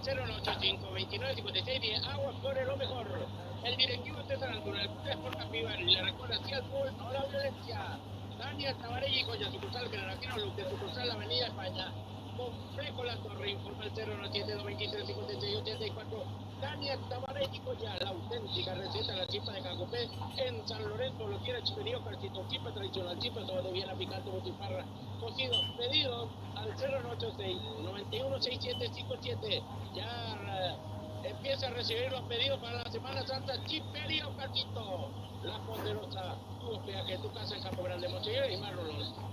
085 29 56 10. Aguas corre lo mejor. El directivo César Antuna, el Club Sport Capivari, le recuerda así al fútbol, no la violencia. Daniel Tabarelli, Joya, sucursal Granadino Luque, sucursal Avenida España. Complejo La Torre, informa el 097 223 56 84. Daniel Tabarelli, Joya, la auténtica receta de la chipa de Cacupé en San Lorenzo. Lo quiere Chiperío, Carcito, chipa tradicional, chipa sobre Viena, picante, botifarra, cocidos, pedidos al 096 91 67 57. Ya empieza a recibir los pedidos para la Semana Santa. Chiperío, Carcito, la poderosa. Tu hospedaje en tu casa en Campo Grande, Monseñor y Marlon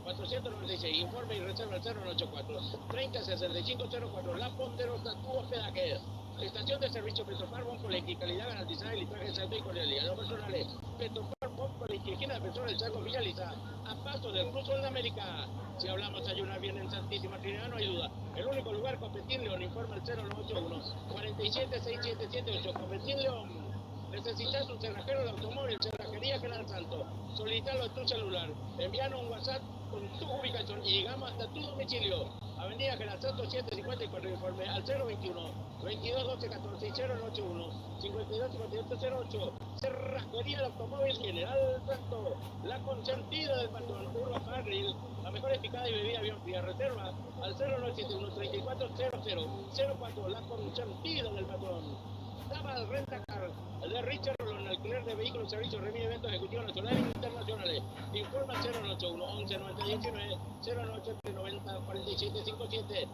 496. Informe y reserva al 084 30 65 04. La poderosa, tu hospedaje. Estación de servicio Petropar Boncolequi, calidad garantizada y litraje de salud y cordialidad. Los personales Petropar Boncolequi, esquina defensor del Chaco Villaliza, a paso del Cruz de América. Si hablamos ayunar bien en Santísima Trinidad, no hay duda. El único lugar, Competir León, informa el 081 47 6778. Competir León. Necesitas un cerrajero de automóvil, Cerrajería General Santo. Solicítalo en tu celular. Envíanos un WhatsApp con tu ubicación y llegamos hasta tu domicilio. Avenida General Santo 754, informe al 021 22 12 14 081 52 58 08. Cerrajería del automóvil General Santo. La consentida del patrón Urba Farril. La mejor picada y bebida bien fría. Reserva al 0971 34 00 04. La consentida del patrón. Daval Rentacar de Richard Rolón, alquiler de vehículos, servicios, remite, eventos ejecutivos nacionales e internacionales. Informa 081 11 90 19 098 90 47 57.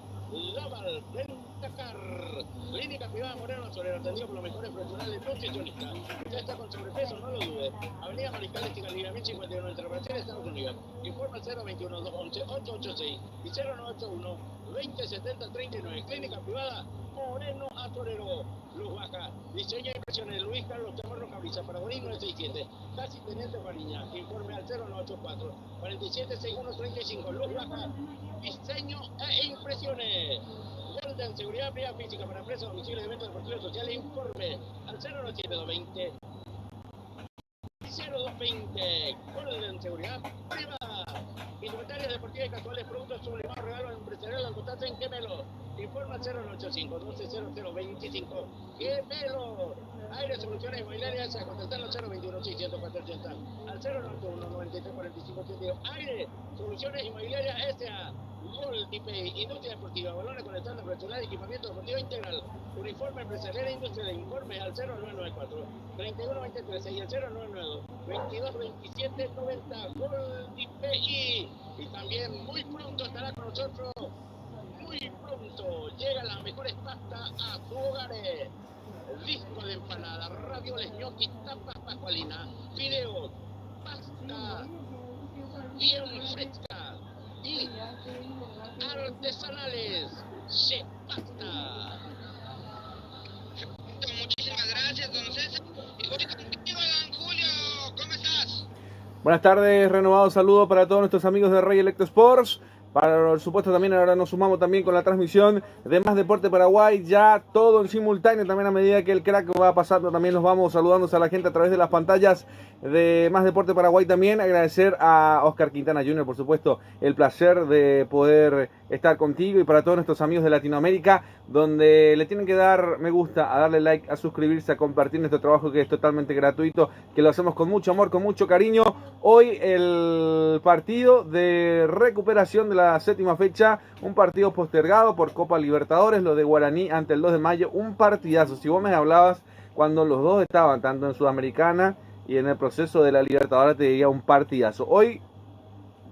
Daval Rentacar, clínica privada Moreno Solero, atendido por los mejores profesionales nutricionistas. Usted está con sobrepeso, no lo dude. Avenida Mariscal Esticalina 1051 entre Brasil y Estados Unidos. Informa 021 211 886 y 0981 2070 39. Clínica privada Moreno Atorero, Luz Baja, diseño e impresiones, Luis Carlos Chamorro Cabrisa, Paragonín 967, casi Teniente Fariña, informe al 0984 47 61 35, Luz Baja, diseño e impresiones. Golden, seguridad privada física para empresas, domicilio de eventos deportivos sociales, informe al 09720 0220. Golden, seguridad privada. Indumentarias deportivas y casuales, productos sublimados, regalos empresariales, al constante en Gemelo. Informa 085 120025. Gemelo. Aire Soluciones Inmobiliarias, a contestar al 021 600 480 al 091 93 45 72. Aire Soluciones Inmobiliarias S.A. Multipay, industria deportiva, balones con estándar profesional, equipamiento deportivo integral, uniforme empresarial e industrial, informe al 0994 31 23 y al 0992 22 27 90. Multipay. Y también muy pronto estará con nosotros, muy pronto llega las mejores pastas a tu hogar. Disco de empanada, ravioles, ñoquis, tapas pascualina, fideos, pasta bien fresca y artesanales. Se pasta. Muchísimas gracias, don César. Y voy contigo, don Julio. ¿Cómo estás? Buenas tardes, renovado saludo para todos nuestros amigos de Rey Electro Sports. Por supuesto también ahora nos sumamos también con la transmisión de Más Deporte Paraguay, ya todo en simultáneo, también a medida que el crack va pasando, también nos vamos saludando a la gente a través de las pantallas de Más Deporte Paraguay también. Agradecer a Oscar Quintana Jr., por supuesto, el placer de poder estar contigo y para todos nuestros amigos de Latinoamérica, donde le tienen que dar me gusta, a darle like, a suscribirse, a compartir nuestro trabajo que es totalmente gratuito, que lo hacemos con mucho amor, con mucho cariño. Hoy el partido de recuperación de la séptima fecha, un partido postergado por Copa Libertadores, lo de Guaraní ante el 2 de mayo, un partidazo. Si vos me hablabas cuando los dos estaban tanto en Sudamericana y en el proceso de la Libertadores, te diría un partidazo. Hoy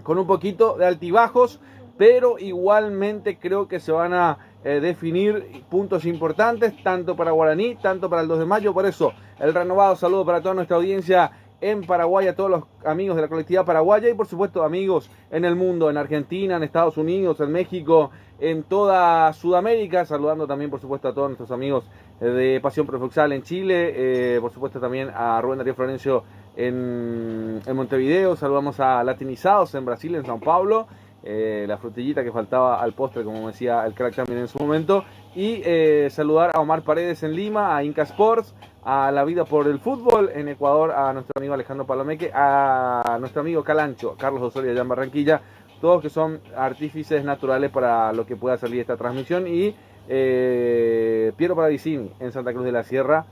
con un poquito de altibajos, pero igualmente creo que se van a definir puntos importantes, tanto para Guaraní, tanto para el 2 de mayo. Por eso, el renovado saludo para toda nuestra audiencia en Paraguay, a todos los amigos de la colectividad paraguaya y por supuesto amigos en el mundo, en Argentina, en Estados Unidos, en México, en toda Sudamérica, saludando también por supuesto a todos nuestros amigos de Pasión Profuxal en Chile, por supuesto también a Rubén Darío Florencio en Montevideo, saludamos a Latinizados en Brasil, en São Paulo, la frutillita que faltaba al postre, como decía el crack también en su momento, y saludar a Omar Paredes en Lima, a Inca Sports, a La Vida por el Fútbol en Ecuador, a nuestro amigo Alejandro Palomeque, a nuestro amigo Calancho, Carlos Osorio allá en Barranquilla, todos que son artífices naturales para lo que pueda salir esta transmisión y Piero Paradisini en Santa Cruz de la Sierra,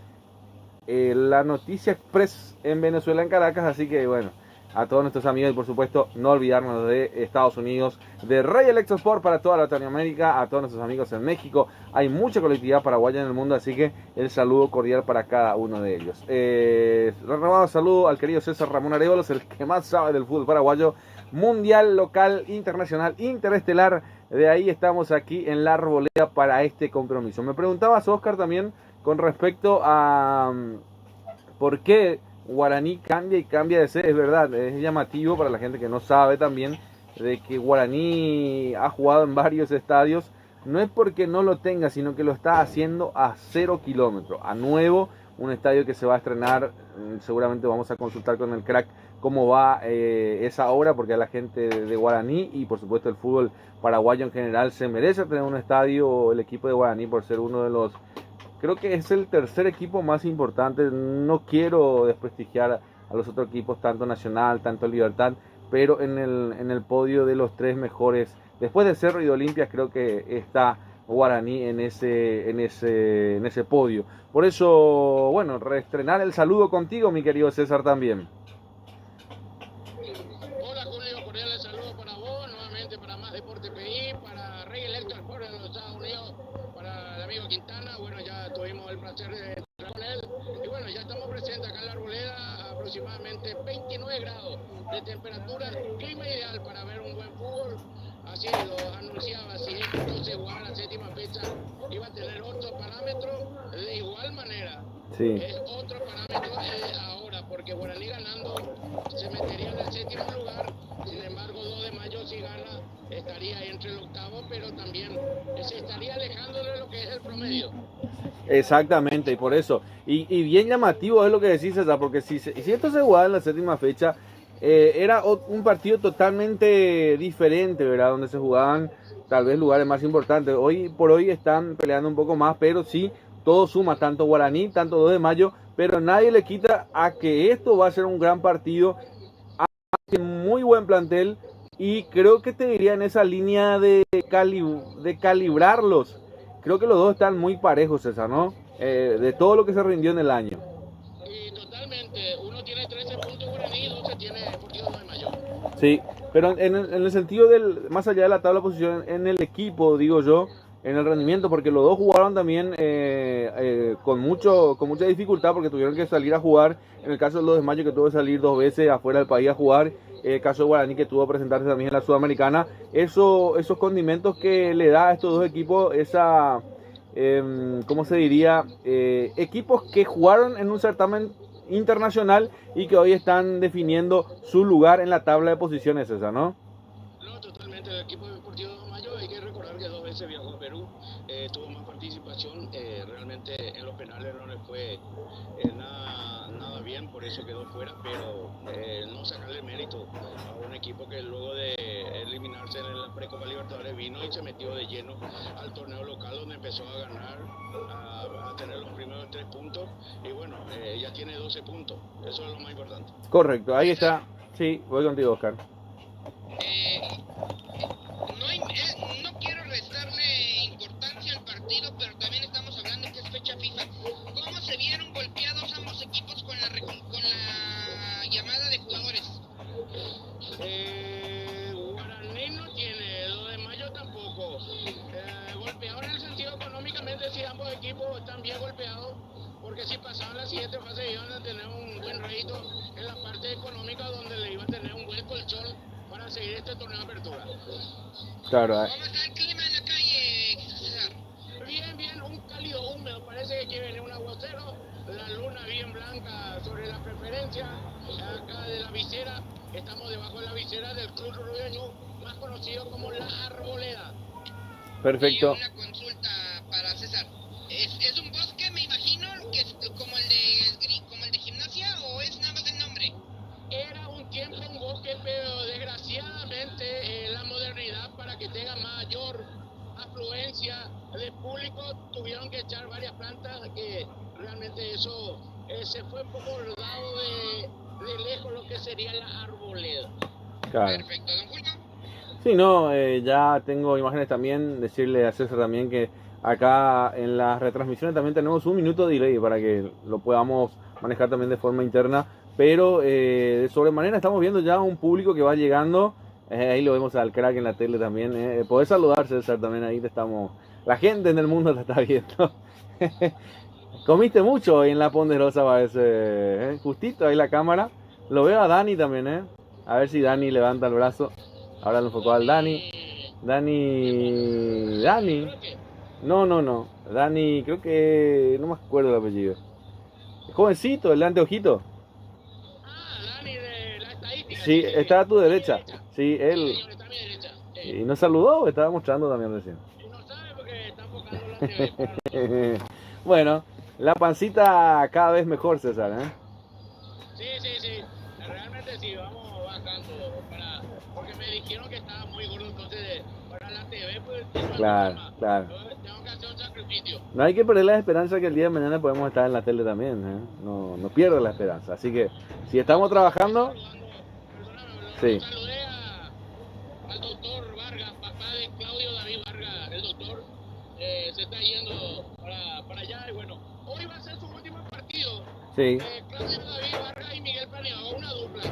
la Noticia Express en Venezuela, en Caracas. Así que bueno, a todos nuestros amigos y por supuesto no olvidarnos de Estados Unidos, de Rey Electro Sport para toda Latinoamérica, a todos nuestros amigos en México. Hay mucha colectividad paraguaya en el mundo, así que el saludo cordial para cada uno de ellos. Renovado saludo al querido César Ramón Areolos, el que más sabe del fútbol paraguayo, mundial, local, internacional, interestelar. De ahí estamos aquí en la Arboleda para este compromiso. Me preguntabas, Oscar, también con respecto a por qué Guaraní cambia y cambia de sede. Es verdad, es llamativo para la gente que no sabe también de que Guaraní ha jugado en varios estadios. No es porque no lo tenga, sino que lo está haciendo a 0 kilómetros, a nuevo, un estadio que se va a estrenar. Seguramente vamos a consultar con el crack cómo va esa obra, porque a la gente de Guaraní y por supuesto el fútbol paraguayo en general se merece tener un estadio. El equipo de Guaraní, por ser uno de los, creo que es el tercer equipo más importante. No quiero desprestigiar a los otros equipos, tanto Nacional, tanto Libertad, pero en el podio de los 3 mejores, después de Cerro y de Olimpia, creo que está Guaraní en ese podio. Por eso, bueno, reestrenar el saludo contigo, mi querido César, también. Hola Julio, cordiales saludos para vos, nuevamente para Más Deporte PI, para Rey Electro Sport en los Estados Unidos, para el amigo Quintana. Bueno, ya tuvimos el placer de estar con él y bueno, ya estamos presentes acá en la Arboleda, aproximadamente 29 grados de temperatura, clima ideal para ver un buen fútbol. Así lo anunciaba, si entonces jugar la 7ª fecha iba a tener otro parámetro de igual manera. Sí. Es otro parámetro ahora, porque Guaraní ganando se metería en el 7º lugar. Sin embargo, 2 de mayo si gana estaría entre el 8º, pero también se estaría alejando de lo que es el promedio. Exactamente, y por eso, y bien llamativo es lo que decís, César, porque si esto se jugaba en la 7ª fecha, era un partido totalmente diferente, ¿verdad? Donde se jugaban tal vez lugares más importantes. Hoy por hoy están peleando un poco más, pero sí, todo suma, tanto Guaraní, tanto 2 de mayo, pero nadie le quita a que esto va a ser un gran partido, muy buen plantel, y creo que te diría en esa línea de calibrarlos. Creo que los dos están muy parejos, César, ¿no? De todo lo que se rindió en el año. Y totalmente, uno tiene 13 puntos Guaraní y 12 tiene Deportivo 2 de mayo. Sí, pero en el sentido más allá de la tabla de posición, en el equipo, digo yo, en el rendimiento, porque los dos jugaron también con mucha dificultad, porque tuvieron que salir a jugar. En el caso del 2 de mayo, que tuvo que salir 2 veces afuera del país a jugar. El caso de Guaraní, que tuvo que presentarse también en la Sudamericana. Esos condimentos que le da a estos dos equipos, esa, ¿cómo se diría? Equipos que jugaron en un certamen internacional y que hoy están definiendo su lugar en la tabla de posiciones, esa, ¿no? No, totalmente. El equipo Deportivo 2 de mayo, hay que recordar que 2 veces viajó a Perú, tuvo más participación, realmente en los penales no le fue nada bien, por eso quedó fuera, pero no sacarle mérito a un equipo que luego de eliminarse en la Precopa Libertadores vino y se metió de lleno al torneo local, donde empezó a ganar, a tener los primeros 3 puntos y bueno, ya tiene 12 puntos, eso es lo más importante. Correcto, ahí está. Sí, voy contigo, Oscar. No quiero restarle importancia al partido, pero también estamos hablando que es fecha FIFA. ¿Cómo se vieron golpeados ambos equipos con la llamada de jugadores? Guaraní no tiene, 2 de mayo tampoco. Golpeado en el sentido económicamente, si ambos equipos están bien golpeados, porque si pasaban la siguiente fase iban a tener un buen rédito en la parte económica, donde le iba a tener un buen colchón para seguir este torneo de apertura. Claro. ¿Cómo está el clima en la calle, César? Bien, un cálido húmedo, parece que viene un aguacero, la luna bien blanca sobre la preferencia, acá de la visera, estamos debajo de la visera del Club Rubeño, más conocido como La Arboleda. Perfecto. Y una consulta para César, ¿es un bosque, me imagino, que es como el de Gimnasia, o es nada más el nombre? Era un tiempo un bosque, pero desgraciadamente la modernidad, para que tenga mayor afluencia de público, tuvieron que echar varias plantas, que realmente eso se fue un poco dado de lejos lo que sería La Arboleda. Claro. Perfecto, don Julio. Sí, no, ya tengo imágenes también, decirle a César también que acá en las retransmisiones también tenemos un minuto de delay para que lo podamos manejar también de forma interna, pero de sobremanera estamos viendo ya un público que va llegando. Ahí lo vemos al crack en la tele también. Podés saludar, César, también ahí te estamos. La gente en el mundo te está viendo. Comiste mucho hoy en la Ponderosa, parece. Justito ahí la cámara. Lo veo a Dani también, A ver si Dani levanta el brazo. Ahora lo enfocó al Dani. Dani. No. Dani, creo que. No me acuerdo el apellido. Jovencito, el de anteojito. Dani de la estadística. Sí, está a tu derecha. Sí, él. Señor, está a mi derecha. Y nos saludó, estaba mostrando también recién. No sabe porque está enfocando la TV. Bueno, la pancita cada vez mejor, César, Sí. Realmente sí, vamos bajando porque me dijeron que estaba muy gordo, entonces para la TV pues Claro. tengo que hacer un sacrificio. No hay que perder la esperanza que el día de mañana podemos estar en la tele también, No pierda la esperanza. Así que si estamos trabajando, sí. Saludé al doctor Vargas, papá de Claudio David Vargas, el doctor se está yendo para allá y bueno, hoy va a ser su último partido. Sí. Claudio David Vargas y Miguel Planeado, una dupla.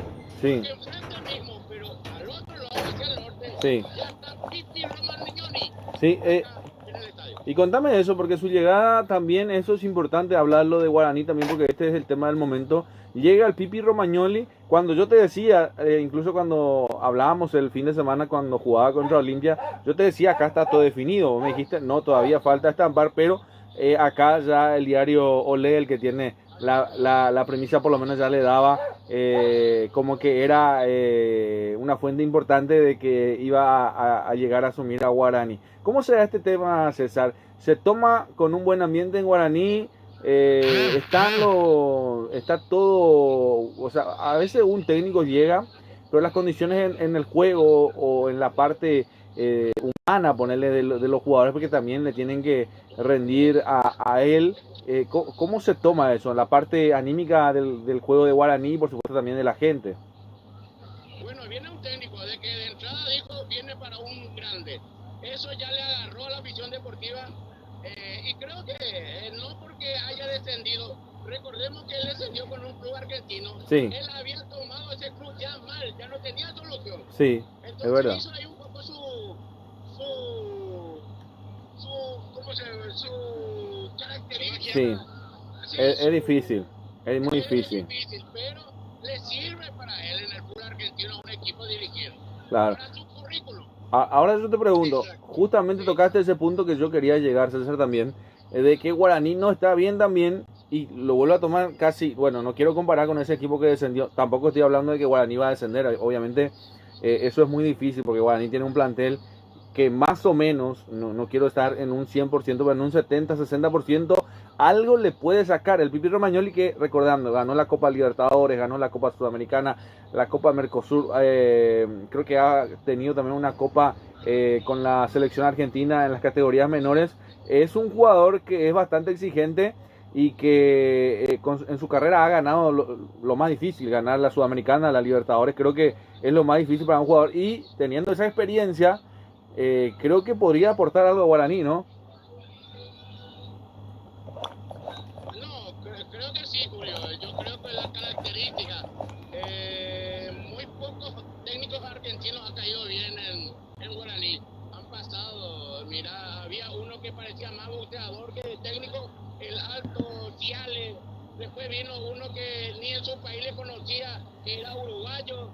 Sí. Que enfrente mismo, pero al otro lado, hacia el norte, Sí. ya está Pipi Romagnoli. Sí, En el estadio. y contame eso, porque su llegada también, eso es importante hablarlo de Guaraní también, porque este es el tema del momento. Llega el Pipi Romagnoli, cuando yo te decía, incluso cuando hablábamos el fin de semana cuando jugaba contra Olimpia, yo te decía, acá está todo definido. Vos me dijiste, no, todavía falta estampar, pero acá ya el diario Olé, el que tiene la premisa, por lo menos ya le daba como que era una fuente importante de que iba a llegar a asumir a Guaraní. ¿Cómo se da este tema, César? ¿Se toma con un buen ambiente en Guaraní? Está todo, o sea, a veces un técnico llega, pero las condiciones en el juego o en la parte humana, ponerle de los jugadores, porque también le tienen que rendir a él. ¿Cómo se toma eso? La parte anímica del juego de Guaraní y por supuesto también de la gente. Bueno, viene un técnico de que de entrada dijo viene para un grande. Eso ya le agarró a la afición deportiva y creo que no porque haya descendido. Recordemos que él descendió con un club argentino. Sí. Él había tomado ese club ya mal, ya no tenía solución. Sí, entonces es verdad. hizo ahí un poco su característica. Sí, es difícil, es muy difícil. Pero le sirve para él en el fútbol argentino a un equipo dirigido. Claro. Para su currículum. Ahora yo te pregunto, justamente tocaste ese punto que yo quería llegar, César, también, de que Guaraní no está bien también, y lo vuelvo a tomar casi, bueno, no quiero comparar con ese equipo que descendió, tampoco estoy hablando de que Guaraní va a descender, obviamente eso es muy difícil, porque Guaraní tiene un plantel que más o menos, no quiero estar en un 100%, pero en un 70-60%, algo le puede sacar el Pipi Romagnoli, que recordando, ganó la Copa Libertadores, ganó la Copa Sudamericana, la Copa Mercosur, creo que ha tenido también una Copa con la selección argentina en las categorías menores. Es un jugador que es bastante exigente y que en su carrera ha ganado lo más difícil, ganar la Sudamericana, la Libertadores, creo que es lo más difícil para un jugador, y teniendo esa experiencia, creo que podría aportar algo a Guaraní, ¿no? No, creo que sí, Julio. Yo creo que la característica, muy pocos técnicos argentinos han caído bien en Guaraní. Han pasado, mira, había uno que parecía más boxeador que técnico, el Alto Ciales. Después vino uno que ni en su país le conocía, que era uruguayo.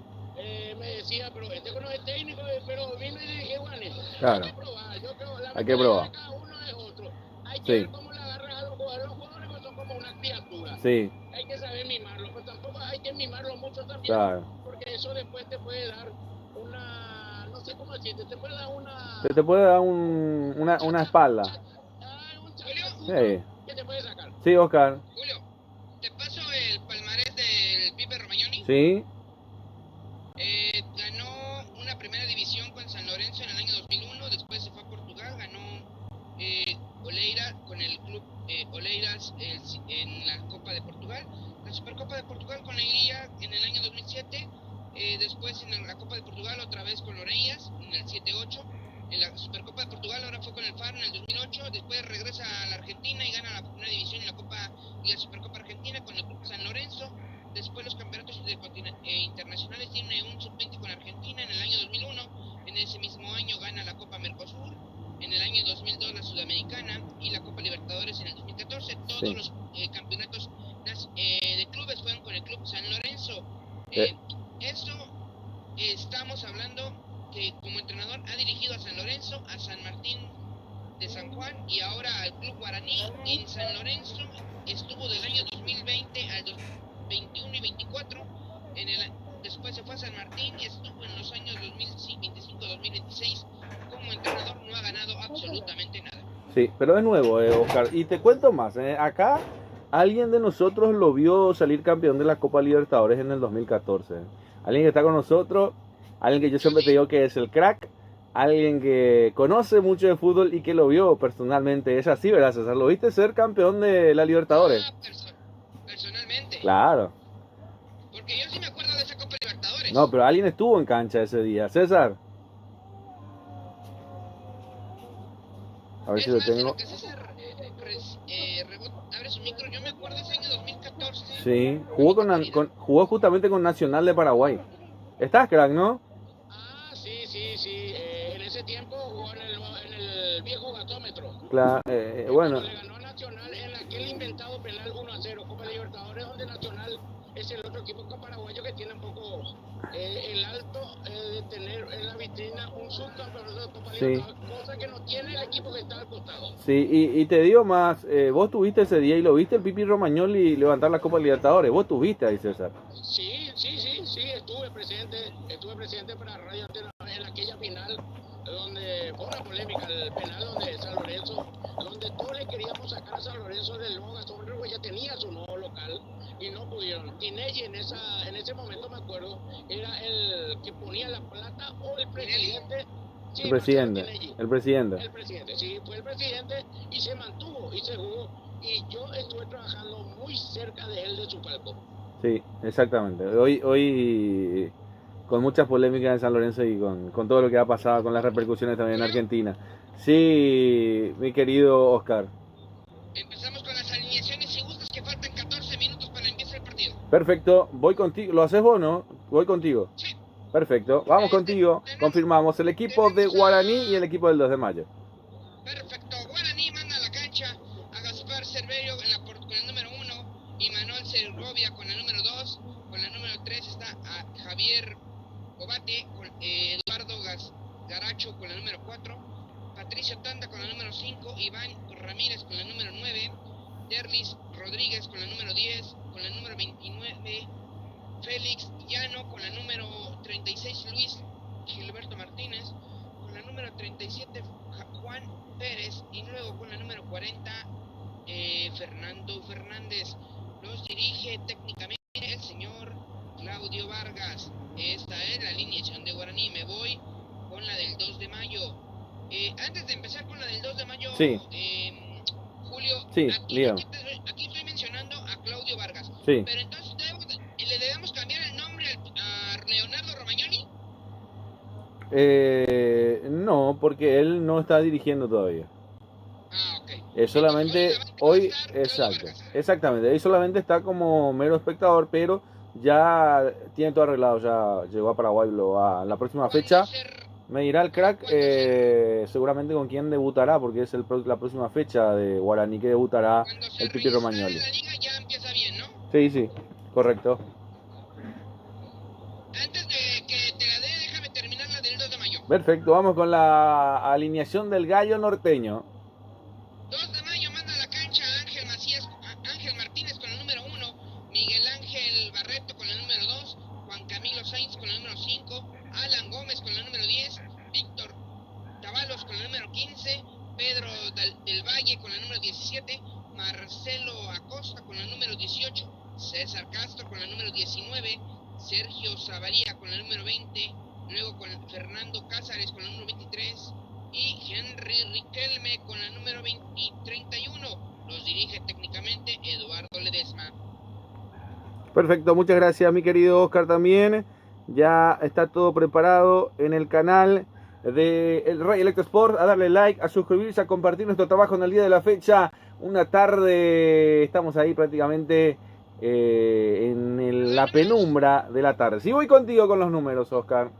Me decía, pero este no es técnico, pero vino y dije, bueno, Claro. hay que probar. Yo creo Hay que probar. cada uno es otro. Hay que Sí. ver cómo le agarras a los jugadores. Los jugadores pues son como una criatura. Sí, Hay que saber mimarlos, pero tampoco hay que mimarlos mucho también. claro. Porque eso después te puede dar una, no sé cómo decirte, te puede dar una... Te puede dar una espalda. un chacazo Sí. que te puede sacar. Sí, Oscar. Julio, ¿te paso el palmarés del Pipe Romagnoli? Sí, Ganó una primera división con San Lorenzo en el año 2001, después se fue a Portugal, ganó Oleira con el club Oleiras en la Copa de Portugal, la Supercopa de Portugal con Leiria en el año 2007, después en la Copa de Portugal otra vez con Oreiras en el 7-8, en la Supercopa de Portugal, ahora fue con el Faro en el 2008, después regresa a la Argentina y gana la primera división en la Copa y la Supercopa Argentina con el Club San Lorenzo. Después los campeonatos internacionales, tiene un sub-20 con Argentina en el año 2001, en ese mismo año gana la Copa Mercosur, en el año 2002 la Sudamericana y la Copa Libertadores en el 2014. Todos los campeonatos de clubes fueron con el Club San Lorenzo. Eso estamos hablando que como entrenador ha dirigido a San Lorenzo, a San Martín de San Juan y ahora al Club Guaraní. En San Lorenzo estuvo del año 2020 al 2021 y 24, después se fue a San Martín y estuvo en los años 2025-2026 como entrenador, no ha ganado absolutamente nada. Sí, pero es nuevo, Oscar, y te cuento más, acá alguien de nosotros lo vio salir campeón de la Copa Libertadores en el 2014, alguien que está con nosotros, alguien que yo siempre te digo que es el crack, alguien que conoce mucho de fútbol y que lo vio personalmente. Es así, ¿verdad, César? ¿Lo viste ser campeón de la Libertadores? Personalmente. Claro. Porque yo sí me acuerdo de esa Copa Libertadores. No, pero alguien estuvo en cancha ese día. César. A ver si lo tengo. Que César abre su micro, yo me acuerdo ese año 2014. Sí, jugó justamente con Nacional de Paraguay. Estás, crack, ¿no? Sí. En ese tiempo jugó en el viejo gatómetro. Claro, bueno. Le ganó a Nacional en aquel inventado penal 1-0, Copa Libertadores, donde Nacional es el otro equipo paraguayo que tiene un poco el alto de tener en la vitrina un subcampeonato de Copa Libertadores, cosa que no tiene el equipo que está al costado. Sí, y te digo más, vos tuviste ese día y lo viste el Pipi Romagnoli levantar la Copa Libertadores, vos tuviste ahí, César. Sí, estuve presente para Radio Antena en aquella final donde fue una polémica, el penal donde San Lorenzo, donde todos le queríamos sacar a San Lorenzo del nuevo Gastón Rego, ya tenía su nuevo local y no pudieron. Tinelli en ese momento, me acuerdo, era el que ponía la plata, o el presidente. Sí, el presidente, sí, fue el presidente y se mantuvo y se jugó. Y yo estuve trabajando muy cerca de él, de su palco. Sí, exactamente. Hoy con muchas polémicas en San Lorenzo y con todo lo que ha pasado, con las repercusiones también en Argentina. Sí, mi querido Oscar. Empezamos con las alineaciones, si gustas, que faltan 14 minutos para empezar el partido. Perfecto, voy contigo. ¿Lo haces vos, no? Voy contigo. Sí. Perfecto, vamos contigo. Confirmamos el equipo de Guaraní y el equipo del 2 de mayo. Perfecto, Guaraní manda a la cancha a Gaspar Cerverio con el número 1 y Manuel Segovia con el número 2. Con el número 3 está a Javier Cobate, con Eduardo Garacho con el número 4, Patricio Tanda con el número 5, Iván Ramírez con el número 9, Derlis Rodríguez con el número 10, con el número 29, Félix Llano con el número 36, Luis Gilberto Martínez, con el número 37, Juan Pérez, y luego con el número 40, Fernando Fernández. Los dirige técnicamente el señor Claudio Vargas. Esta es la alineación de Guaraní. Me voy con la del 2 de mayo. Antes de empezar con la del 2 de mayo, sí. Julio, sí, aquí estoy mencionando a Claudio Vargas. Sí. Pero entonces le debemos cambiar el nombre a Leonardo Romagnoli. No, porque él no está dirigiendo todavía. Ah, ok. Es solamente hoy, exactamente, hoy solamente está como mero espectador, pero ya tiene todo arreglado, ya llegó a Paraguay, la próxima fecha me dirá el crack seguramente con quién debutará, porque es la próxima fecha de Guaraní que debutará el Pipi Romagnoli. La liga ya empieza bien, ¿no? Sí, correcto. Antes de que te la dé, déjame terminar la del 2 de mayo. Perfecto, vamos con la alineación del Gallo Norteño. 2 de mayo manda a la cancha Ángel Martínez con el número 1, Miguel Ángel Barreto con el número 2, Juan Camilo Sainz con el número 5, Alan Gómez con el número 10, Víctor Dávalos con el número 15, Pedro del Valle con el número 17, Marcelo Acosta con el número 18, César Castro con el número 19, Sergio Zavaría con el número 20, luego con Fernando Cázares con el número 23 y Henry Riquelme con el número 31. Los dirige técnicamente Eduardo Ledesma. Perfecto, muchas gracias mi querido Oscar también. Ya está todo preparado en el canal de El Rey Electro Sport, a darle like, a suscribirse, a compartir nuestro trabajo en el día de la fecha. Una tarde, estamos ahí prácticamente la penumbra de la tarde. Si voy contigo con los números, Oscar.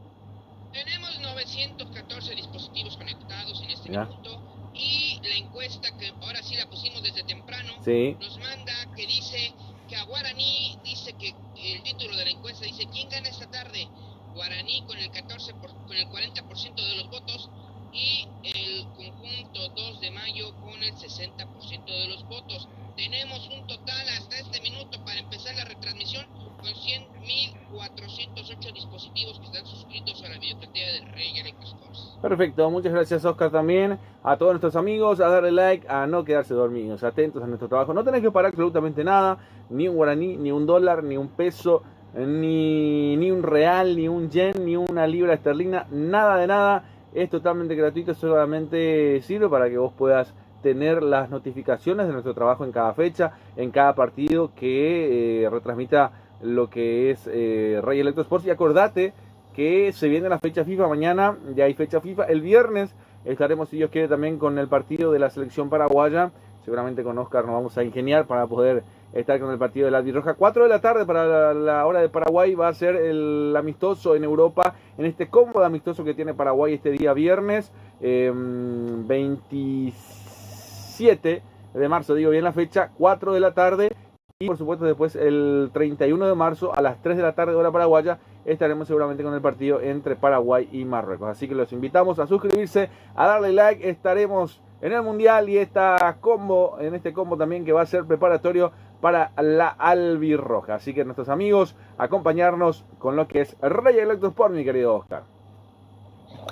Tenemos 914 dispositivos conectados en este minuto y la encuesta que ahora sí la pusimos desde temprano nos manda que dice que a Guaraní, dice que el título de la encuesta dice ¿quién gana esta tarde? Guaraní con el 40% de los votos y el conjunto 2 de mayo con el 60% de los votos. Tenemos un total hasta este minuto para empezar la retransmisión con 100.408 dispositivos que están suscritos a la videoplatea de Rey Electro Sports. Perfecto, muchas gracias, Oscar, también a todos nuestros amigos, a darle like, a no quedarse dormidos, atentos a nuestro trabajo. No tenés que pagar absolutamente nada, ni un guaraní, ni un dólar, ni un peso, ni un real, ni un yen, ni una libra esterlina, nada de nada. Es totalmente gratuito, solamente sirve para que vos puedas tener las notificaciones de nuestro trabajo en cada fecha, en cada partido que retransmita lo que es Rey Electro Sports. Y acordate que se viene la fecha FIFA mañana, ya hay fecha FIFA. El viernes estaremos, si Dios quiere, también con el partido de la selección paraguaya. Seguramente con Oscar nos vamos a ingeniar para poder estar con el partido de la Albirroja. 4 de la tarde para la hora de Paraguay va a ser el amistoso en Europa, en este cómodo amistoso que tiene Paraguay este día viernes, 27 de marzo, digo bien la fecha, 4 de la tarde. Y por supuesto después el 31 de marzo a las 3 de la tarde hora paraguaya estaremos seguramente con el partido entre Paraguay y Marruecos. Así que los invitamos a suscribirse, a darle like. Estaremos en el Mundial y en este combo también que va a ser preparatorio para la Albirroja. Así que nuestros amigos, acompañarnos con lo que es Rey Electro Sport, mi querido Oscar.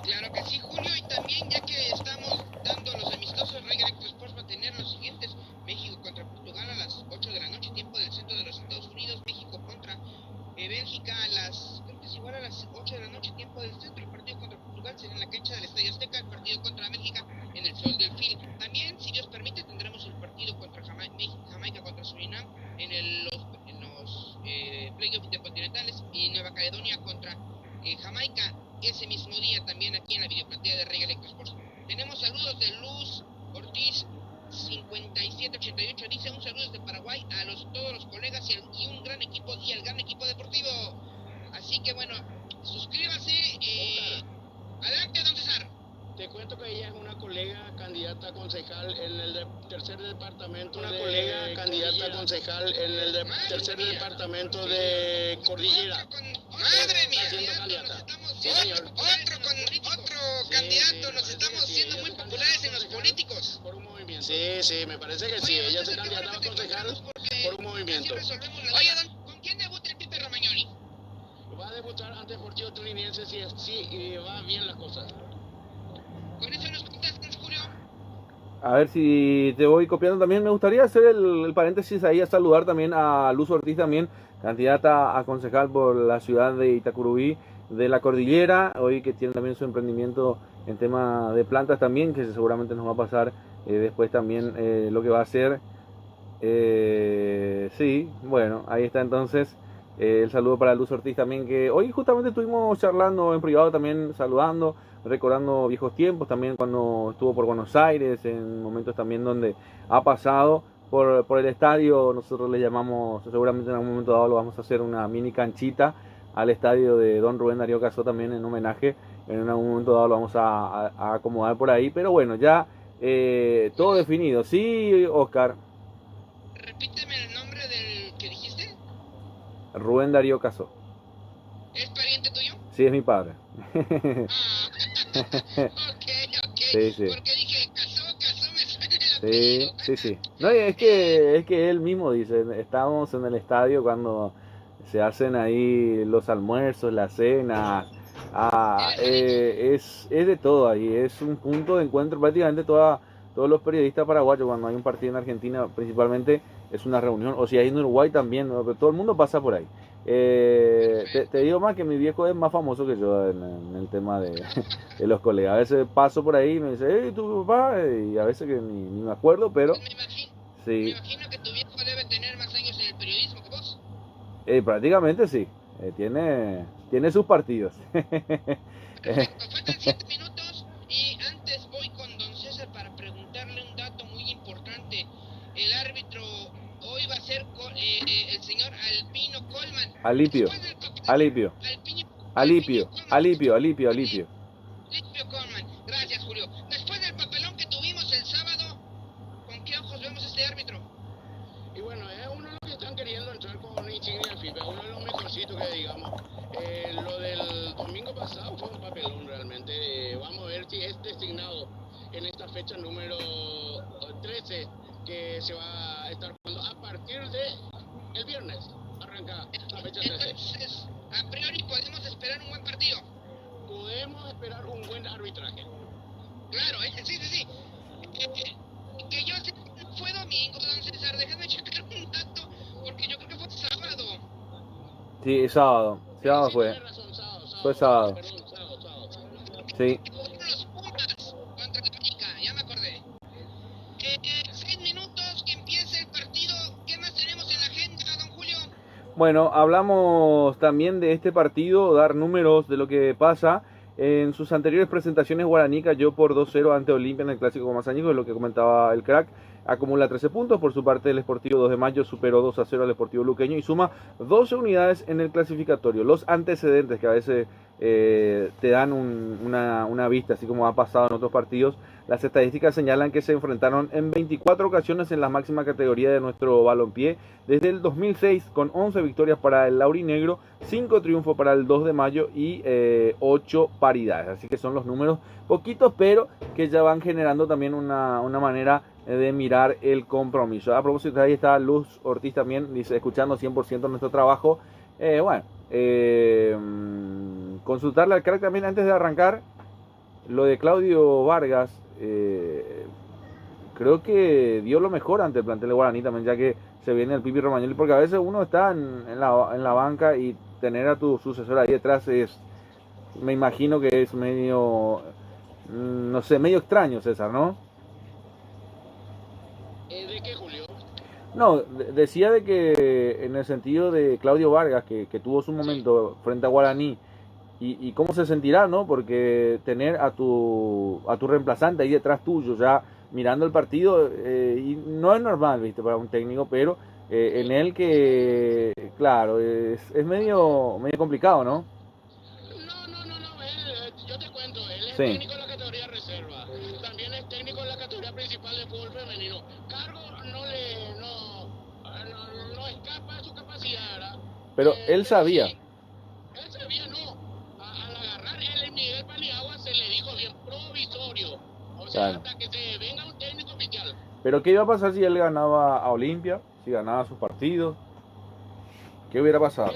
Claro que sí, Julio, y también ya que estamos dando los amistosos, Rey Electro Sports va a tener los siguientes: México contra Portugal a las 8 de la noche, tiempo del centro de los Estados Unidos. México contra Bélgica creo que es igual a las 8 de la noche, tiempo del centro. El partido contra Portugal será en la cancha del Estadio Azteca. El partido contra Bélgica en el Sol del Fil. También, si Dios permite, tendremos el partido contra Jamaica contra Surinam en los playoffs intercontinentales, y Nueva Caledonia contra Jamaica ese mismo día también aquí en la videoplatea de Rey Electro Sports. Tenemos saludos de Luz Ortiz 5788, dice un saludo desde Paraguay a todos los colegas y un gran equipo y al gran equipo deportivo. Así que bueno, suscríbase. Adelante, don César. Te cuento que ella es una colega candidata a concejal en el tercer departamento departamento de Cordillera. Madre mía, otro candidato, nos estamos siendo muy populares en los políticos. Por un movimiento. Sí, me parece que sí, ella se candidata a concejal por un movimiento. Oye, ¿con quién debuta el Pipe Romagnoli? Va a debutar ante Deportivo Toliniense y va bien las cosas. Con eso nos contestas, Julio. A ver si te voy copiando también. Me gustaría hacer el paréntesis ahí, a saludar también a Luz Ortiz, también candidata a concejal por la ciudad de Itacurubí de la Cordillera, hoy que tiene también su emprendimiento en tema de plantas también, que seguramente nos va a pasar después también lo que va a hacer. Sí, bueno, ahí está entonces el saludo para Luz Ortiz también, que hoy justamente estuvimos charlando en privado también, saludando, recordando viejos tiempos, también cuando estuvo por Buenos Aires, en momentos también donde ha pasado por el estadio. Nosotros le llamamos, seguramente en algún momento dado lo vamos a hacer, una mini canchita al estadio de Don Rubén Darío Casó, también en homenaje. En algún momento dado lo vamos a acomodar por ahí, pero bueno, ya todo definido. Sí, Oscar. Repíteme el nombre del que dijiste. Rubén Darío Casó. ¿Es pariente tuyo? Sí, es mi padre. Ok. Sí. Porque dije, casó, me suena el apellido. Sí. No, es que él mismo dice, estábamos en el estadio cuando se hacen ahí los almuerzos, la cena, es de todo ahí, es un punto de encuentro prácticamente todos los periodistas paraguayos. Cuando hay un partido en Argentina principalmente es una reunión, o si hay en Uruguay también, ¿no? Pero todo el mundo pasa por ahí. Te digo más que mi viejo es más famoso que yo en el tema de los colegas. A veces paso por ahí y me dice, hey, tu papá, y a veces que ni me acuerdo, pero me imagino que tu viejo debe tener más años en el periodismo que vos. Prácticamente sí. Tiene sus partidos. Perfecto, faltan 7 minutos y antes voy con don César para preguntarle un dato muy importante. El árbitro hoy va a ser el señor Alpino Colman. Alipio Colman. Gracias, Julio. Después del papelón que tuvimos el sábado, ¿con qué ojos vemos a este árbitro? Y bueno, es uno de los que están queriendo entrar con una insignia FIFA, uno de los mejorcitos que digamos. Lo del domingo pasado fue un papelón realmente. Vamos a ver si es designado en esta fecha número 13 que se va a estar jugando a partir de el viernes. Arranca la fecha 13. Entonces, a priori podemos esperar un buen partido. Podemos esperar un buen arbitraje. Claro, sí. Que yo sé que no fue domingo, don César. Déjame checar un dato, porque yo creo que fue sábado. Sí, sábado fue. Tiene razón, sábado. Fue sábado. Perdón, sábado. Sí. Los Pumas contra la América, ya me acordé. 6 minutos que empiece el partido. ¿Qué más tenemos en la agenda, don Julio? Bueno, hablamos también de este partido, dar números de lo que pasa. En sus anteriores presentaciones, Guaraní cayó por 2-0 ante Olimpia en el Clásico Comasañejo, es lo que comentaba el crack. Acumula 13 puntos. Por su parte, el Sportivo 2 de Mayo superó 2-0 al Sportivo Luqueño y suma 12 unidades en el clasificatorio. Los antecedentes que a veces te dan una vista, así como ha pasado en otros partidos. Las estadísticas señalan que se enfrentaron en 24 ocasiones en la máxima categoría de nuestro balompié desde el 2006, con 11 victorias para el laurinegro, 5 triunfos para el 2 de Mayo y 8 paridades. Así que son los números poquitos, pero que ya van generando también una manera de mirar el compromiso. A propósito, ahí está Luz Ortiz también, dice, escuchando 100% nuestro trabajo. Consultarle al crack también antes de arrancar lo de Claudio Vargas. Creo que dio lo mejor ante el plantel de Guaraní también, ya que se viene el Pipi Romagnoli, porque a veces uno está en la banca y tener a tu sucesor ahí detrás me imagino que es medio, no sé, medio extraño, César, ¿no? ¿De qué, Julio? No, decía de que en el sentido de Claudio Vargas, que tuvo su momento frente a Guaraní, y cómo se sentirá, ¿no? Porque tener a tu reemplazante ahí detrás tuyo, ya mirando el partido, y no es normal, ¿viste? Para un técnico, pero en él que, claro, es medio complicado, ¿no? No, yo te cuento, él es Sí. técnico de la categoría reserva, también es técnico de la categoría principal de fútbol femenino. Cargo no escapa de su capacidad, ¿verdad? Pero él sabía. Él sabía, no. Al agarrar el Miguel Paniagua se le dijo bien provisorio. O sea, Claro. hasta que se venga un técnico oficial. Pero ¿qué iba a pasar si él ganaba a Olimpia? Si ganaba sus partidos. ¿Qué hubiera pasado?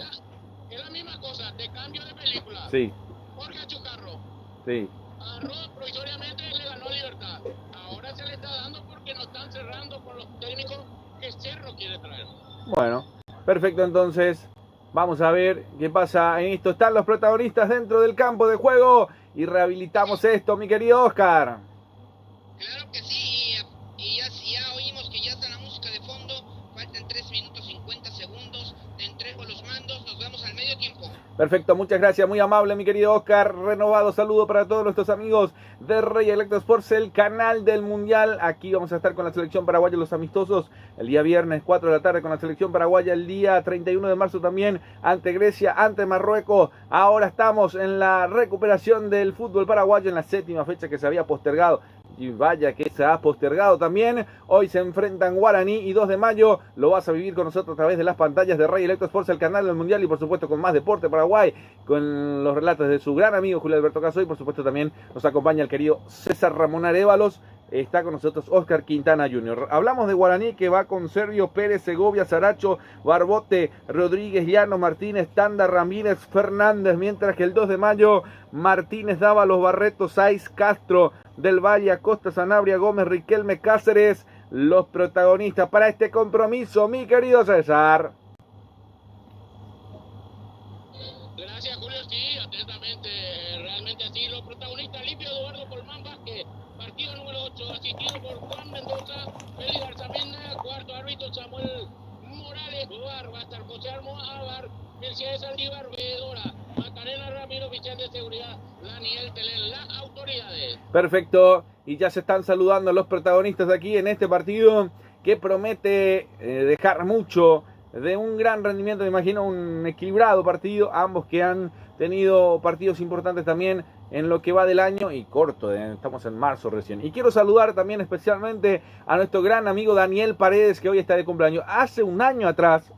Es la misma cosa, de cambio de película. Sí, Jorge Chucarro sí. agarró provisoriamente, le ganó Libertad. Ahora se le está dando porque no están cerrando con los técnicos que Cerro quiere traer. Bueno, perfecto, entonces vamos a ver qué pasa en esto. Están los protagonistas dentro del campo de juego y rehabilitamos esto, mi querido Oscar. Claro que sí, y ya oímos que ya está la música de fondo. Faltan 3 minutos 50 segundos. Te entrego los mandos, nos vemos al medio tiempo. Perfecto, muchas gracias, muy amable mi querido Oscar. Renovado saludo para todos nuestros amigos de Rey Electro Sports, el canal del Mundial. Aquí vamos a estar con la selección paraguaya, los amistosos, el día viernes 4 de la tarde con la selección paraguaya, el día 31 de marzo también ante Grecia, ante Marruecos. Ahora estamos en la recuperación del fútbol paraguayo en la 7ª fecha que se había postergado. Y vaya que se ha postergado también. Hoy se enfrentan Guaraní y 2 de Mayo. Lo vas a vivir con nosotros a través de las pantallas de Rey Electro Sports, el canal del Mundial, y por supuesto con más Deporte Paraguay, con los relatos de su gran amigo Julio Alberto Caso, y por supuesto también nos acompaña el querido César Ramón Arévalos. Está con nosotros Oscar Quintana Jr. Hablamos de Guaraní, que va con Sergio Pérez, Segovia, Saracho, Barbote, Rodríguez, Llano, Martínez, Tanda, Ramírez, Fernández, mientras que el 2 de Mayo, Martínez, Dávalos, Barreto, Saiz, Castro, Del Valle, Acosta, Sanabria, Gómez, Riquelme, Cáceres, los protagonistas para este compromiso, mi querido César. Gracias, Julio. Sí, atentamente, realmente así. Los protagonistas: limpio Eduardo Colmán Vázquez, partido número 8, asistido por Juan Mendoza, Félix Garzamena, cuarto árbitro Samuel Morales, VAR va a estar José Almohávar, Mircea Saldívar, Vedora, Macarena Ramiro, oficial de seguridad, Daniel Telel, las autoridades. Perfecto, y ya se están saludando los protagonistas aquí en este partido que promete dejar mucho de un gran rendimiento, me imagino un equilibrado partido, ambos que han tenido partidos importantes también en lo que va del año y corto, estamos en marzo recién. Y quiero saludar también especialmente a nuestro gran amigo Daniel Paredes, que hoy está de cumpleaños. Hace un año atrás,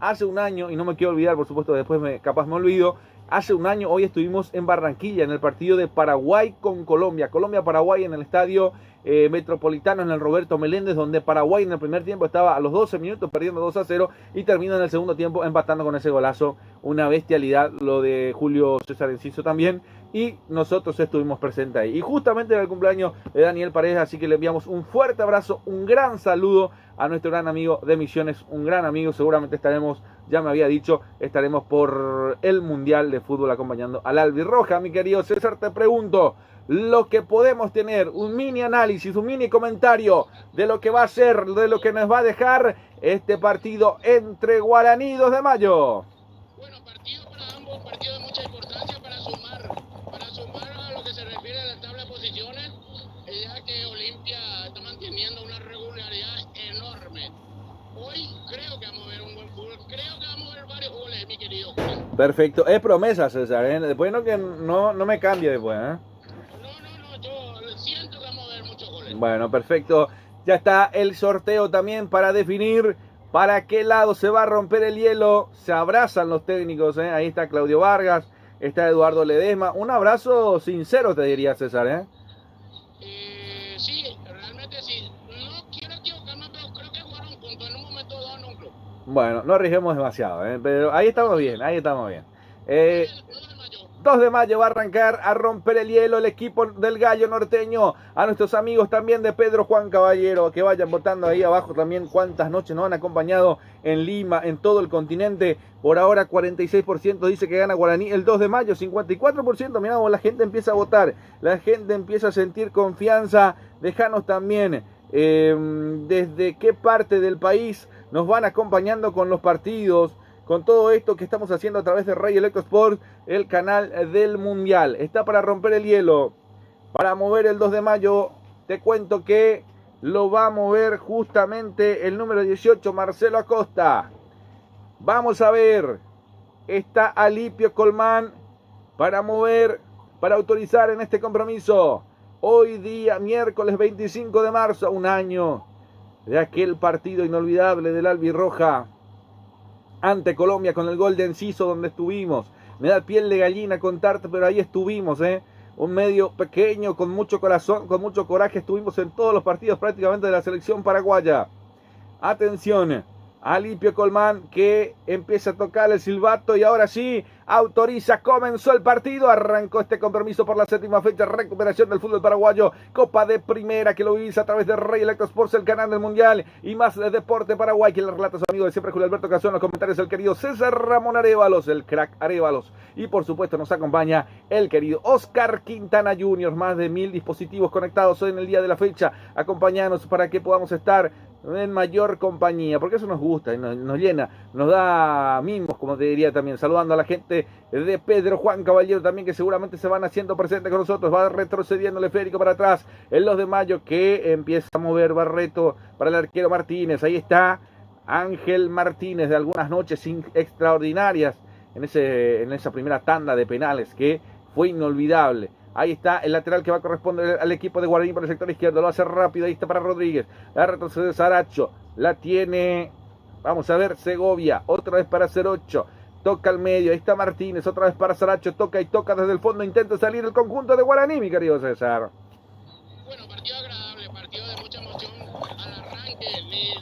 hace un año, y no me quiero olvidar, por supuesto, después capaz me olvido, hace un año, hoy estuvimos en Barranquilla, en el partido de Paraguay con Colombia. Colombia-Paraguay en el estadio Metropolitano, en el Roberto Meléndez, donde Paraguay en el primer tiempo estaba a los 12 minutos perdiendo 2-0 y termina en el segundo tiempo empatando con ese golazo. Una bestialidad lo de Julio César Enciso también. Y nosotros estuvimos presentes ahí. Y justamente era el cumpleaños de Daniel Paredes, así que le enviamos un fuerte abrazo, un gran saludo a nuestro gran amigo de Misiones, un gran amigo. Seguramente estaremos, ya me había dicho, estaremos por el Mundial de Fútbol acompañando al Albirroja. Mi querido César, te pregunto, lo que podemos tener, un mini análisis, un mini comentario de lo que va a ser, de lo que nos va a dejar este partido entre Guaraní y 2 de Mayo. Bueno, partido para ambos, partido de mucha importancia para sumar a lo que se refiere a la tabla de posiciones, ya que Olimpia está manteniendo una regularidad enorme. Hoy creo que vamos a ver un buen fútbol, creo que vamos a ver varios goles, mi querido Juan. Perfecto, es promesa, César, ¿eh? Después no me cambie después, ¿eh? No, yo siento que vamos a ver muchos goles. Bueno, perfecto, ya está el sorteo también para definir para qué lado se va a romper el hielo. Se abrazan los técnicos, ¿eh? Ahí está Claudio Vargas, está Eduardo Ledesma. Un abrazo sincero, te diría, César, ¿eh? Sí, realmente sí. No quiero equivocarme, pero creo que jugaron juntos en un momento dado en un club. Bueno, no arriesguemos demasiado, ¿eh? Pero ahí estamos bien. 2 de mayo va a arrancar a romper el hielo el equipo del Gallo Norteño. A nuestros amigos también de Pedro Juan Caballero, que vayan votando ahí abajo también cuántas noches nos han acompañado en Lima, en todo el continente. Por ahora 46% dice que gana Guaraní. El 2 de mayo 54%, mirá, la gente empieza a votar, la gente empieza a sentir confianza. Déjanos también desde qué parte del país nos van acompañando con los partidos, con todo esto que estamos haciendo a través de Ray Electro Sport, el canal del Mundial. Está para romper el hielo, para mover el 2 de mayo. Te cuento que lo va a mover justamente el número 18, Marcelo Acosta. Vamos a ver, está Alipio Colmán para mover, para autorizar en este compromiso. Hoy día, miércoles 25 de marzo, un año de aquel partido inolvidable del Albirroja ante Colombia con el gol de Enciso, donde estuvimos. Me da piel de gallina contarte, pero ahí estuvimos, un medio pequeño, con mucho corazón, con mucho coraje. Estuvimos en todos los partidos prácticamente de la selección paraguaya. Atención, Alipio Colmán, que empieza a tocar el silbato y ahora sí autoriza. Comenzó el partido, arrancó este compromiso por la 7ª fecha, recuperación del fútbol paraguayo, Copa de Primera, que lo vivís a través de Ray Electro Sports, el canal del Mundial y más de Deporte Paraguay. Quien le relata a su amigo de siempre, Julio Alberto Cazón, en los comentarios el querido César Ramón Arévalos, el crack Arévalos, y por supuesto nos acompaña el querido Oscar Quintana Jr., más de 1000 dispositivos conectados hoy en el día de la fecha. Acompáñanos para que podamos estar en mayor compañía, porque eso nos gusta y nos llena, nos da mimos, como te diría también. Saludando a la gente de Pedro Juan Caballero también, que seguramente se van haciendo presentes con nosotros. Va retrocediendo el esférico para atrás, el 2 de mayo, que empieza a mover Barreto para el arquero Martínez. Ahí está Ángel Martínez, de algunas noches extraordinarias en esa primera tanda de penales que fue inolvidable. Ahí está el lateral que va a corresponder al equipo de Guaraní por el sector izquierdo. Lo hace rápido. Ahí está para Rodríguez. La retrocede Saracho. La tiene, vamos a ver, Segovia. Otra vez para 08. Toca al medio. Ahí está Martínez. Otra vez para Saracho. Toca y toca desde el fondo. Intenta salir el conjunto de Guaraní, mi querido César. Bueno, partido agradable. Partido de mucha emoción al arranque.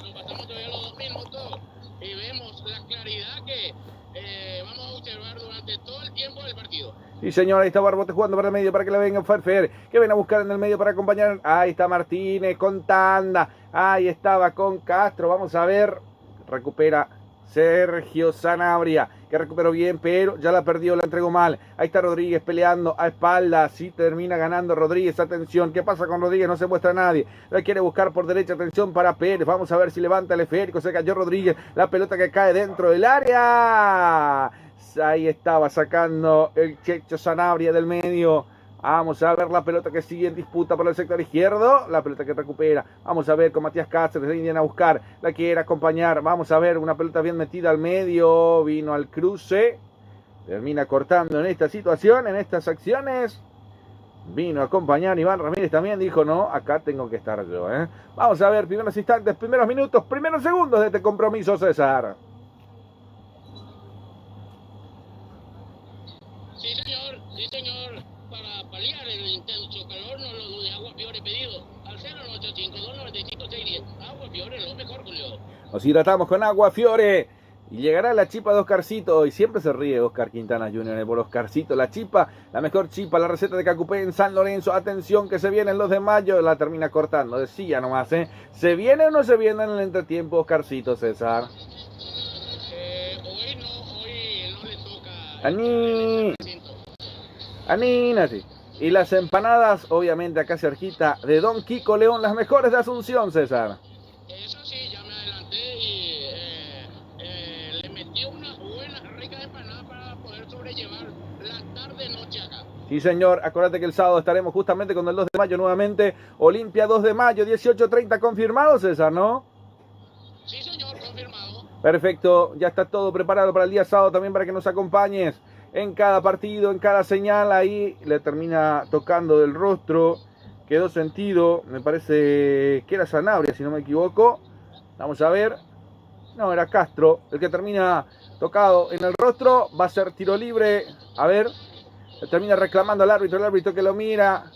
Nos pasamos todavía los 2 minutos y vemos la claridad que vamos a observar durante todo el tiempo del partido. Sí, señor, ahí está Barbote jugando para el medio para que le vengan Farfer, que ven a buscar en el medio para acompañar. Ahí está Martínez con tanda. Ahí estaba con Castro. Vamos a ver. Recupera Sergio Sanabria, que recuperó bien, pero ya la perdió, la entregó mal. Ahí está Rodríguez peleando a espaldas. Sí termina ganando Rodríguez. Atención, ¿qué pasa con Rodríguez? No se muestra nadie. La quiere buscar por derecha. Atención para Pérez. Vamos a ver si levanta el esférico. Se cayó Rodríguez. La pelota que cae dentro del área. Ahí estaba sacando el Checho Sanabria del medio. Vamos a ver la pelota que sigue en disputa por el sector izquierdo. La pelota que recupera. Vamos a ver con Matías Cáceres. Vienen a buscar. La quiere acompañar. Vamos a ver una pelota bien metida al medio. Vino al cruce. Termina cortando en esta situación, en estas acciones. Vino a acompañar Iván Ramírez también. Dijo, no, acá tengo que estar yo. Vamos a ver primeros instantes, primeros minutos, primeros segundos de este compromiso, César. Sí, señor. Para paliar el intenso calor, no lo dude. Agua Fiore pedido al 085-295-610. Agua Fiore, lo mejor, Julio. Nos hidratamos con Agua Fiore. Y llegará la chipa de Oscarcito. Y siempre se ríe Oscar Quintana Jr. por Oscarcito. La chipa, la mejor chipa, la receta de Cacupé en San Lorenzo. Atención que se vienen los de mayo. La termina cortando. Decía nomás, ¿se viene o no se viene en el entretiempo Oscarcito, César? Hoy no le toca. Anina, sí. Y las empanadas, obviamente acá cerquita de Don Kiko León. Las mejores de Asunción, César. Eso sí, ya me adelanté y le metí una buena rica empanada para poder sobrellevar la tarde-noche acá. Sí, señor. Acuérdate que el sábado estaremos justamente con el 2 de mayo nuevamente. Olimpia 2 de mayo, 18:30 confirmado, César, ¿no? Sí, señor, confirmado. Perfecto. Ya está todo preparado para el día sábado también para que nos acompañes en cada partido, en cada señal. Ahí le termina tocando del rostro. Quedó sentido. Me parece que era Sanabria, si no me equivoco. Vamos a ver. No, era Castro. El que termina tocado en el rostro. Va a ser tiro libre. A ver. Le termina reclamando al árbitro. El árbitro que lo mira.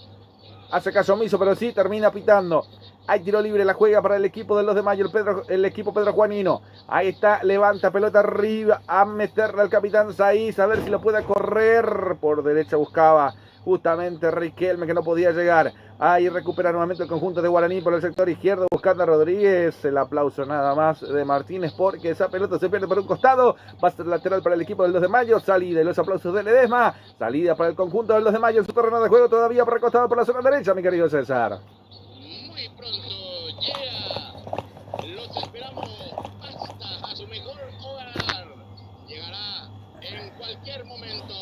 Hace caso omiso, pero sí termina pitando. Hay tiro libre, la juega para el equipo del 2 de mayo, el equipo Pedro Juanino. Ahí está, levanta pelota arriba, a meterle al capitán Saiz, a ver si lo puede correr. Por derecha buscaba justamente Riquelme, que no podía llegar. Ahí recupera nuevamente el conjunto de Guaraní por el sector izquierdo, buscando a Rodríguez. El aplauso nada más de Martínez, porque esa pelota se pierde por un costado. Va a ser lateral para el equipo del 2 de mayo. Salida y los aplausos de Ledesma. Salida para el conjunto del 2 de mayo en su terreno de juego, todavía por recostado por la zona derecha, mi querido César. Muy pronto llega. Los esperamos hasta a su mejor hogar. Llegará en cualquier momento.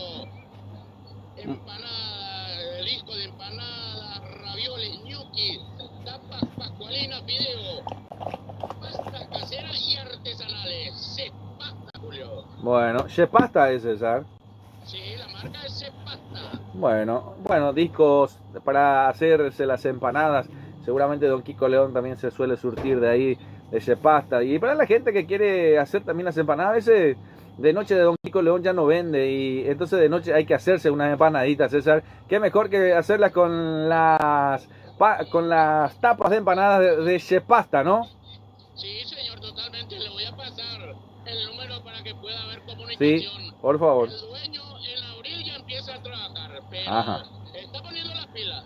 Empanada, disco de empanadas, ravioles, ñoquis, tapas pascualinas, fideo, pastas caseras y artesanales. Cepasta, Julio. Bueno, Cepasta es, César. Sí, la marca es Cepasta. Bueno, discos para hacerse las empanadas. Seguramente Don Kiko León también se suele surtir de ahí, de Cepasta. Y para la gente que quiere hacer también las empanadas, a veces de noche de Don Kiko León ya no vende. Y entonces de noche hay que hacerse unas empanaditas, César. Qué mejor que hacerlas con las tapas de empanadas de Cepasta, ¿no? Sí, señor, totalmente. Le voy a pasar el número para que pueda haber comunicación. Sí, por favor. El dueño en abril ya empieza a trabajar, pero Ajá. está poniendo las pilas.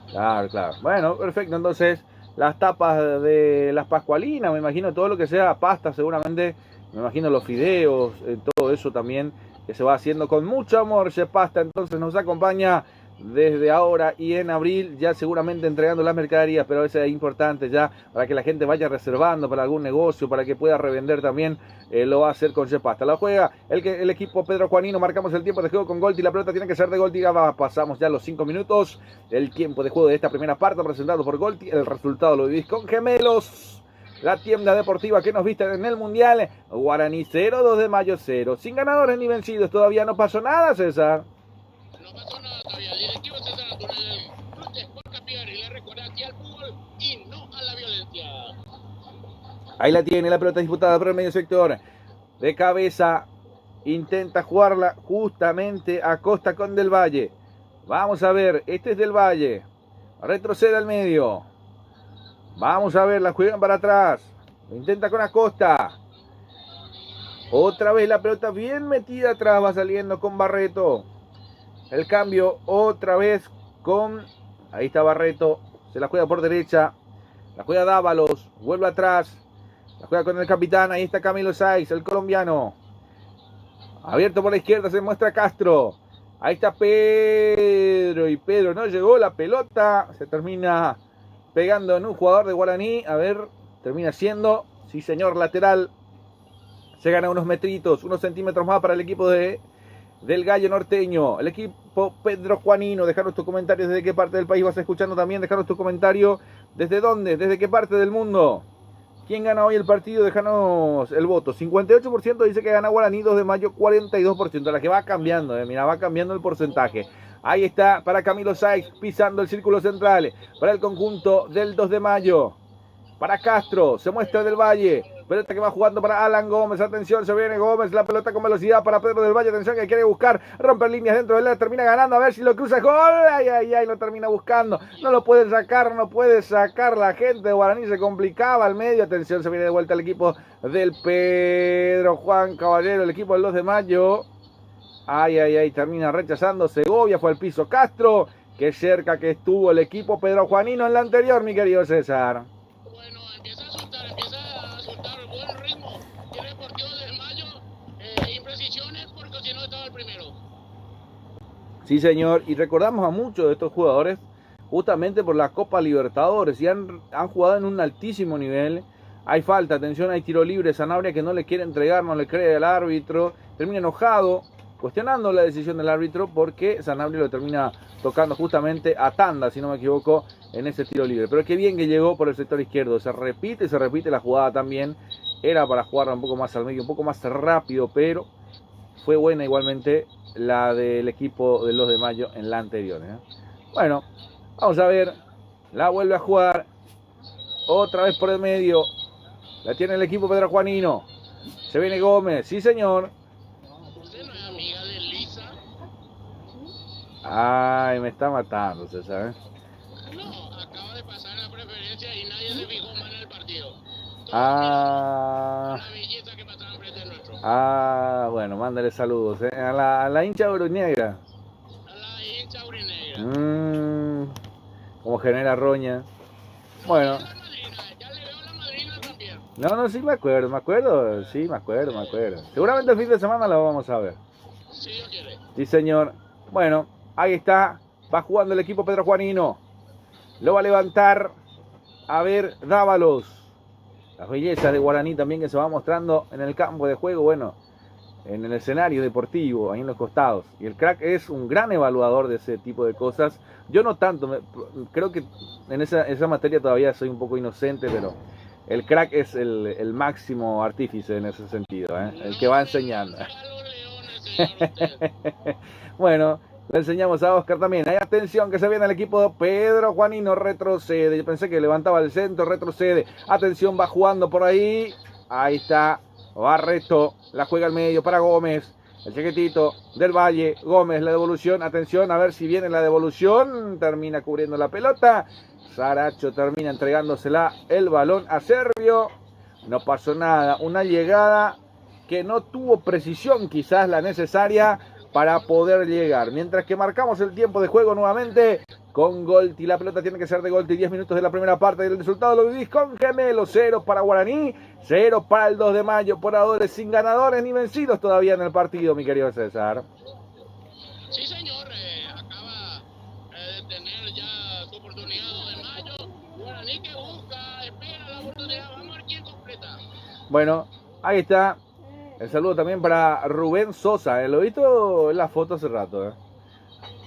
Claro. Bueno, perfecto. Entonces, las tapas de las pascualinas, me imagino todo lo que sea pasta, seguramente, me imagino los fideos, todo eso también, que se va haciendo con mucho amor. Cepasta entonces nos acompaña desde ahora y en abril, ya seguramente entregando las mercaderías, pero eso es importante ya para que la gente vaya reservando para algún negocio, para que pueda revender también, lo va a hacer con Cepasta. La juega el equipo Pedro Juanino. Marcamos el tiempo de juego con Golti, la pelota tiene que ser de Golti. Pasamos ya los 5 minutos del tiempo de juego de esta primera parte, presentado por Golti. El resultado lo vivís con Gemelos, la tienda deportiva que nos viste en el Mundial. Guaraní 0, 2 de mayo 0, sin ganadores ni vencidos, todavía no pasó nada, César. No pasó nada todavía. El directivo César Natural del Club de Sport Capivari le recuerda aquí al fútbol y no a la violencia. Ahí la tiene, la pelota disputada por el medio sector. De cabeza, intenta jugarla justamente a Costa con Del Valle. Vamos a ver, este es Del Valle. Retrocede al medio. Vamos a ver, la juegan para atrás. Lo intenta con Acosta. Otra vez la pelota bien metida atrás, va saliendo con Barreto. El cambio otra vez con... Ahí está Barreto. Se la juega por derecha. La juega Dávalos. Vuelve atrás. La juega con el capitán, ahí está Camilo Saiz, el colombiano. Abierto por la izquierda, se muestra Castro. Ahí está Pedro, y Pedro no llegó, la pelota se termina pegando en un jugador de Guaraní. A ver, termina siendo, sí señor, lateral. Se gana unos metritos, unos centímetros más para el equipo del Gallo Norteño. El equipo Pedro Juanino. Dejanos tus comentarios desde qué parte del país vas escuchando también. Dejanos tu comentario desde dónde, desde qué parte del mundo. ¿Quién gana hoy el partido? Déjanos el voto. 58% dice que gana Guaraní, 2 de mayo, 42%. La que va cambiando, mira, va cambiando el porcentaje. Ahí está para Camilo Saiz, pisando el círculo central. Para el conjunto del 2 de mayo. Para Castro, se muestra del Valle. Pelota que va jugando para Alan Gómez. Atención, se viene Gómez. La pelota con velocidad para Pedro del Valle. Atención, que quiere buscar romper líneas dentro del área. Termina ganando. A ver si lo cruza. ¡Gol! ¡Ay, ay, ay! Lo termina buscando. No lo puede sacar. No puede sacar la gente de Guaraní. Se complicaba al medio. Atención, se viene de vuelta el equipo del Pedro Juan Caballero. El equipo del 2 de mayo. Ay, ay, ay. Termina rechazando. Segovia fue al piso. Castro. Qué cerca que estuvo el equipo Pedro Juanino en la anterior, mi querido César. Bueno, empieza a soltar buen ritmo. Tiene el partido de mayo, imprecisiones porque si no estaba el primero. Sí, señor, y recordamos a muchos de estos jugadores justamente por la Copa Libertadores y han jugado en un altísimo nivel. Hay falta, atención, hay tiro libre. Sanabria que no le quiere entregar, no le cree al árbitro, termina enojado, cuestionando la decisión del árbitro porque Sanabria lo termina tocando justamente a tanda, si no me equivoco, en ese tiro libre. Pero qué bien que llegó por el sector izquierdo. Se repite la jugada también. Era para jugarla un poco más al medio, un poco más rápido, pero fue buena igualmente la del equipo del 2 de mayo en la anterior. Bueno, vamos a ver. La vuelve a jugar. Otra vez por el medio. La tiene el equipo Pedro Juanino. Se viene Gómez. Sí, señor. ¿Usted no es amiga de Lisa? Ay, me está matando, César. No, acaba de pasar la preferencia y nadie se fijó más en el partido. Ah, Una belleza que pasaba enfrente de nuestro. bueno, mándale saludos. A la hincha brunegra. A la hincha aurinegra. Como genera roña. Bueno. La madrina, ya le veo la madrina también. No, sí me acuerdo. Sí, me acuerdo. Seguramente el fin de semana lo vamos a ver. Si Dios quiere. Sí, señor. Bueno, ahí está. Va jugando el equipo Pedro Juanino. Lo va a levantar. A ver, Dávalos. Las bellezas de Guaraní también que se va mostrando en el campo de juego. Bueno, en el escenario deportivo, ahí en los costados. Y el crack es un gran evaluador de ese tipo de cosas. Yo no tanto. Creo que en esa materia todavía soy un poco inocente, pero el crack es el máximo artífice en ese sentido. El que va enseñando. Bueno, le enseñamos a Oscar también. Hay atención que se viene el equipo de Pedro Juanino. Retrocede. Yo pensé que levantaba el centro. Retrocede. Atención, va jugando por ahí. Ahí está Barreto. La juega al medio para Gómez. El chiquitito del Valle. Gómez, la devolución. Atención, a ver si viene la devolución. Termina cubriendo la pelota. Saracho termina entregándosela el balón a Servio. No pasó nada. Una llegada que no tuvo precisión quizás la necesaria para poder llegar. Mientras que marcamos el tiempo de juego nuevamente con Golti. La pelota tiene que ser de Golti. 10 minutos de la primera parte. El resultado lo vivís con Gemelo. 0 para Guaraní. 0 para el 2 de mayo. Por ahora sin ganadores ni vencidos todavía en el partido, mi querido César. Sí, señor. Acaba de tener ya su oportunidad de mayo. Guaraní que busca, espera la oportunidad. Vamos a ver quién completa. Bueno, ahí está. El saludo también para Rubén Sosa. Lo he visto en la foto hace rato.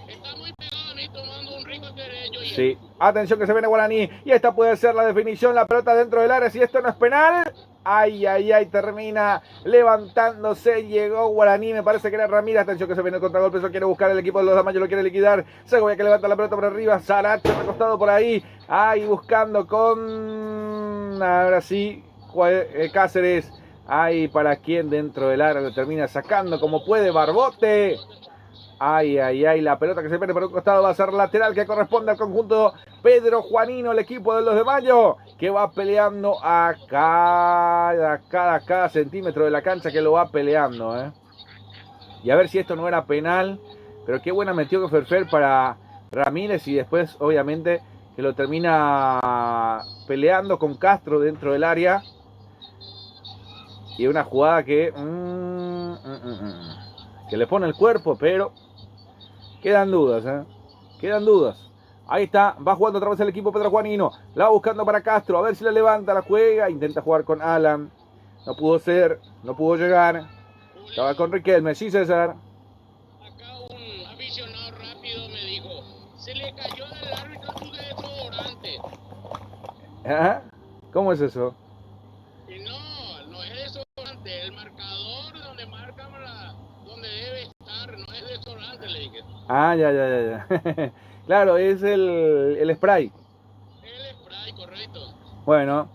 Está muy pegado a mí tomando un rico derecho. Sí. Atención que se viene Guaraní. Y esta puede ser la definición. La pelota dentro del área. Si esto no es penal. Ay, ay, ay. Termina levantándose. Llegó Guaraní. Me parece que era Ramírez. Atención que se viene el contragolpe. Eso quiere buscar el equipo de los de mayo. Lo quiere liquidar. Segovia que levanta la pelota por arriba. Saracho recostado por ahí. Ahí buscando con... Ahora sí. Cáceres. Ay, para quien dentro del área lo termina sacando como puede Barbote. Ay, ay, ay, la pelota que se viene por un costado va a ser lateral que corresponde al conjunto Pedro Juanino, el equipo de los de mayo, que va peleando a cada centímetro de la cancha que lo va peleando. Y a ver si esto no era penal, pero qué buena metió que Ferfer para Ramírez y después obviamente que lo termina peleando con Castro dentro del área. Y una jugada que le pone el cuerpo, pero quedan dudas, quedan dudas. Ahí está, va jugando otra vez el equipo Pedro Juanino. La va buscando para Castro, a ver si la levanta, la juega. Intenta jugar con Alan. No pudo ser, no pudo llegar. Estaba con Riquelme, sí, César. Acá un aficionado rápido me dijo, se le cayó del árbitro su desodorante. ¿Ah? ¿Cómo es eso? Y no es desodorante, el marcador donde marca donde debe estar, no es desodorante, le dije. Ah, ya. Claro, es el spray. El spray, correcto. Bueno,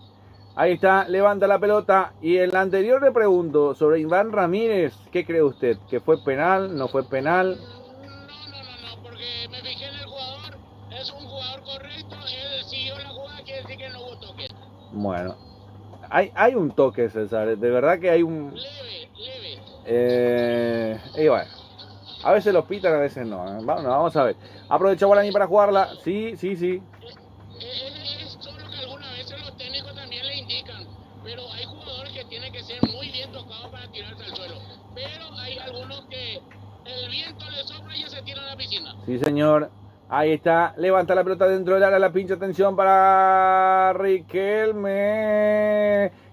ahí está, levanta la pelota. Y en la anterior le pregunto sobre Iván Ramírez, ¿qué cree usted? ¿Que fue penal? ¿No fue penal? No, porque me fijé en el jugador, es un jugador correcto, él siguió la jugada, quiere decir que no hubo toque. Bueno, hay un toque, César, de verdad que hay un... Leve. Y bueno, a veces los pitan, a veces no. Vamos a ver. Aprovecha Guaraní para jugarla. Sí. Es solo que algunas veces los técnicos también le indican, pero hay jugadores que tienen que ser muy bien tocados para tirarse al suelo, pero hay algunos que el viento les sopla y ya se tiran a la piscina. Sí, señor. Ahí está. Levanta la pelota dentro del área. La pincha. Atención para Riquelme.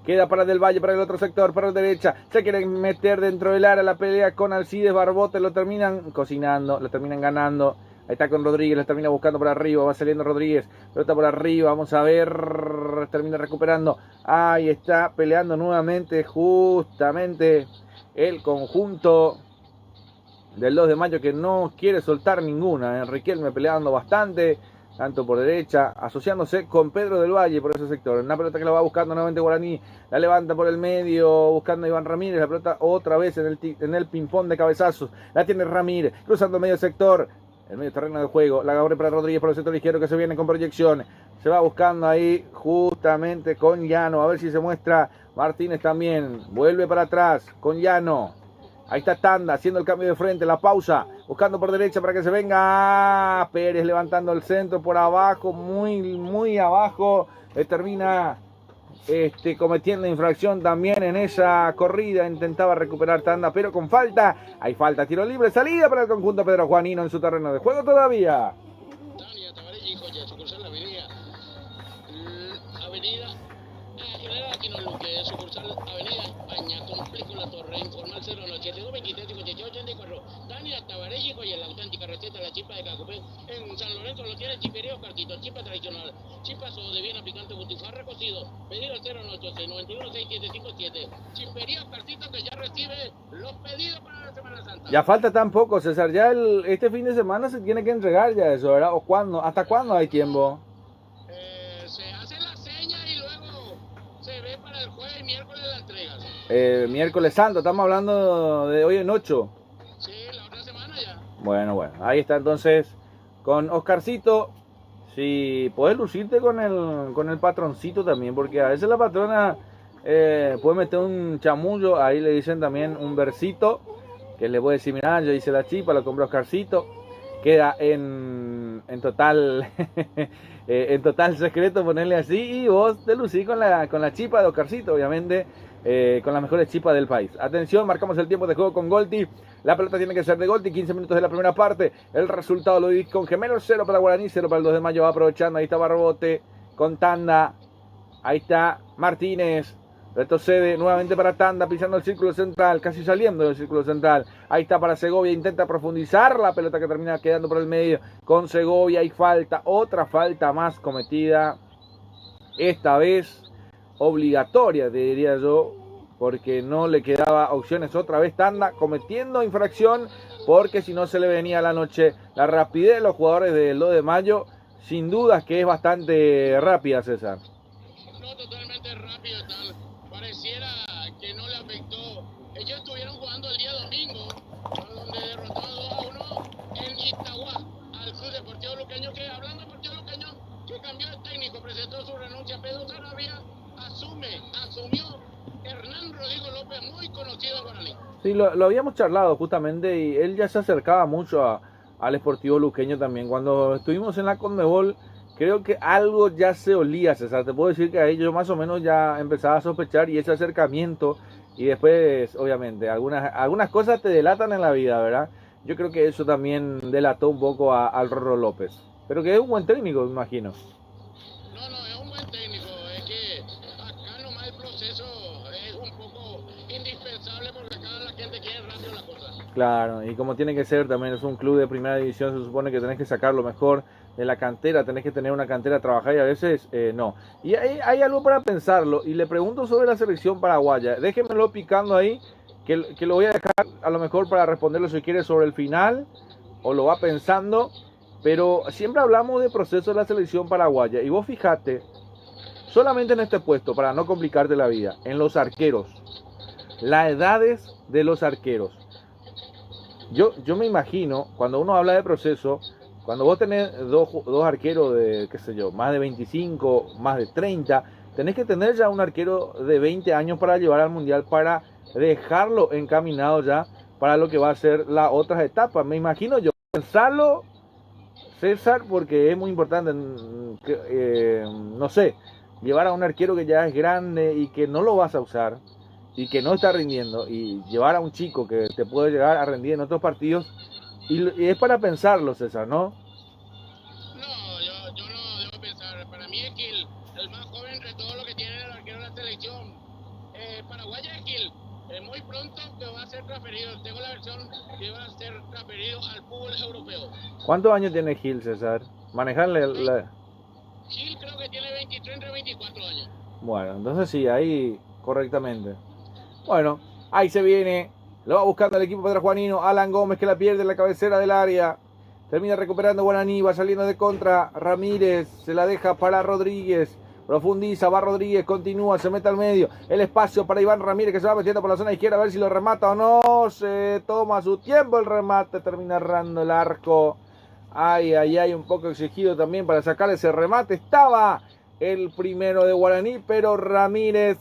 Queda para Del Valle, para el otro sector, para la derecha. Se quieren meter dentro del área. La pelea con Alcides Barbote. Lo terminan cocinando. Lo terminan ganando. Ahí está con Rodríguez. La termina buscando por arriba. Va saliendo Rodríguez. Pelota por arriba. Vamos a ver. Termina recuperando. Ahí está peleando nuevamente. Justamente el conjunto del 2 de mayo que no quiere soltar ninguna. Riquelme peleando bastante, tanto por derecha, asociándose con Pedro del Valle por ese sector. Una pelota que la va buscando nuevamente Guaraní, la levanta por el medio, buscando a Iván Ramírez. La pelota otra vez en el ping-pong de cabezazos. La tiene Ramírez, cruzando medio sector, el medio terreno del juego. La abre para Rodríguez por el sector izquierdo que se viene con proyección. Se va buscando ahí justamente con Llano, a ver si se muestra Martínez también. Vuelve para atrás con Llano. Ahí está Tanda haciendo el cambio de frente, la pausa, buscando por derecha para que se venga Pérez, levantando el centro por abajo, muy abajo. Termina cometiendo infracción también en esa corrida. Intentaba recuperar Tanda, pero con falta. Hay falta, tiro libre, salida para el conjunto Pedro Juanino en su terreno de juego todavía. Dania Tabarelli, Joya, sucursal Avenida General Aquino Luque, sucursal Avenida España, Complejo La Torre, informal 082 23 58 84. Dania Tabarelli, Joya, la auténtica receta, la chipa de Cacupé. En San Lorenzo lo tiene Chipería Cartito, chipa tradicional, chipa de viena picante, butifarra cocido. Pedido al 086 91 6757. Chipería Cartito que ya recibe los pedidos para la Semana Santa. Ya falta tan poco, César. Ya este fin de semana se tiene que entregar ya eso, ¿verdad? ¿O cuándo? ¿Hasta cuándo hay tiempo? Se hace la seña y luego se ve para el jueves y miércoles la entrega. Miércoles Santo, estamos hablando de hoy en 8. Sí, la otra semana ya. Bueno, ahí está entonces con Oscarcito. Si podés lucirte con el patroncito también, porque a veces la patrona puede meter un chamullo, ahí le dicen también un versito, que le puede decir, mirá, yo hice la chipa, lo compré Oscarcito. Queda en total en total secreto ponerle así, y vos te lucís con la chipa de Oscarcito, obviamente, con las mejores chipas del país. Atención, marcamos el tiempo de juego con Golti. La pelota tiene que ser de Golti, 15 minutos de la primera parte. El resultado lo di con Gemelos, 0 para Guaraní, 0 para el 2 de mayo. Va aprovechando, ahí está Barbote con Tanda. Ahí está Martínez. Retrocede nuevamente para Tanda, pisando el círculo central, casi saliendo del círculo central. Ahí está para Segovia, intenta profundizar la pelota que termina quedando por el medio con Segovia. Hay falta, otra falta más cometida. Esta vez obligatoria, te diría yo, porque no le quedaba opciones. Otra vez Tanda cometiendo infracción, porque si no se le venía la noche. La rapidez de los jugadores del 2 de mayo, sin dudas que es bastante rápida, César. No, totalmente rápido, tal. Pareciera que no le afectó. Ellos estuvieron jugando el día domingo, donde derrotaron 2-1 en Itagua al Club Deportivo Luqueño, que hablando de Deportivo Luqueño, que cambió de técnico, presentó su renuncia. Pedro Sarabia asumió Hernán Rodrigo López, muy conocido en Guaraní. Sí, lo habíamos charlado justamente, y él ya se acercaba mucho al Sportivo Luqueño también. Cuando estuvimos en la Conmebol, creo que algo ya se olía, César. Te puedo decir que ahí yo más o menos ya empezaba a sospechar, y ese acercamiento y después, obviamente, algunas cosas te delatan en la vida, ¿verdad? Yo creo que eso también delató un poco al Rorro López. Pero que es un buen técnico, me imagino. No, no, es un buen técnico. Es que acá nomás el proceso es un poco indispensable porque acá la gente quiere rápido las cosas. Claro, y como tiene que ser, también es un club de primera división, se supone que tenés que sacar lo mejor de la cantera, tenés que tener una cantera a trabajar y a veces no. Y hay algo para pensarlo, y le pregunto sobre la selección paraguaya, déjenmelo picando ahí, que lo voy a dejar a lo mejor para responderlo si quiere sobre el final, o lo va pensando, pero siempre hablamos de proceso de la selección paraguaya, y vos fijate, solamente en este puesto, para no complicarte la vida, en los arqueros, las edades de los arqueros. Yo me imagino, cuando uno habla de proceso, cuando vos tenés dos arqueros de, qué sé yo, más de 25, más de 30, tenés que tener ya un arquero de 20 años para llevar al Mundial, para dejarlo encaminado ya para lo que va a ser las otras etapas. Me imagino yo, pensarlo, César, porque es muy importante, no sé, llevar a un arquero que ya es grande y que no lo vas a usar, y que no está rindiendo, y llevar a un chico que te puede llegar a rendir en otros partidos, y es para pensarlo, César, ¿no? No, yo no debo pensar. Para mí es Gil, el más joven de todo lo que tiene el arquero de la selección paraguaya es Gil. Muy pronto que va a ser transferido. Tengo la versión que va a ser transferido al fútbol europeo. ¿Cuántos años tiene Gil, César? Manejarle Gil creo que tiene 23 entre 24 años. Bueno, entonces sí, ahí correctamente. Bueno, ahí se viene. Lo va buscando el equipo petrojuanino. Alan Gómez, que la pierde en la cabecera del área. Termina recuperando Guaraní. Va saliendo de contra. Ramírez se la deja para Rodríguez. Profundiza, va Rodríguez, continúa, se mete al medio. El espacio para Iván Ramírez, que se va metiendo por la zona izquierda a ver si lo remata o no. Se toma su tiempo el remate. Termina errando el arco. Ay, un poco exigido también para sacar ese remate. Estaba el primero de Guaraní, pero Ramírez,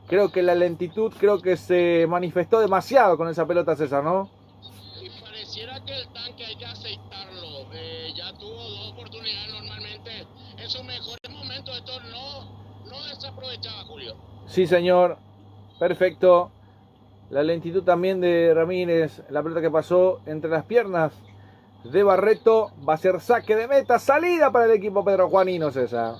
creo que la lentitud, creo que se manifestó demasiado con esa pelota, César, ¿no? Y pareciera que el tanque hay que aceitarlo. Ya tuvo dos oportunidades normalmente. En sus mejores momentos esto no desaprovechaba, Julio. Sí, señor. Perfecto. La lentitud también de Ramírez. La pelota que pasó entre las piernas de Barreto. Va a ser saque de meta. Salida para el equipo petrojuanino, César.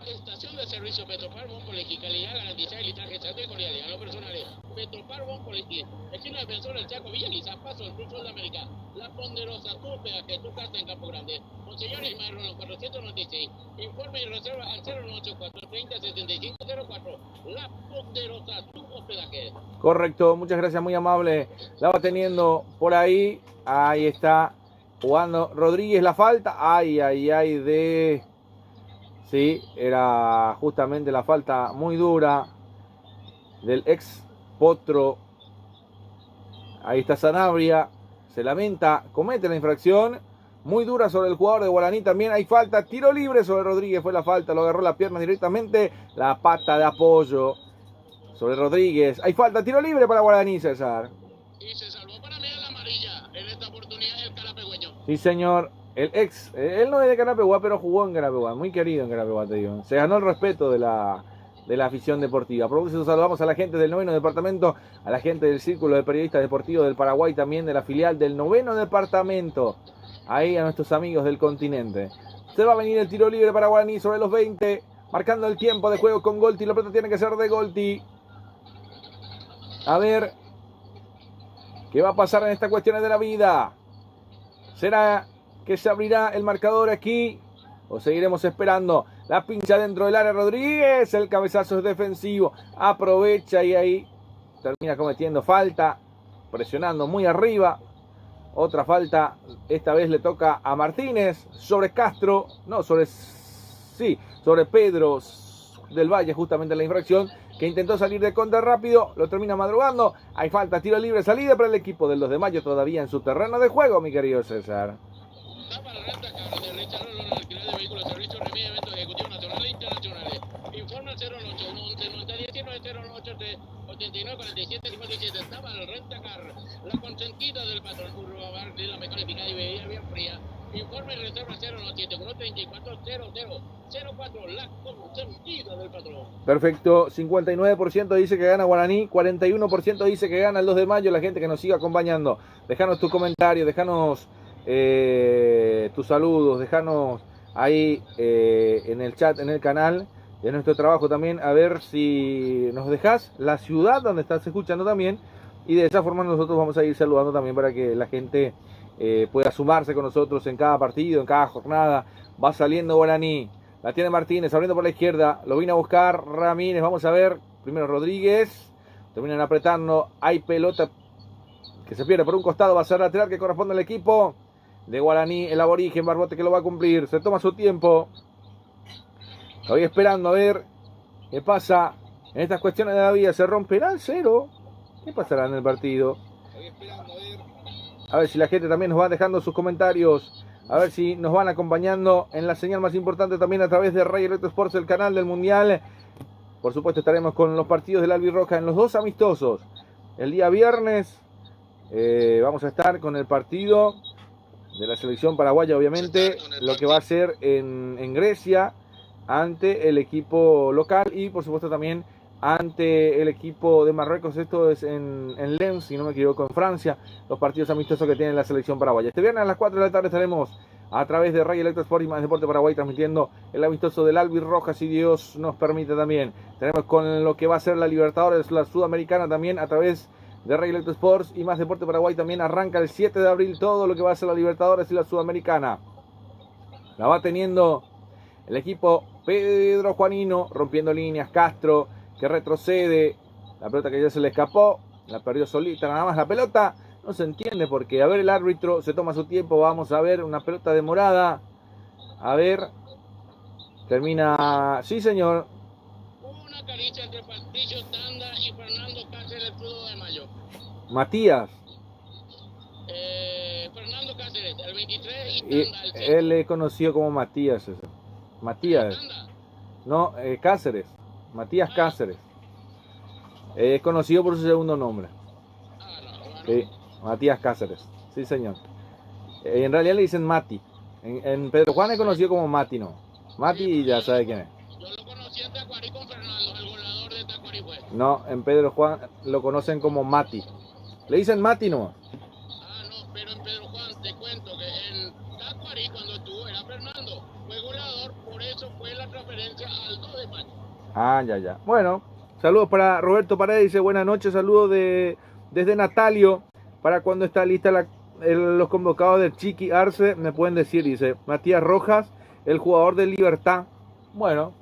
Estación de servicio Petropar Bonpoliqui, calidad garantizada y litraje exacto y cordialidad en lo personal. Petropar Bonpoliqui, esquina defensor del Chaco Villa Lisa, paso del Sur de América. La Ponderosa, tu peaje, tu casa en Campo Grande. Monseñor Ismael Rolón, 496. Informe y reserva al 084 30 75 04. La Ponderosa, tu hospedaje. Correcto, muchas gracias, muy amable. La va teniendo por ahí. Ahí está jugando Rodríguez la falta. Ay, de... Sí, era justamente la falta muy dura del ex Potro. Ahí está Sanabria, se lamenta, comete la infracción muy dura sobre el jugador de Guaraní. También hay falta, tiro libre sobre Rodríguez, fue la falta, lo agarró la pierna directamente, la pata de apoyo sobre Rodríguez. Hay falta, tiro libre para Guaraní, César. Y se salvó para mí a la amarilla en esta oportunidad el carapegüeño. Sí, señor. Él no es de Carapeguá, pero jugó en Carapeguá, muy querido en Carapeguá, te digo. Se ganó el respeto de la afición deportiva. Por eso saludamos a la gente del 9º departamento, a la gente del Círculo de Periodistas Deportivos del Paraguay, también de la filial del 9º departamento. Ahí a nuestros amigos del continente. Se va a venir el tiro libre para Guaraní sobre los 20, marcando el tiempo de juego con Golti. La pelota tiene que ser de Golti. A ver qué va a pasar en estas cuestiones de la vida. ¿Será que se abrirá el marcador aquí o seguiremos esperando? La pincha dentro del área Rodríguez, el cabezazo es defensivo, aprovecha y ahí termina cometiendo falta, presionando muy arriba. Otra falta, esta vez le toca a Martínez sobre Castro, no, sobre Pedro del Valle, justamente la infracción, que intentó salir de contra rápido, lo termina madrugando. Hay falta, tiro libre, salida para el equipo del 2 de mayo, todavía en su terreno de juego, mi querido César. Para la renta cabra de Richard Rolón, alquiler de vehículos, servicio, remite, eventos ejecutivos nacionales e internacionales. Informa al 081 11 90 19 08 89 47 57. Estaba el renta car, la consentida del patrón Urbabar de la mejor eficaz y bebida bien fría. Informe y reserva 097-134-0004, la consentida del patrón. Perfecto, 59% dice que gana Guaraní, 41% dice que gana el 2 de mayo, la gente que nos siga acompañando. Déjanos tu comentario, déjanos tus saludos, déjanos ahí en el chat, en el canal de nuestro trabajo también, a ver si nos dejas la ciudad donde estás escuchando también, y de esa forma nosotros vamos a ir saludando también para que la gente pueda sumarse con nosotros en cada partido, en cada jornada. Va saliendo Guaraní, la tiene Martínez, abriendo por la izquierda, lo vino a buscar Ramírez, vamos a ver, primero Rodríguez, terminan apretando, hay pelota que se pierde por un costado, va a ser lateral que corresponde al equipo de Guaraní, el aborigen, Barbote que lo va a cumplir, se toma su tiempo, estoy esperando a ver qué pasa en estas cuestiones de la vida, se romperá el cero, ¿qué pasará en el partido? Estoy esperando a ver si la gente también nos va dejando sus comentarios, a ver si nos van acompañando en la señal más importante también a través de Ray Electro Sports, el canal del Mundial. Por supuesto estaremos con los partidos del Albirroja en los dos amistosos. El día viernes vamos a estar con el partido de la selección paraguaya, obviamente, lo que va a ser en Grecia ante el equipo local y por supuesto también ante el equipo de Marruecos. Esto es en Lens, si no me equivoco, en Francia, los partidos amistosos que tiene la selección paraguaya. Este viernes a las 4 de la tarde estaremos a través de Ray Electro Sport y Más Deporte Paraguay transmitiendo el amistoso del Albirroja, si Dios nos permite también. Tenemos con lo que va a ser la Libertadores, la Sudamericana también a través de Ray Electro Sports y Más Deporte Paraguay. También arranca el 7 de abril todo lo que va a ser la Libertadores y la Sudamericana. La va teniendo el equipo Pedro Juanino, rompiendo líneas, Castro que retrocede, la pelota que ya se le escapó, la perdió solita, nada más la pelota, no se entiende porque, a ver, el árbitro se toma su tiempo, vamos a ver, una pelota demorada, a ver, termina, sí señor. Una caricia entre Patricio Tanda y Fernando Cáceres, 2 de mayo. Matías. Fernando Cáceres, el 23 y Tanda, el 6. Él le conoció como Matías, eso. Matías. No, Cáceres. Matías Cáceres. Es conocido por su segundo nombre. Sí, Matías Cáceres. Sí, señor. En realidad le dicen Mati. En Pedro Juan es conocido como Mati, no. Mati ya sabe quién es. Yo lo conocí en Tacuarí con Fernando, el goleador de Tacuarí fue. No, en Pedro Juan lo conocen como Mati. Le dicen Mati, no. No, pero en Pedro Juan te cuento que en Tacuarí cuando estuvo era Fernando. Fue goleador, por eso fue la transferencia al 2 de mayo. Ah, ya. Bueno, saludos para Roberto Paredes, dice buenas noches, saludos desde Natalio, para cuando está lista los convocados del Chiqui Arce, me pueden decir, dice Matías Rojas, el jugador de Libertad. Bueno,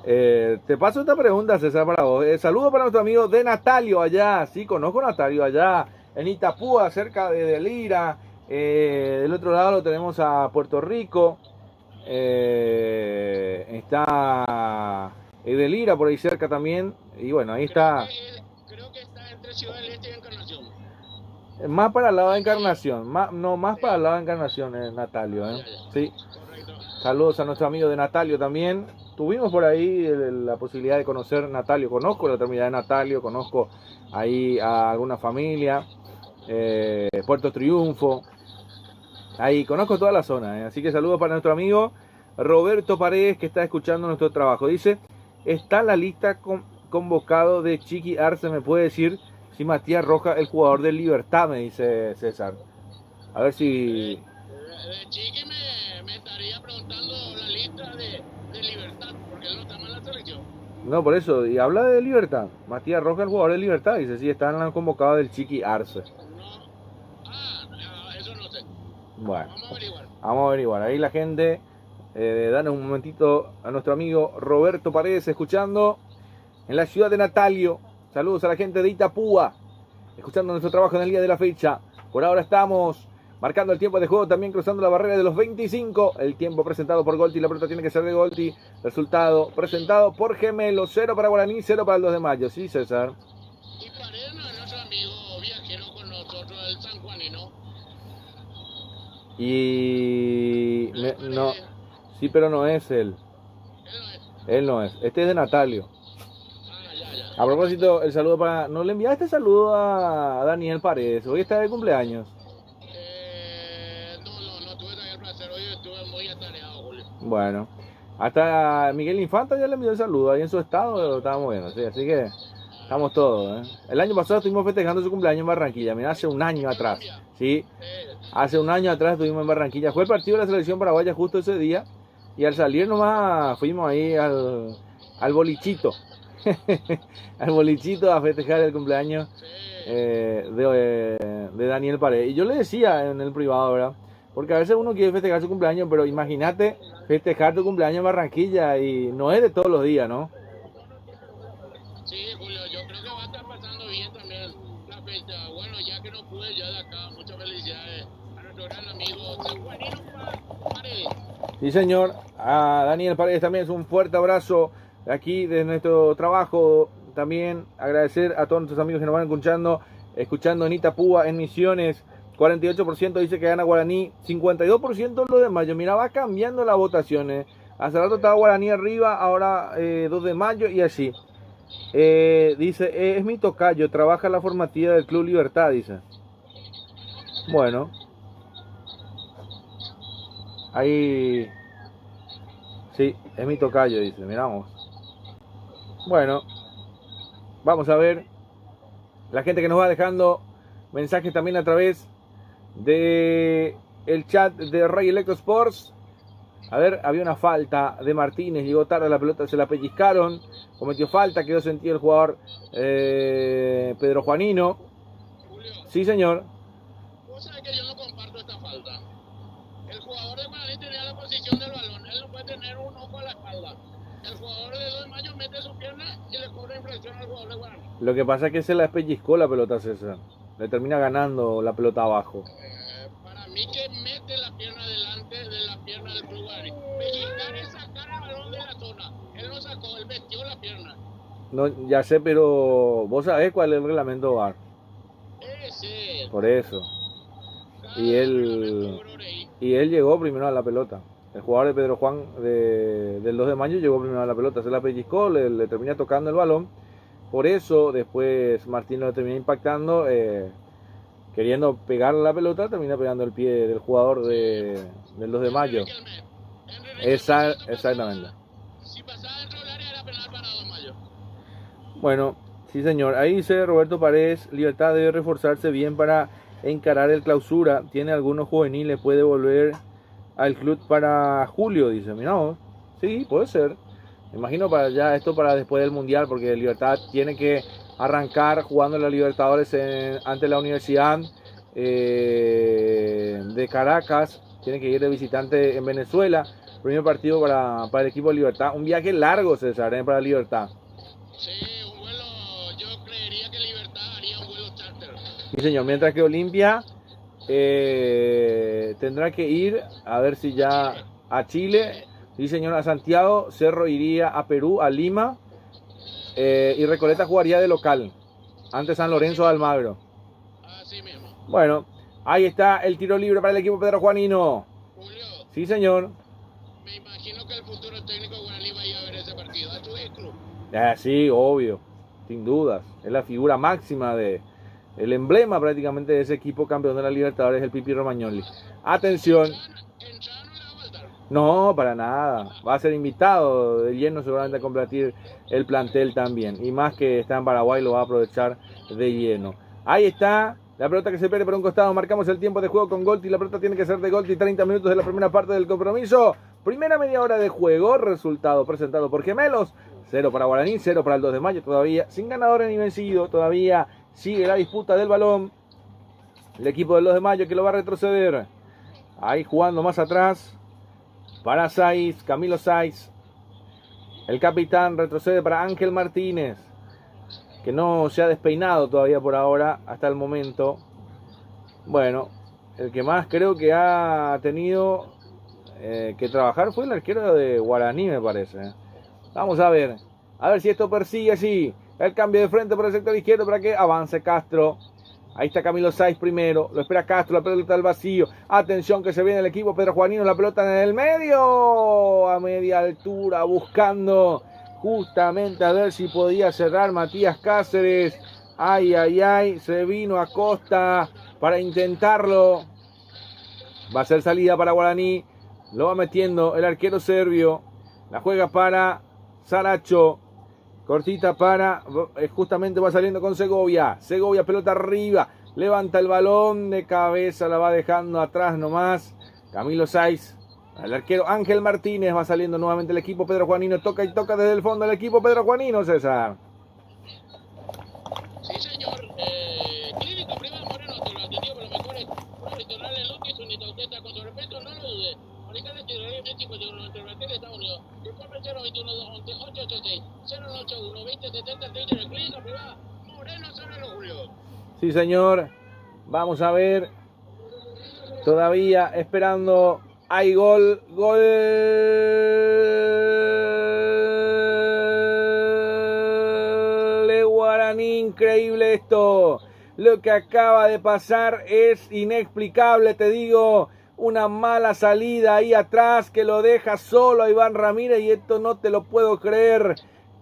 te paso esta pregunta, César, para vos. Saludos para nuestro amigo de Natalio allá, sí, conozco a Natalio allá, en Itapúa, cerca de Lira, del otro lado lo tenemos a Puerto Rico. Está de Lira por ahí cerca también, y bueno, ahí está. Creo que está entre Ciudad del Este y Encarnación. Más para el lado de Encarnación, más para el lado de Encarnación, Natalio, sí. Correcto. Saludos a nuestro amigo de Natalio también. Tuvimos por ahí la posibilidad de conocer Natalio, conozco la terminal de Natalio, conozco ahí a alguna familia, Puerto Triunfo. Ahí conozco toda la zona, así que saludos para nuestro amigo Roberto Paredes que está escuchando nuestro trabajo. Dice, está la lista convocado de Chiqui Arce, ¿me puede decir si Matías Rojas, el jugador de Libertad? Me dice César. A ver si... Chiqui me estaría preguntando la lista de Libertad, porque él no está en la selección. No, por eso, y habla de Libertad. Matías Rojas, el jugador de Libertad, dice, sí, está en la convocada del Chiqui Arce. Eso no sé. Bueno, Vamos a averiguar. Ahí la gente, danos un momentito a nuestro amigo Roberto Paredes, escuchando en la ciudad de Natalio. Saludos a la gente de Itapúa, escuchando nuestro trabajo en el día de la fecha. Por ahora estamos marcando el tiempo de juego, también cruzando la barrera de los 25. El tiempo presentado por Golti, la pelota tiene que ser de Golti. Resultado presentado por Gemelo, 0 para Guaraní, 0 para el 2 de mayo. Sí, César. Y Paredes no es nuestro amigo viajero con nosotros, el sanjuanino. Y... no, sí, pero no es él. Él no es. Este es de Natalio. A propósito, el saludo para... ¿No le enviaste saludo a Daniel Paredes? Hoy está de cumpleaños. No estuve muy atareado, Julio. Bueno, hasta Miguel Infanta ya le envió el saludo, ahí en su estado lo estábamos viendo, ¿sí? Así que estamos todos, ¿eh? El año pasado estuvimos festejando su cumpleaños en Barranquilla, mira, hace un año atrás, ¿sí? Hace un año atrás estuvimos en Barranquilla, fue el partido de la selección paraguaya justo ese día, y al salir nomás fuimos ahí al bolichito, al bolichito a festejar el cumpleaños de Daniel Paredes. Y yo le decía en el privado, ¿verdad? Porque a veces uno quiere festejar su cumpleaños, pero imagínate festejar tu cumpleaños en Barranquilla y no es de todos los días, ¿no? Sí, Julio, yo creo que va a estar pasando bien también la fecha. Bueno, ya que no pude, ya de acá, muchas felicidades a nuestro gran amigo San Juanino Paredes. Sí, señor. A Daniel Paredes también es un fuerte abrazo aquí de nuestro trabajo. También agradecer a todos nuestros amigos que nos van escuchando en Itapúa, en Misiones. 48% dice que gana Guaraní, 52% lo de Mayo. Mira, va cambiando las votaciones. Hace rato estaba Guaraní arriba, ahora 2 de Mayo y así. Dice, es mi tocayo, trabaja la formativa del Club Libertad, dice. Bueno. Ahí. Sí, es mi tocayo, dice, miramos. Bueno. Vamos a ver. La gente que nos va dejando mensajes también a través de el chat de Ray Electro Sports. A ver, había una falta de Martínez, llegó tarde la pelota, se la pellizcaron, cometió falta, quedó sentido el jugador Pedro Juanino. Julio, Sí, señor. vos sabés que yo no comparto esta falta. El jugador de Guaraní tenía la posición del balón, él no puede tener un ojo a la espalda. El jugador de 2 de Mayo mete su pierna y le cobra infracción al jugador de Guaraní. Lo que pasa es que se la pellizcó la pelota, César. Le termina ganando la pelota abajo. Para mí que mete la pierna delante de la pierna del Club Guaraní. Pellizcar es sacar el balón de la zona. Él no sacó, él metió la pierna. No, ya sé, pero vos sabés cuál es el reglamento VAR. Ese. Por eso. Y él llegó primero a la pelota. El jugador de Pedro Juan del 2 de Mayo llegó primero a la pelota. Se la pellizcó, le termina tocando el balón. Por eso después Martín lo termina impactando. Queriendo pegarle la pelota, termina pegando el pie del jugador del 2 de Mayo. Exactamente. Si pasaba dentro del área era penal para 2 de Mayo. Bueno, sí señor. Ahí dice Roberto Paredes, Libertad debe reforzarse bien para encarar el clausura. Tiene algunos juveniles, puede volver al club para julio, dice. Mira vos. Sí, puede ser. Me imagino para ya esto para después del Mundial, porque Libertad tiene que arrancar jugando en la Libertadores ante la Universidad de Caracas. Tiene que ir de visitante en Venezuela. Primer partido para el equipo de Libertad. Un viaje largo, César, para Libertad. Sí, un vuelo, yo creería que Libertad haría un vuelo charter. Sí, señor. Mientras que Olimpia tendrá que ir a ver si ya a Chile. Sí, señor, a Santiago. Cerro iría a Perú, a Lima. Y Recoleta jugaría de local ante San Lorenzo de Almagro. Así mismo. Bueno, ahí está el tiro libre para el equipo Pedro Juanino. Julio, Sí, señor. me imagino que el futuro técnico de Guaraní va a ir a ver ese partido. ¿A tu club? Sí, obvio, sin dudas. Es la figura máxima el emblema prácticamente de ese equipo campeón de la Libertadores, el Pipi Romagnoli. Atención. ¿Entrada no le va a faltar? No, para nada. Va a ser invitado de lleno seguramente a compartir el plantel también. Y más que está en Paraguay, lo va a aprovechar de lleno. Ahí está la pelota que se pierde por un costado. Marcamos el tiempo de juego con Golti. La pelota tiene que ser de Golti. 30 minutos de la primera parte del compromiso. Primera media hora de juego. Resultado presentado por Gemelos. 0 para Guaraní, 0 para el 2 de Mayo. Todavía sin ganadores ni vencido. Todavía sigue la disputa del balón. El equipo del 2 de Mayo que lo va a retroceder. Ahí jugando más atrás. Para Saiz, Camilo Saiz. El capitán retrocede para Ángel Martínez, que no se ha despeinado todavía por ahora, hasta el momento. Bueno, el que más creo que ha tenido que trabajar fue el arquero de Guaraní, me parece. Vamos a ver si esto persigue así. El cambio de frente por el sector izquierdo para que avance Castro. Ahí está Camilo Saiz primero, lo espera Castro, la pelota al vacío. Atención que se viene el equipo Pedro Juanino, la pelota en el medio, a media altura, buscando justamente a ver si podía cerrar Matías Cáceres. Ay, ay, ay, se vino a Costa para intentarlo. Va a ser salida para Guaraní. Lo va metiendo el arquero serbio. La juega para Saracho. Cortita para, justamente va saliendo con Segovia. Segovia, pelota arriba. Levanta el balón de cabeza, la va dejando atrás nomás. Camilo Saiz. El arquero Ángel Martínez, va saliendo nuevamente el equipo Pedro Juanino. Toca y toca desde el fondo el equipo Pedro Juanino, César. Sí, señor. Clínica Privada Moreno te lo atendió por los mejores profesionales. Lo que es un Itauteta con sobrepeso, no lo dude. Fabricante de Chile, México, de Estados Unidos. Informe 021 886 081 2070 de Clínica Privada Moreno sobre los Julio. Sí, señor. Vamos a ver. Todavía esperando. Hay gol. Gol de Guaraní. Increíble esto. Lo que acaba de pasar es inexplicable, te digo. Una mala salida ahí atrás que lo deja solo a Iván Ramírez. Y esto no te lo puedo creer.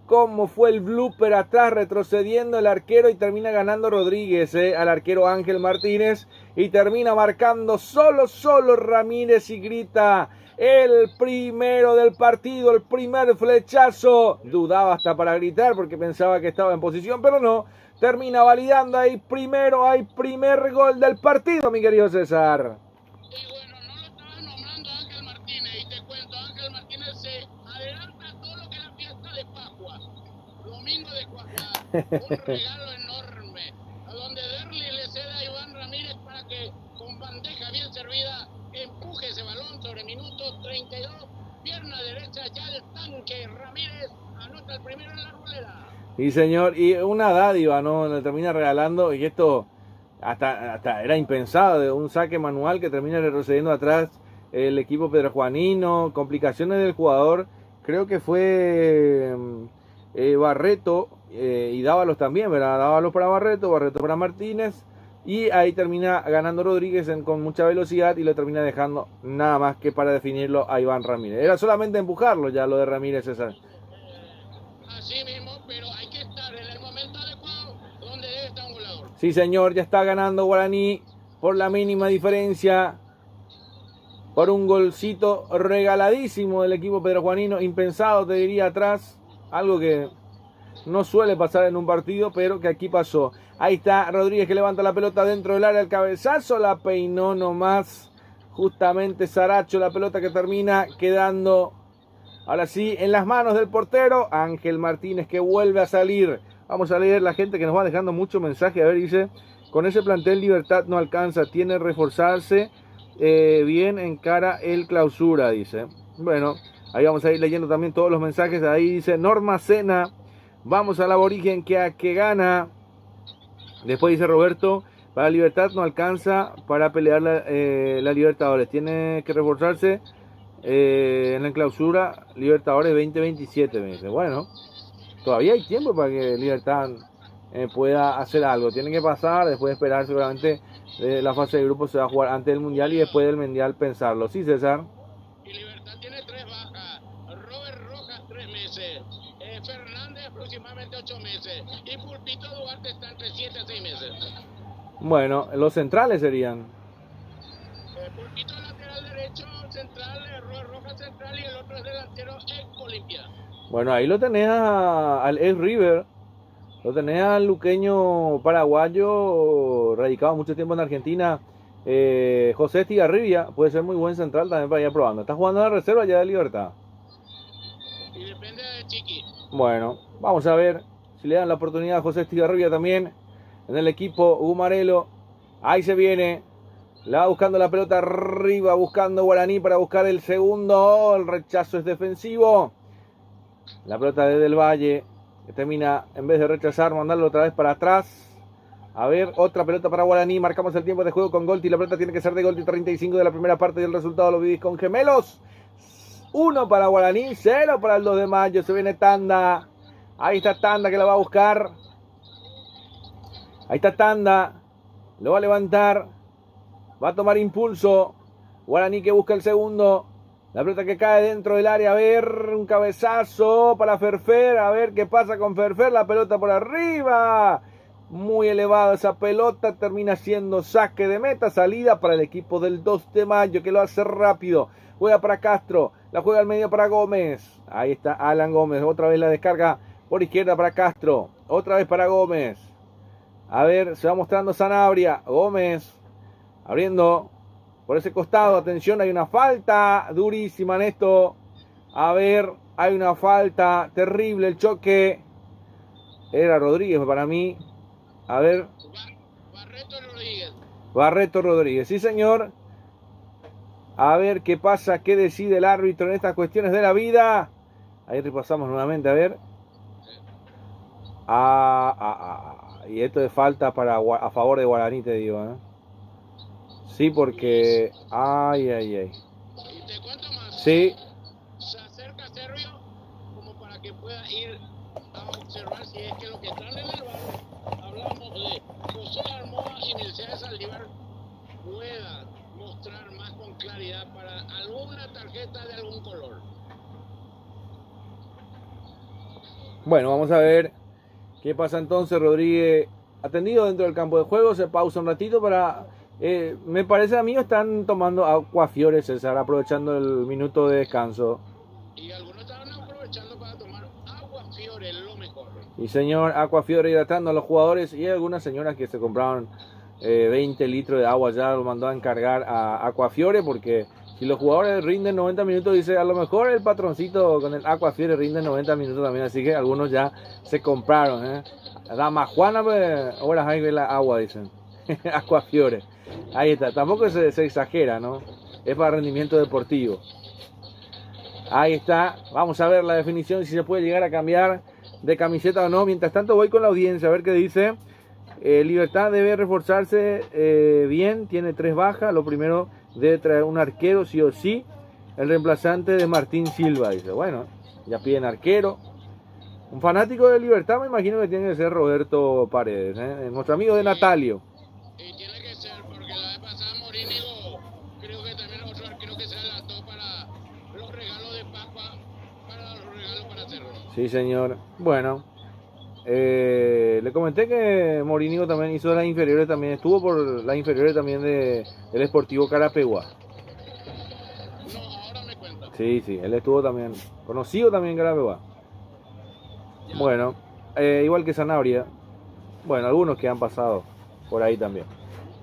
Cómo fue el blooper atrás, retrocediendo el arquero y termina ganando Rodríguez, al arquero Ángel Martínez, y termina marcando solo Ramírez y grita el primero del partido, el primer flechazo. Dudaba hasta para gritar porque pensaba que estaba en posición, pero no, termina validando ahí primero, hay primer gol del partido, mi querido César. Y bueno, no lo estaba nombrando Ángel Martínez, y te cuento, Ángel Martínez se adelanta a todo lo que es la fiesta de Pascua, domingo de Pascua, un regalo enorme, a donde Derli le cede a Iván Ramírez para que con bandeja bien servida empuje ese balón sobre minuto 32, pierna derecha ya el tanque, Ramírez anota el primero en la arboleda. Sí, señor, y una dádiva, ¿no? Le termina regalando, y esto hasta era impensado, de un saque manual que termina retrocediendo atrás el equipo pedrojuanino, complicaciones del jugador, creo que fue Barreto y Dávalos también, ¿verdad? Dávalos para Barreto para Martínez, y ahí termina ganando Rodríguez con mucha velocidad y lo termina dejando nada más que para definirlo a Iván Ramírez. Era solamente empujarlo ya lo de Ramírez, César. Así mismo, pero hay que estar en el momento adecuado donde debe estar un goleador. Sí, señor, ya está ganando Guaraní por la mínima diferencia, por un golcito regaladísimo del equipo pedrojuanino, impensado te diría atrás, algo que no suele pasar en un partido, pero que aquí pasó. Ahí está Rodríguez que levanta la pelota dentro del área, el cabezazo la peinó nomás justamente Saracho, la pelota que termina quedando ahora sí en las manos del portero Ángel Martínez, que vuelve a salir. Vamos a leer la gente que nos va dejando mucho mensaje. A ver, dice, con ese plantel Libertad no alcanza, tiene que reforzarse bien en cara el Clausura, dice. Bueno, ahí vamos a ir leyendo también todos los mensajes. Ahí dice Norma Cena, vamos al aborigen que gana. Después dice Roberto, para Libertad no alcanza para pelear la Libertadores, tiene que reforzarse en la Clausura Libertadores 2027, me dice. Bueno, todavía hay tiempo para que Libertad pueda hacer algo. Tiene que pasar, después de esperar seguramente la fase de grupo se va a jugar antes del Mundial y después del Mundial pensarlo. Sí, César. Y Libertad tiene 3 bajas. Robert Rojas 3 meses. Fernández aproximadamente 8 meses. Y Pulpito Duarte está entre 7 a 6 meses. Bueno, los centrales serían. Pulpito lateral derecho, central, Robert Rojas central y el otro es delantero ex Olimpia. Bueno, ahí lo tenés al ex River, lo tenés al luqueño paraguayo, radicado mucho tiempo en Argentina, José Estigarribia, puede ser muy buen central también para ir probando. Está jugando en la reserva ya de Libertad. Y depende de Chiqui. Bueno, vamos a ver si le dan la oportunidad a José Estigarribia también en el equipo Gumarelo. Ahí se viene, la va buscando la pelota arriba, buscando Guaraní para buscar el segundo. El rechazo es defensivo. La pelota de Del Valle, que termina, en vez de rechazar, mandarlo otra vez para atrás. A ver, otra pelota para Guaraní. Marcamos el tiempo de juego con Golti. La pelota tiene que ser de Golti, 35 de la primera parte. Y el resultado lo vivís con Gemelos. 1 para Guaraní, 0 para el 2 de mayo. Se viene Tanda. Ahí está Tanda que la va a buscar. Ahí está Tanda. Lo va a levantar. Va a tomar impulso. Guaraní que busca el segundo. La pelota que cae dentro del área, a ver, un cabezazo para Ferfer, a ver qué pasa con Ferfer, la pelota por arriba, muy elevada esa pelota, termina siendo saque de meta, salida para el equipo del 2 de mayo, que lo hace rápido, juega para Castro, la juega al medio para Gómez. Ahí está Alan Gómez, otra vez la descarga por izquierda para Castro, otra vez para Gómez. A ver, se va mostrando Sanabria, Gómez, abriendo por ese costado, atención, hay una falta durísima en esto. A ver, hay una falta terrible, el choque. Era Rodríguez para mí. A ver. Barreto Rodríguez, sí señor. A ver qué pasa, qué decide el árbitro en estas cuestiones de la vida. Ahí repasamos nuevamente, a ver. Y esto de falta a favor de Guaraní, te digo, ¿eh? Sí, porque... Ay. Y te cuento más. Sí. Se acerca Sergio como para que pueda ir a observar si es que lo que están en el bar, hablamos de José Armoa y Mercedes Saldívar, puedan mostrar más con claridad para alguna tarjeta de algún color. Bueno, vamos a ver qué pasa entonces. Rodríguez atendido dentro del campo de juego, se pausa un ratito para... me parece a mí están tomando Aquafiore, César, aprovechando el minuto de descanso. Y algunos estaban aprovechando para tomar Aquafiore, lo mejor. Y señor, Aquafiore hidratando a los jugadores, y hay algunas señoras que se compraron 20 litros de agua, ya lo mandó a encargar a Aquafiore, porque si los jugadores rinden 90 minutos, dice, a lo mejor el patroncito con el Aquafiore rinde 90 minutos también, así que algunos ya se compraron, Dama Juana, pues, ahora hay la agua, dicen. Aquafiore. Ahí está, tampoco se exagera, ¿no? Es para rendimiento deportivo. Ahí está, vamos a ver la definición, si se puede llegar a cambiar de camiseta o no. Mientras tanto voy con la audiencia a ver qué dice. Libertad debe reforzarse bien, tiene 3 bajas. Lo primero, debe traer un arquero sí o sí. El reemplazante de Martín Silva, dice. Bueno, ya piden arquero. Un fanático de Libertad me imagino que tiene que ser Roberto Paredes, nuestro amigo de Natalio. Y tiene que ser, porque la vez pasada Morínigo, creo que también otro arquero que se adelantó para los regalos de Pascua, para los regalos para Cerro. Sí, señor. Bueno, le comenté que Morínigo también hizo las inferiores, también estuvo por las inferiores también del Sportivo Carapeguá. No, ahora me cuenta. Sí, él estuvo también, conocido también en Carapeguá. Bueno, igual que Sanabria. Bueno, algunos que han pasado por ahí también.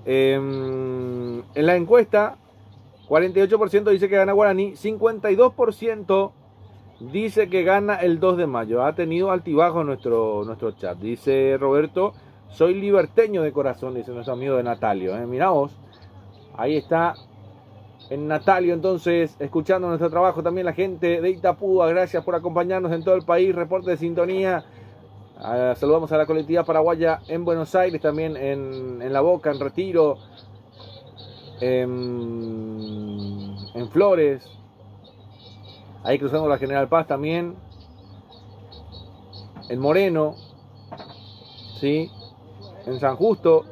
En la encuesta, 48% dice que gana Guaraní, 52% dice que gana el 2 de mayo. Ha tenido altibajo nuestro chat. Dice Roberto, soy liberteño de corazón, dice nuestro amigo de Natalio. Mirá vos, ahí está en Natalio, entonces, escuchando nuestro trabajo. También la gente de Itapúa, gracias por acompañarnos en todo el país. Reporte de sintonía. Saludamos a la colectividad paraguaya en Buenos Aires, también en La Boca, en Retiro, en Flores, ahí cruzando la General Paz también, en Moreno, ¿sí? En San Justo,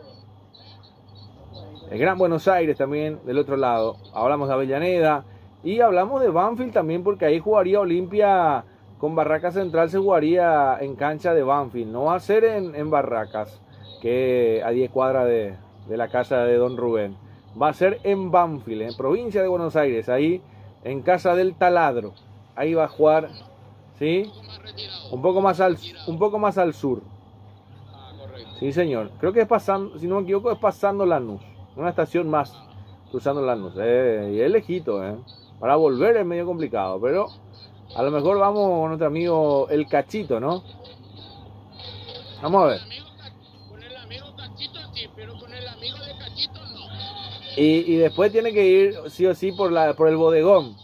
el Gran Buenos Aires también, del otro lado. Hablamos de Avellaneda y hablamos de Banfield también, porque ahí jugaría Olimpia. Con Barracas Central se jugaría en cancha de Banfield. No va a ser en Barracas, que a 10 cuadras de la casa de Don Rubén. Va a ser en Banfield, en provincia de Buenos Aires, ahí en casa del Taladro. Ahí va a jugar, ¿sí? Un poco más al sur. Sí, señor. Creo que es pasando, si no me equivoco, es pasando Lanús. Una estación más, cruzando Lanús. Y es lejito, Para volver es medio complicado, pero... A lo mejor vamos con nuestro amigo el Cachito, ¿no? Vamos a ver. Con el amigo Cachito sí, pero con el amigo de Cachito no. Y después tiene que ir sí o sí por el bodegón.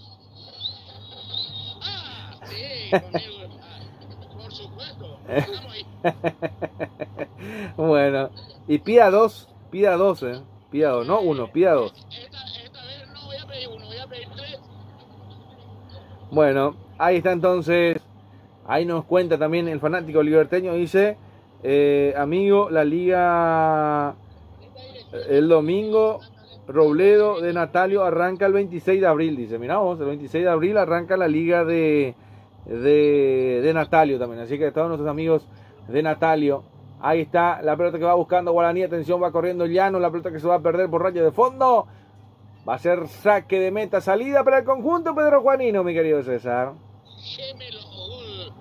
Ah, sí, conmigo. Por supuesto. Estamos ahí. Bueno, y pida dos, Pida dos, no uno, pida dos. Esta vez no voy a pedir uno, voy a pedir 3. Bueno, ahí está entonces. Ahí nos cuenta también el fanático liberteño. Dice, amigo, la liga el domingo, Robledo de Natalio arranca el 26 de abril. Dice, mirá vos, el 26 de abril arranca la liga de Natalio también. Así que todos nuestros amigos de Natalio. Ahí está la pelota que va buscando Guaraní. Atención, va corriendo Llano. La pelota que se va a perder por raya de fondo. Va a ser saque de meta, salida para el conjunto Pedro Juanino, mi querido César. Gemelo gol.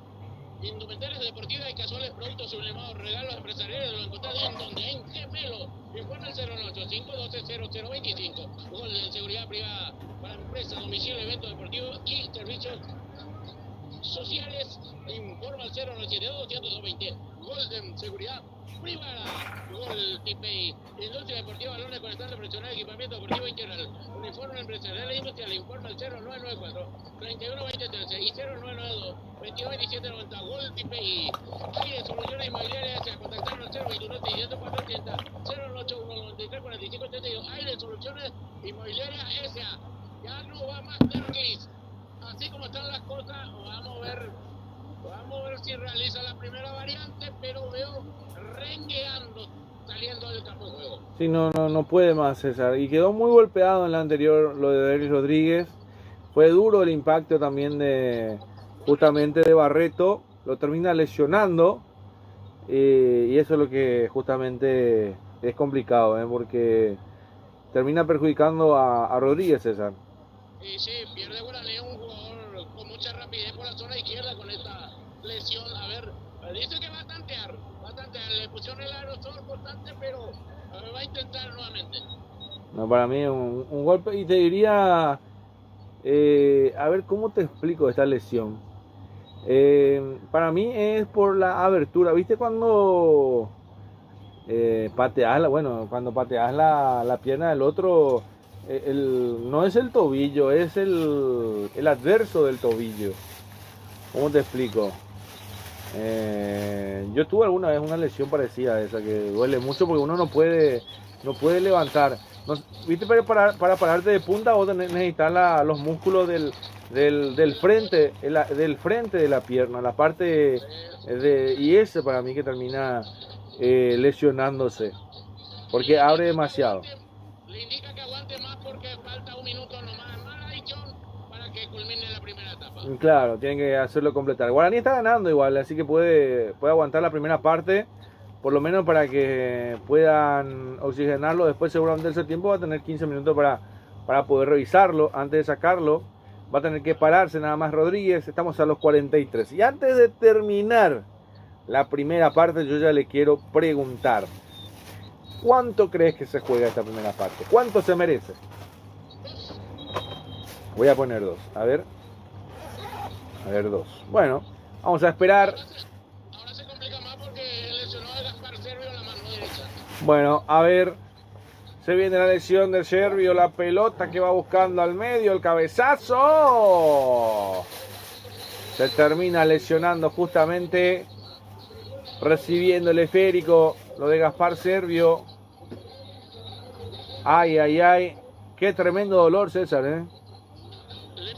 Indumentarias deportivas y casuales productos sublimados, regalos empresariales, lo encontrás en donde en Gemelo. Informe al 098-512-0025. Gol de seguridad privada para empresas, domicilio, eventos deportivos y servicios sociales. Informa al 097-220. Gol de seguridad privada. Gol TPI. Industria deportiva, balones con estante profesional, equipamiento deportivo integral. Uniforme empresarial e industrial. Informa al 0994-312013 y 0992-222790. Gol TPI. Aire, soluciones inmobiliarias. A contactar al 021-60480 081-93-45-32. Aire, soluciones inmobiliarias S.A. Ya no va más Masterclass. Así como están las cosas, vamos a ver si realiza la primera variante, pero veo rengueando saliendo del campo de juego. Sí, no puede más, César. Y quedó muy golpeado en la anterior, lo de Denis Rodríguez. Fue duro el impacto también justamente de Barreto. Lo termina lesionando. Y eso es lo que justamente es complicado, porque termina perjudicando a Rodríguez, César. Y sí, pierde Guaraní, un jugador con mucha rapidez por la zona izquierda con esta lesión. A ver, dice que va a tantear, le pusieron el aerosol constante, pero va a intentar nuevamente. No, para mí un golpe, y te diría, a ver, ¿cómo te explico esta lesión? Para mí es por la abertura, ¿viste? Cuando cuando pateas la pierna del otro, no es el tobillo, es el adverso del tobillo. ¿Cómo te explico? Yo tuve alguna vez una lesión parecida a esa, que duele mucho porque uno no puede levantar. ¿Viste? Para pararte de punta vos necesitas los músculos del frente, del frente de la pierna, la parte y ese para mí que termina lesionándose, porque abre demasiado. Le indica que aguante más porque falta un minuto nomás, más adición para que culmine la primera etapa. Claro, tienen que hacerlo completar. Guaraní está ganando igual, así que puede aguantar la primera parte, por lo menos para que puedan oxigenarlo. Después seguramente ese tiempo va a tener 15 minutos para poder revisarlo. Antes de sacarlo va a tener que pararse nada más Rodríguez. Estamos a los 43. Y antes de terminar la primera parte, yo ya le quiero preguntar: ¿cuánto crees que se juega esta primera parte? ¿Cuánto se merece? Voy a poner 2. A ver, 2. Bueno, vamos a esperar. Ahora se complica más porque lesionó a Gaspar Servio en la mano derecha. Bueno, a ver. Se viene la lesión de Servio. La pelota que va buscando al medio. El cabezazo. Se termina lesionando justamente. Recibiendo el esférico. Lo de Gaspar Servio. Ay, ay, ay. Qué tremendo dolor, César, ¿Le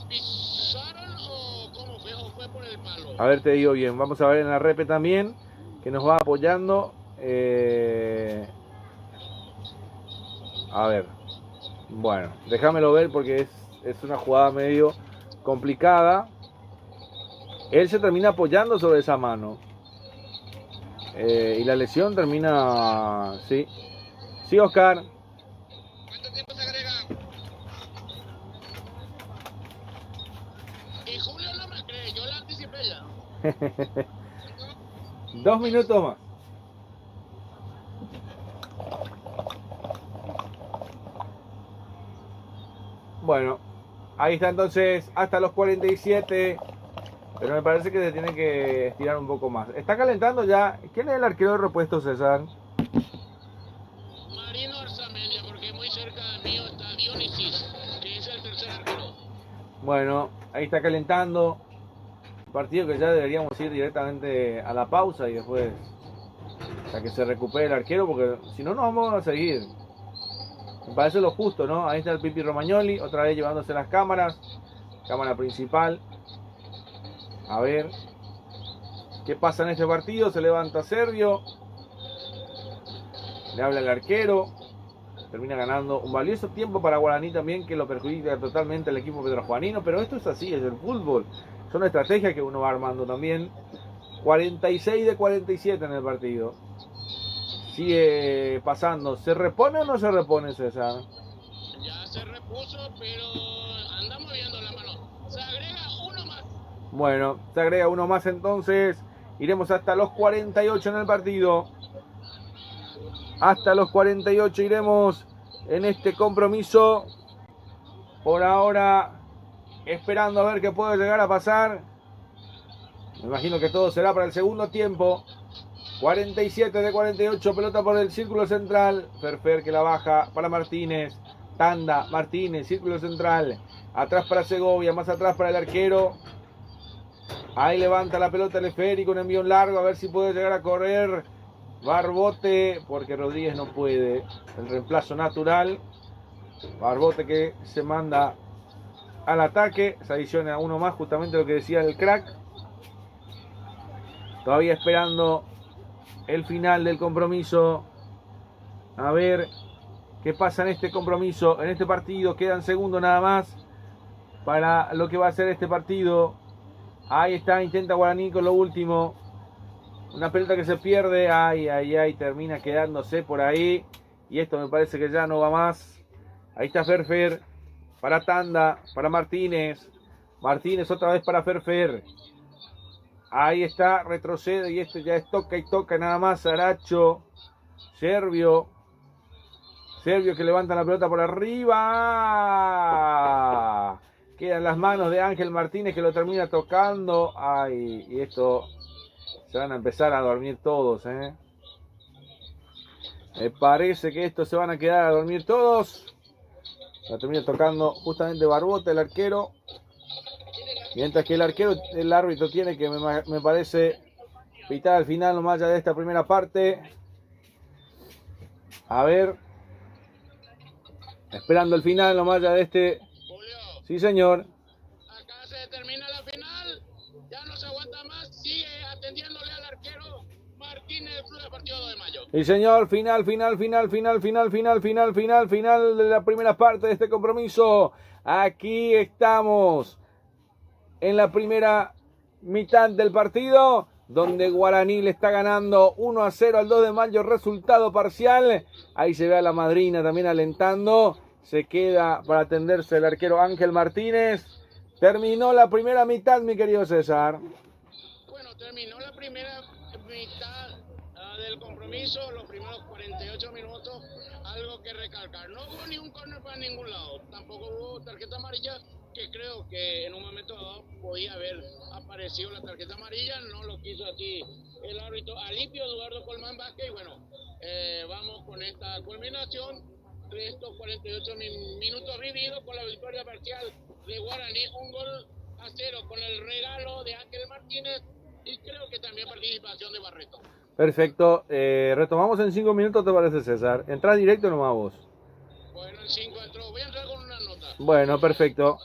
pisaron o cómo fue? ¿O fue por el palo? A ver, te digo bien. Vamos a ver en la repe también, que nos va apoyando. A ver. Bueno, déjamelo ver porque es una jugada medio complicada. Él se termina apoyando sobre esa mano. Y la lesión termina... Sí, Oscar. ¿Cuánto tiempo se agrega? Y Julio no me cree, yo la anticipé ya. 2 minutos más. Bueno, ahí está entonces hasta los 47. Pero me parece que se tiene que estirar un poco más. Está calentando ya. ¿Quién es el arquero de repuesto, César? Marino Arzamendia, porque muy cerca de mí está Dionisis, que es el tercer arquero. Bueno, ahí está calentando. Partido que ya deberíamos ir directamente a la pausa y después hasta que se recupere el arquero, porque si no nos vamos a seguir. Me parece lo justo, ¿no? Ahí está el Pipi Romagnoli, otra vez llevándose las cámaras. Cámara principal. A ver qué pasa en este partido. Se levanta Servio. Le habla el arquero. Termina ganando un valioso tiempo para Guaraní también, que lo perjudica totalmente al equipo pedrojuanino. Pero esto es así, es el fútbol. Son estrategias que uno va armando también. 46 de 47 en el partido. Sigue pasando. ¿Se repone o no se repone, César? Ya se repone. puso, pero andamos viendo la mano. Se agrega uno más. Bueno, se agrega uno más entonces. Iremos hasta los 48 en el partido. Hasta los 48 iremos en este compromiso. Por ahora, esperando a ver qué puede llegar a pasar. Me imagino que todo será para el segundo tiempo. 47 de 48, pelota por el círculo central. Ferfer que la baja para Martínez. Tanda, Martínez, círculo central. Atrás para Segovia, más atrás para el arquero. Ahí levanta la pelota el esférico, un envío largo, a ver si puede llegar a correr Barbote, porque Rodríguez no puede. El reemplazo natural. Barbote que se manda al ataque. Se adiciona uno más, justamente lo que decía el crack. Todavía esperando el final del compromiso. A ver qué pasa en este compromiso, en este partido. Quedan segundos nada más para lo que va a ser este partido. Ahí está, intenta Guaraní con lo último. Una pelota que se pierde. Ay, termina quedándose por ahí. Y esto me parece que ya no va más. Ahí está Ferfer. Para Tanda, para Martínez. Martínez otra vez para Ferfer. Ahí está, retrocede y esto ya es toca y toca nada más. Aracho. Servio que levanta la pelota por arriba. Quedan las manos de Ángel Martínez que lo termina tocando. Ay, y esto se van a empezar a dormir todos, Me parece que estos se van a quedar a dormir todos. La termina tocando justamente Barbote, el arquero. Mientras que el árbitro tiene que, me parece, pitar al final nomás ya de esta primera parte. A ver. Esperando el final nomás ya de este. Julio, Sí, señor. acá se termina la final. Ya no se aguanta más. Sigue atendiéndole al arquero Martínez del Club Deportivo 2 de Mayo. Sí, señor. Final de la primera parte de este compromiso. Aquí estamos en la primera mitad del partido, donde Guaraní le está ganando 1-0 al 2 de Mayo, resultado parcial. Ahí se ve a la madrina también alentando. Se queda para atenderse el arquero Ángel Martínez. Terminó la primera mitad, mi querido César. Bueno, terminó la primera mitad del compromiso, los primeros 48 minutos, algo que recalcar. No hubo ni un córner para ningún lado, tampoco hubo tarjeta amarilla, que creo que en un momento dado podía haber aparecido la tarjeta amarilla, no lo quiso así el árbitro Alipio Eduardo Colmán Vázquez. Y bueno, vamos con esta culminación de estos 48 minutos vividos con la victoria parcial de Guaraní, 1-0 con el regalo de Ángel Martínez y creo que también participación de Barreto. Perfecto, retomamos en 5 minutos, ¿te parece, César? ¿Entrás directo nomás vos? Bueno, en 5 entró, voy a entrar con una nota. Bueno, perfecto.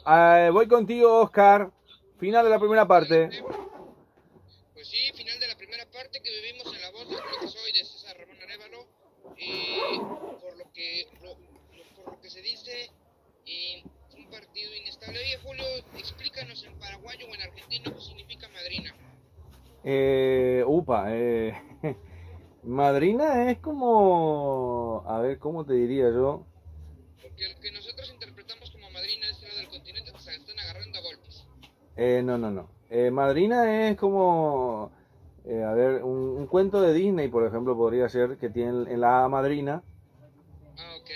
Voy contigo, Oscar. Final de la primera parte. Pues sí, final de la primera parte que vivimos en La Voz del Club que soy de César Ramón Arévalo. Por lo que se dice, un partido inestable. Oye, Julio, explícanos en paraguayo o en argentino qué significa madrina. Madrina es como... A ver, ¿cómo te diría yo? Porque el que nosotros interpretamos como madrina de este lado del continente pues, se están agarrando a golpes. No. Madrina es como... a ver, un cuento de Disney, por ejemplo, podría ser que tiene el hada madrina. Ah, ok.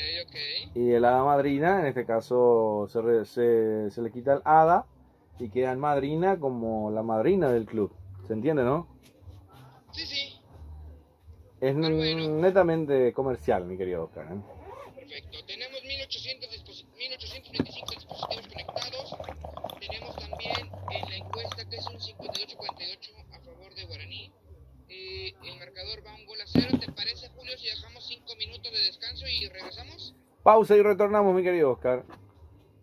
Y el hada madrina, en este caso, se le quita el hada y queda en madrina como la madrina del club. ¿Se entiende, no? Sí. Es netamente comercial, mi querido Oscar. Perfecto. Tenemos 1825 dispositivos conectados. Tenemos también en la encuesta que es un 58-48 a favor de Guaraní. El marcador va 1-0. ¿Te parece, Julio, si dejamos 5 minutos de descanso y regresamos? Pausa y retornamos, mi querido Oscar.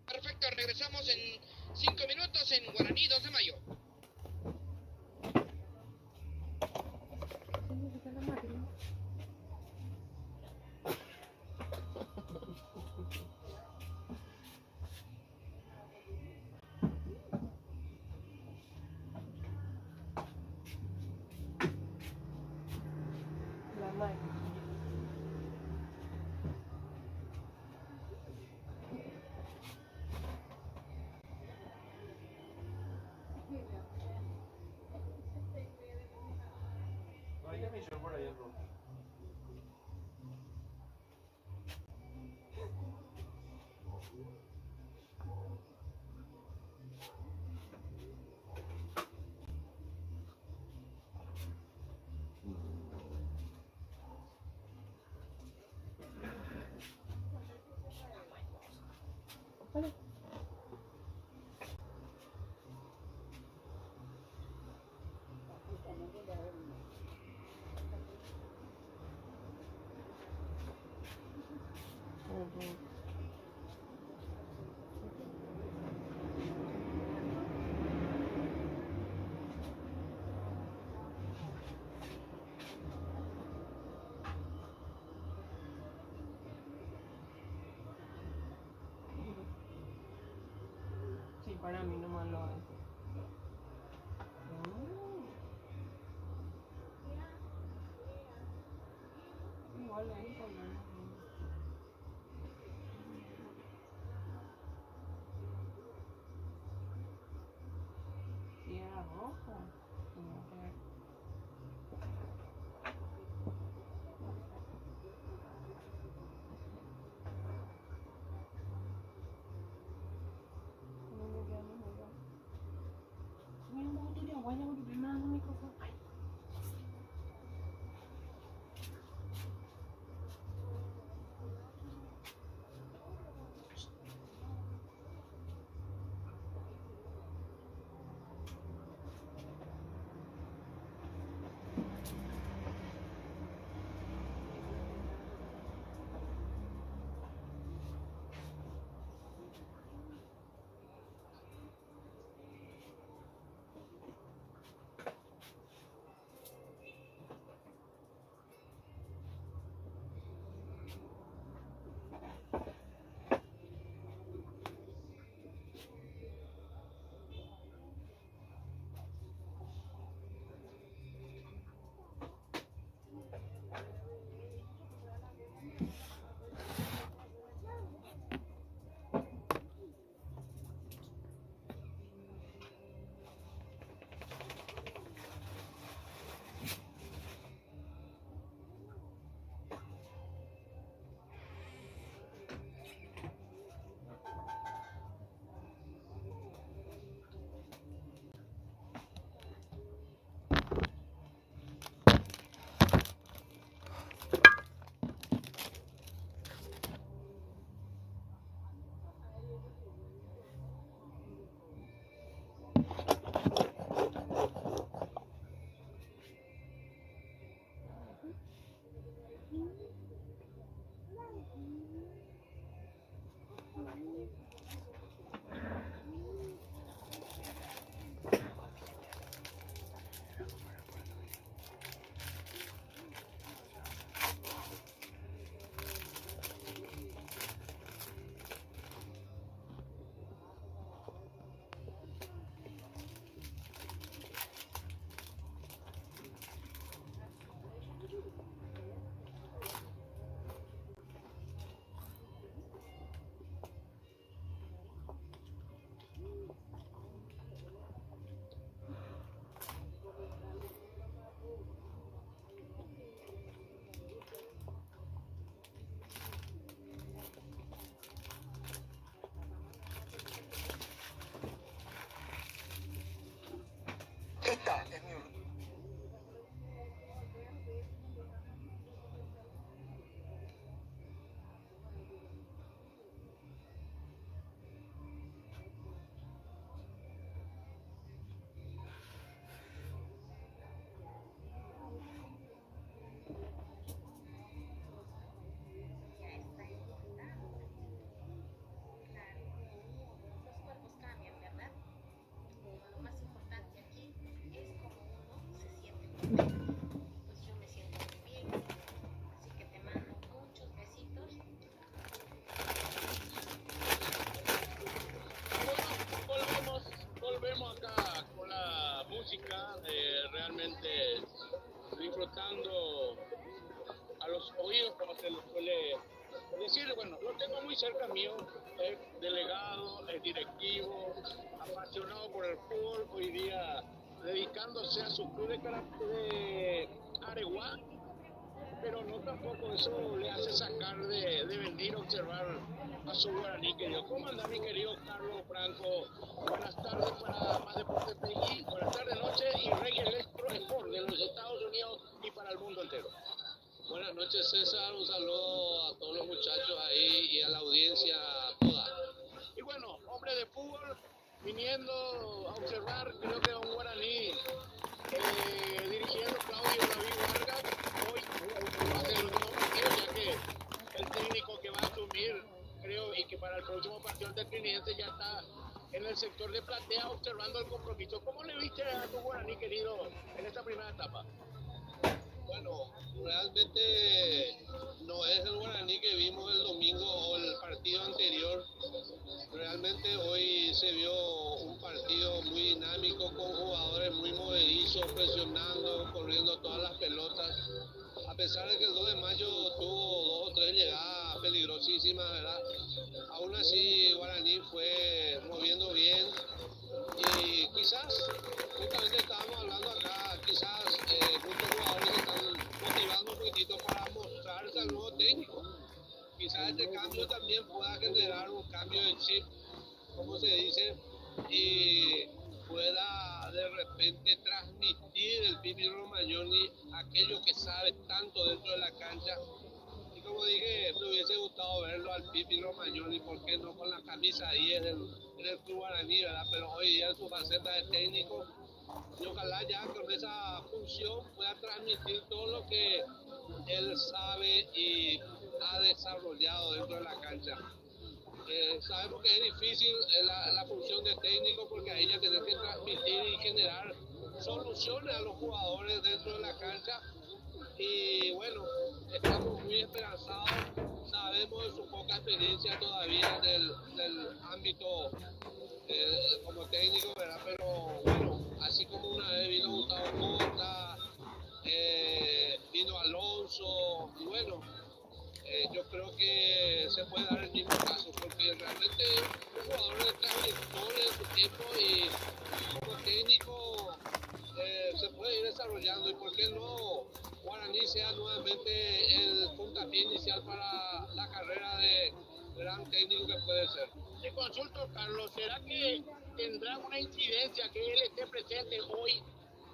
Perfecto, regresamos en 5 minutos en Guaraní 2 de Mayo. Sí, para mí nomás lo es. Igual es con si era rojo, tenía que ver. No me queda mejor. Mira un poco tuyo, guaya, porque me mando un micrófono. Ay. Esta es mi Volvemos acá con la música, realmente disfrutando a los oídos, como se les suele decir. Bueno, lo tengo muy cerca mío, es delegado, es directivo, apasionado por el fútbol, hoy día dedicándose a su club de Areguá, pero no tampoco eso le hace sacar de venir a observar a su Guaraní querido. ¿Cómo anda mi querido Carlos Franco? Buenas tardes para Más Deportes PI, buenas tardes, noche y Rey Electro Sport de los Estados Unidos y para el mundo entero. Buenas noches, César, un saludo a todos los muchachos ahí y a la audiencia toda. Y bueno, hombre de fútbol, viniendo a observar, creo que un Guaraní dirigiendo Claudio David Vargas, hoy va a ser el último partido, ya que el técnico que va a asumir, creo, y que para el próximo partido del Trinidense ya está en el sector de platea observando el compromiso. ¿Cómo le viste a tu Guaraní querido en esta primera etapa? Bueno, realmente no es el Guaraní que vimos el domingo o el partido anterior. Realmente hoy se vio un partido muy dinámico con jugadores muy movedizos, presionando, corriendo todas las pelotas. A pesar de que el 2 de mayo tuvo 2 o 3 llegadas peligrosísimas, ¿verdad? Aún así Guaraní fue moviendo bien y quizás, justamente estábamos hablando acá, quizás muchos jugadores se están motivando un poquitito para mostrarse al nuevo técnico. Quizás este cambio también pueda generar un cambio de chip, como se dice, y pueda de repente transmitir el Pipi Romagnoli aquello que sabe tanto dentro de la cancha. Y como dije, me hubiese gustado verlo al Pipi Romagnoli, ¿por qué no con la camisa 10 del Club Guaraní, ¿verdad? Pero hoy día en su faceta de técnico, y ojalá ya con esa función pueda transmitir todo lo que él sabe y ha desarrollado dentro de la cancha. Sabemos que es difícil la función de técnico porque ahí ya tenés que transmitir y generar soluciones a los jugadores dentro de la cancha. Y bueno, estamos muy esperanzados, sabemos de su poca experiencia todavía del ámbito como técnico, ¿verdad? Pero bueno, así como una vez vino Gustavo Costa, vino Alonso, y bueno, yo creo que se puede dar el mismo caso, porque realmente es un jugador de trayectoria en su tiempo y como técnico se puede ir desarrollando, y por qué no Guaraní sea nuevamente el puntapié inicial para la carrera de gran técnico que puede ser. Te consulto, Carlos, ¿será que tendrá una incidencia que él esté presente hoy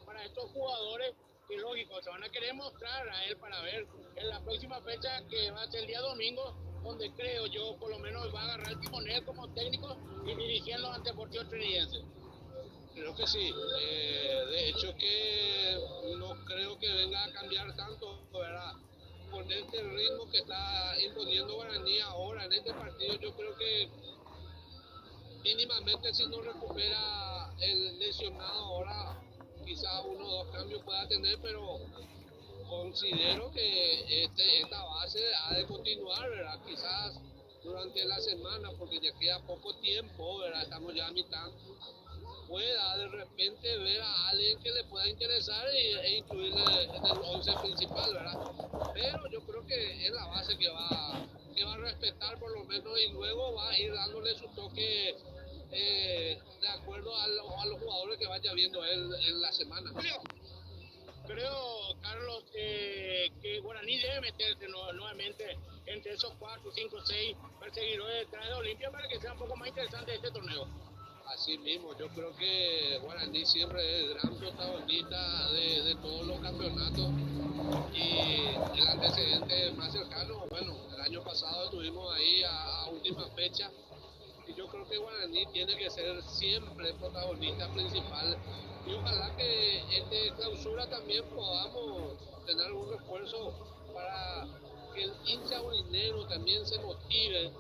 para estos jugadores que lógico se van a querer mostrar a él para ver en la próxima fecha que va a ser el día domingo, donde creo yo por lo menos va a agarrar el timonel como técnico y dirigiendo ante Deportivo Trinidense? Creo que sí, de hecho que no creo que venga a cambiar tanto, ¿verdad? Con este ritmo que está imponiendo Guaraní ahora en este partido, yo creo que mínimamente si no recupera el lesionado ahora, quizás 1 o 2 cambios pueda tener, pero considero que esta base ha de continuar, ¿verdad? Quizás durante la semana, porque ya queda poco tiempo, ¿verdad? Estamos ya a mitad, pueda de repente ver a alguien que le pueda interesar e incluirle en el 11 principal, ¿verdad? Pero yo creo que es la base que va a respetar por lo menos, y luego va a ir dándole su toque de acuerdo a los jugadores que vaya viendo él en la semana. Creo, Carlos, que Guaraní debe meterse nuevamente entre esos 4, 5, 6 perseguidores detrás de Olimpia para que sea un poco más interesante este torneo. Así mismo, yo creo que Guaraní siempre es el gran protagonista de todos los campeonatos, y el antecedente más cercano, bueno, el año pasado estuvimos ahí a última fecha, y yo creo que Guaraní tiene que ser siempre el protagonista principal, y ojalá que esta clausura también podamos tener algún refuerzo para que el hincha guarinero también se motive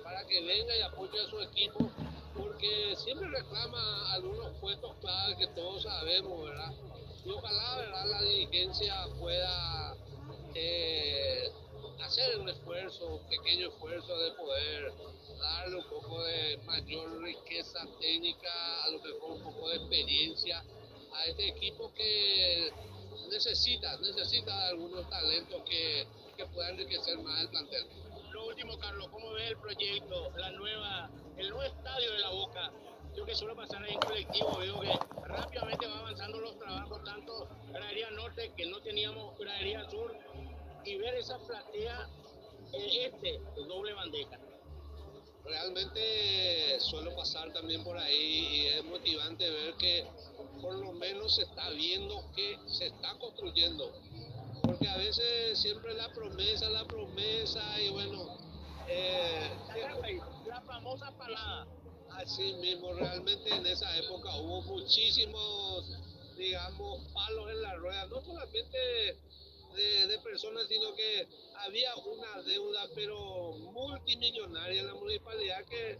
para que venga y apoye a su equipo, porque siempre reclama algunos puestos clave que todos sabemos, ¿verdad? Y ojalá, ¿verdad?, la dirigencia pueda hacer un esfuerzo, un pequeño esfuerzo de poder darle un poco de mayor riqueza técnica, a lo mejor un poco de experiencia a este equipo que necesita algunos talentos que puedan enriquecer más el plantel. Lo último, Carlos, ¿cómo ves el proyecto, el nuevo estadio de La Boca? Yo que suelo pasar ahí en colectivo, veo que rápidamente va avanzando los trabajos, tanto gradería norte, que no teníamos gradería sur, y ver esa platea doble bandeja. Realmente suelo pasar también por ahí y es motivante ver que por lo menos se está viendo que se está construyendo. Porque a veces siempre la promesa y bueno, La famosa palada. así mismo, realmente en esa época hubo muchísimos, digamos, palos en la rueda, no solamente de personas, sino que había una deuda, pero multimillonaria en la municipalidad que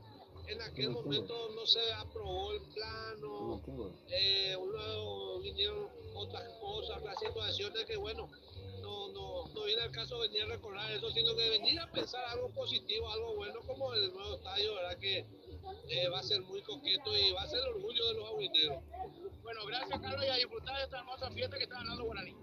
en aquel momento no se aprobó el plano, luego vinieron otras cosas, otras situaciones que bueno, no viene al caso venir a recordar eso, sino que venir a pensar algo positivo, algo bueno como el nuevo estadio, ¿verdad? Que va a ser muy coqueto y va a ser el orgullo de los aguineros. Bueno, gracias Carlos y a disfrutar de esta hermosa fiesta que está ganando Guaraní.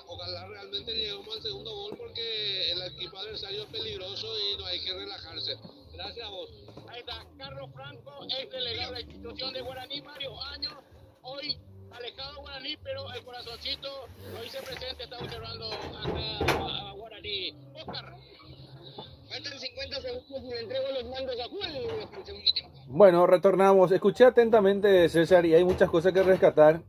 Ojalá realmente lleguemos al segundo gol porque el equipo adversario es peligroso y no hay que relajarse. Gracias a vos. Ahí está Carlos Franco, ex delegado de la institución de Guaraní, varios años, hoy alejado de Guaraní, pero el corazoncito lo hice presente, está observando acá a Guaraní. Oscar. Faltan 50 segundos y le entrego los mandos a Juan en el segundo tiempo. Bueno, retornamos. Escuché atentamente, César, y hay muchas cosas que rescatar.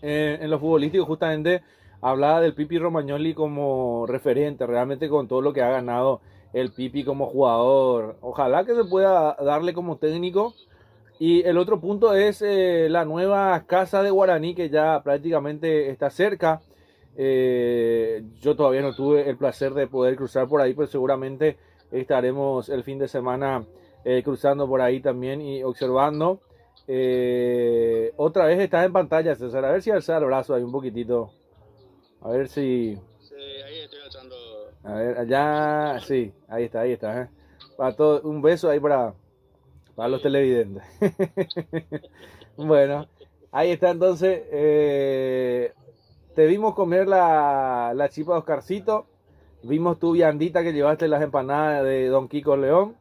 En lo futbolístico, justamente, hablaba del Pipi Romagnoli como referente, realmente con todo lo que ha ganado el Pipi como jugador. Ojalá que se pueda darle como técnico. Y el otro punto es la nueva casa de Guaraní, que ya prácticamente está cerca. Yo todavía no tuve el placer de poder cruzar por ahí, pero seguramente estaremos el fin de semana cruzando por ahí también y observando. Otra vez estás en pantalla, César. A ver si alza el brazo ahí un poquitito. A ver si... Sí, ahí estoy alzando. A ver, allá... Sí, ahí está. Para todo, un beso ahí para los televidentes. Bueno, ahí está entonces. Te vimos comer la chipa de Oscarcito. Vimos tu viandita que llevaste las empanadas de Don Kiko León.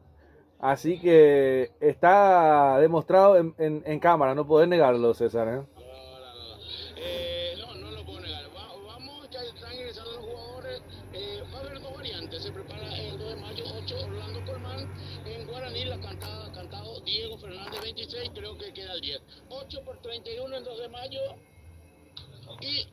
Así que está demostrado en cámara, no podés negarlo, César. No lo puedo negar. Vamos, ya están ingresando los jugadores. Va a haber dos variantes. Se prepara el 2 de mayo, 8, Orlando Colmán. En Guaraní, la cantado Diego Fernández, 26, creo que queda el 10. 8 por 31 el 2 de mayo. Y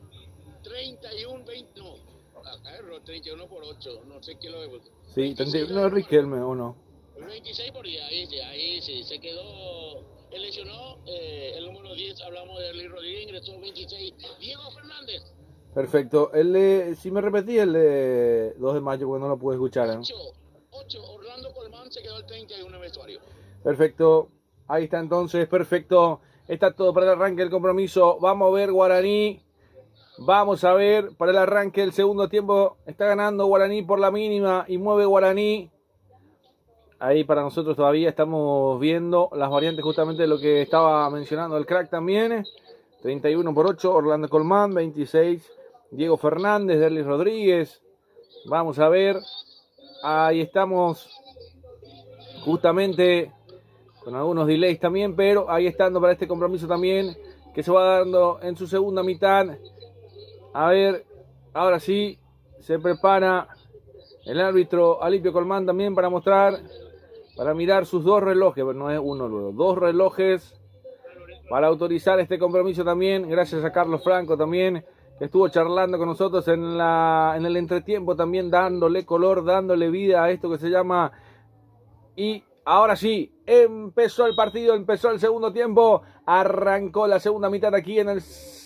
31, 20, no. Acá error, 31 por 8. No sé qué lo veo. Sí, 31 es Riquelme, ¿o no? 26 por día, ahí sí, se quedó, él lesionó, el número 10, hablamos de Luis Rodríguez, ingresó 26, Diego Fernández. Perfecto, si me repetí el 2 de mayo, porque no lo pude escuchar. 8, Orlando Colmán se quedó el 31 en el vestuario. Perfecto, ahí está entonces, perfecto, está todo para el arranque del compromiso, vamos a ver Guaraní, vamos a ver para el arranque del segundo tiempo, está ganando Guaraní por la mínima y mueve Guaraní. Ahí para nosotros todavía estamos viendo las variantes justamente de lo que estaba mencionando el crack también. 31 por 8, Orlando Colmán. 26, Diego Fernández, Derlis Rodríguez. Vamos a ver. Ahí estamos justamente con algunos delays también, pero ahí estando para este compromiso también que se va dando en su segunda mitad. A ver, ahora sí, se prepara el árbitro Alipio Colmán también para mostrar... Para mirar sus dos relojes, no es uno luego, dos relojes para autorizar este compromiso también. Gracias a Carlos Franco también, que estuvo charlando con nosotros en el entretiempo también, dándole color, dándole vida a esto que se llama. Y ahora sí, empezó el partido, empezó el segundo tiempo, arrancó la segunda mitad aquí en el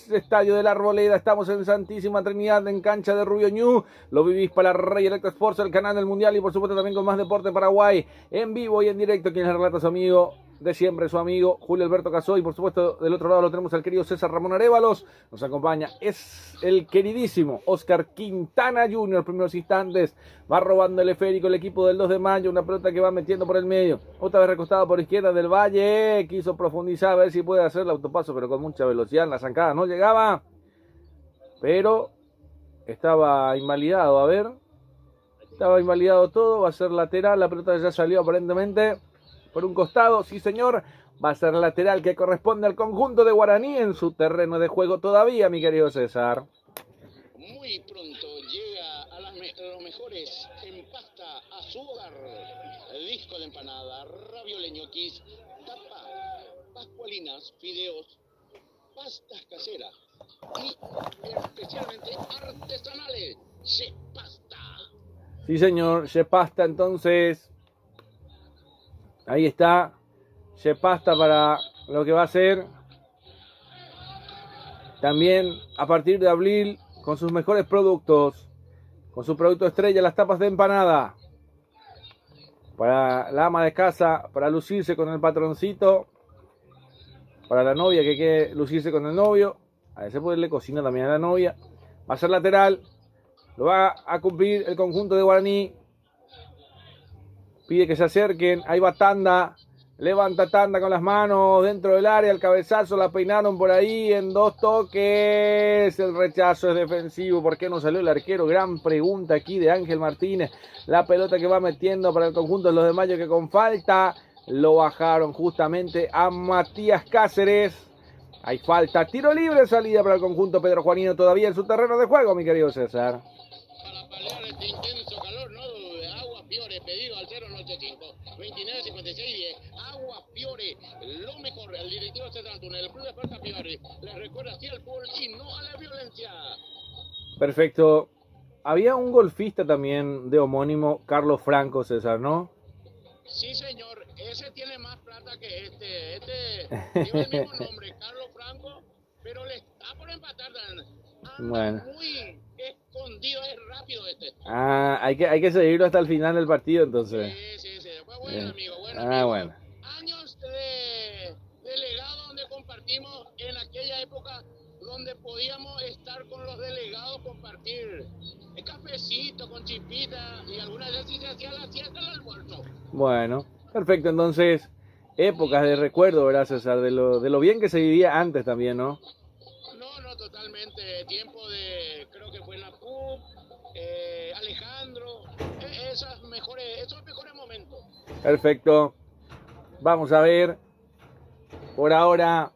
Estadio de la Arboleda. Estamos en Santísima Trinidad, en cancha de Rubio Ñu. Lo vivís para Rey Electro Sports, el canal del Mundial, y por supuesto también con Más Deporte Paraguay, en vivo y en directo. Quien les relata, su amigo de siempre, su amigo Julio Alberto Casó, y por supuesto del otro lado lo tenemos al querido César Ramón Arévalos. Nos acompaña, es el queridísimo Oscar Quintana Jr. Primeros instantes, va robando el esférico el equipo del 2 de mayo, una pelota que va metiendo por el medio, otra vez recostado por izquierda del Valle, quiso profundizar a ver si puede hacer el autopaso, pero con mucha velocidad en la zancada no llegaba, pero estaba invalidado. A ver, estaba invalidado todo, va a ser lateral, la pelota ya salió aparentemente por un costado, sí señor, va a ser lateral que corresponde al conjunto de Guaraní en su terreno de juego todavía, mi querido César. Muy pronto llega a la mejores en pasta a su hogar. Disco de empanada, ravioles, ñoquis, tapa, pascualinas, fideos, pastas caseras y especialmente artesanales. Chef Pasta. Sí, señor, Chef Pasta, entonces. Ahí está. Chef Pasta para lo que va a ser. También a partir de abril, con sus mejores productos. Con su producto estrella, las tapas de empanada. Para la ama de casa, para lucirse con el patroncito. Para la novia que quiere lucirse con el novio. A ese poderle cocina también a la novia. Va a ser lateral. Lo va a cumplir el conjunto de Guaraní. Pide que se acerquen. Ahí va Tanda. Levanta Tanda con las manos dentro del área. El cabezazo la peinaron por ahí en 2 toques. El rechazo es defensivo. ¿Por qué no salió el arquero? Gran pregunta aquí de Ángel Martínez. La pelota que va metiendo para el conjunto de los de Mayo, que con falta lo bajaron justamente a Matías Cáceres. Hay falta. Tiro libre, salida para el conjunto Pedro Juanino todavía en su terreno de juego, mi querido César. Para paliar este intenso calor, ¿no? Agua Fiore, pedido al 085 29 56 10. Agua Fiore, lo mejor. El directivo César Antunes, el club de Fuerza Fiore, les recuerda así al fútbol y no a la violencia. Perfecto. Había un golfista también de homónimo, Carlos Franco, César, ¿no? Sí, señor. Ese tiene más plata que este. Este lleva el mismo nombre, Carlos Franco, pero le está por empatar. Bueno. Muy escondido, es rápido este. Ah, hay que seguirlo hasta el final del partido, entonces. Sí. Fue buen amigo, buen Ah, amigo. bueno. Años de legado donde compartimos en aquella época donde podíamos estar con los delegados, compartir el cafecito con chispita y algunas veces sí se hacía la siesta al almuerzo. Bueno, perfecto, entonces, épocas de recuerdo, ¿verdad, César? De lo bien que se vivía antes también, ¿no? No, totalmente. Tiempo de, creo que fue en la PUB, Alejandro, esos mejores momentos. Perfecto. Vamos a ver. Por ahora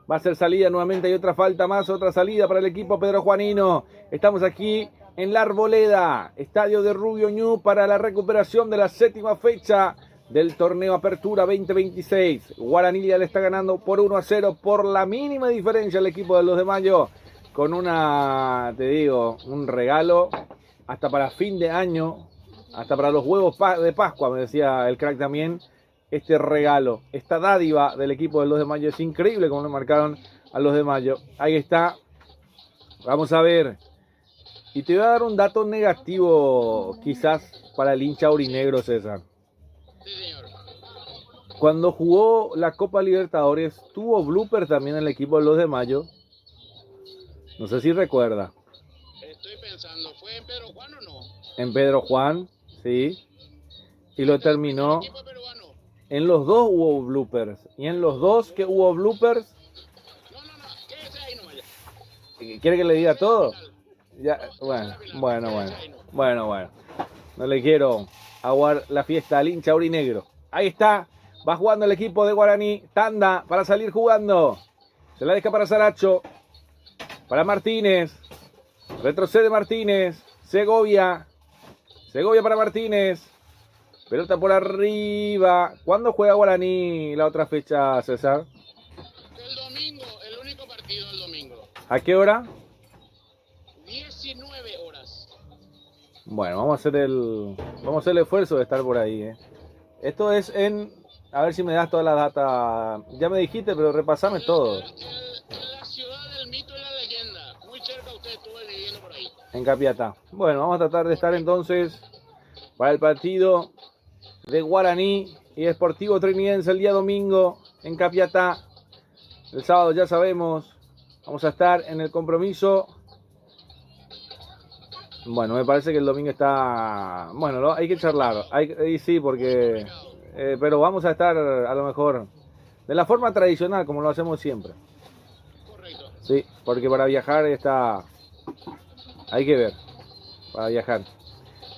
va a ser salida nuevamente. Hay otra falta más, otra salida para el equipo Pedro Juanino. Estamos aquí en La Arboleda, estadio de Rubio Ñu, para la recuperación de la 7ª fecha del torneo Apertura 2026. Guaraní ya le está ganando por 1-0 por la mínima diferencia al equipo de los de Mayo, con un regalo hasta para fin de año, hasta para los huevos de Pascua, me decía el crack también. Este regalo, esta dádiva del equipo de los de Mayo es increíble como le marcaron a los de Mayo. Ahí está. Vamos a ver. Y te voy a dar un dato negativo quizás para el hincha aurinegro, César. Sí, señor. Cuando jugó la Copa Libertadores, tuvo blooper también el equipo de los de Mayo. No sé si recuerda. Estoy pensando, ¿fue en Pedro Juan o no? En Pedro Juan, sí. Y lo terminó. Equipo peruano. En los dos hubo bloopers. Y en los dos que hubo bloopers. No, quédese ahí nomás ya. ¿Quiere que le diga todo? Ya, bueno. No le quiero aguar la fiesta al hincha aurinegro. Ahí está. Va jugando el equipo de Guaraní. Tanda para salir jugando. Se la deja para Saracho. Para Martínez. Retrocede Martínez. Segovia para Martínez. Pelota por arriba. ¿Cuándo juega Guaraní la otra fecha, César? El domingo, el único partido el domingo. ¿A qué hora? 19 horas. Bueno, vamos a hacer el esfuerzo de estar por ahí. Esto es en... A ver si me das toda la data. Ya me dijiste, pero repasame todo. En la ciudad del mito y la leyenda. Muy cerca usted estuvo viviendo por ahí. En Capiatá. Bueno, vamos a tratar de estar entonces para el partido de Guaraní y Sportivo Trinidense el día domingo en Capiatá. El sábado ya sabemos, vamos a estar en el compromiso. Bueno, me parece que el domingo está... Bueno, hay que charlar. Sí, porque... pero vamos a estar a lo mejor de la forma tradicional, como lo hacemos siempre. Correcto. Sí, porque para viajar hay que ver. Para viajar.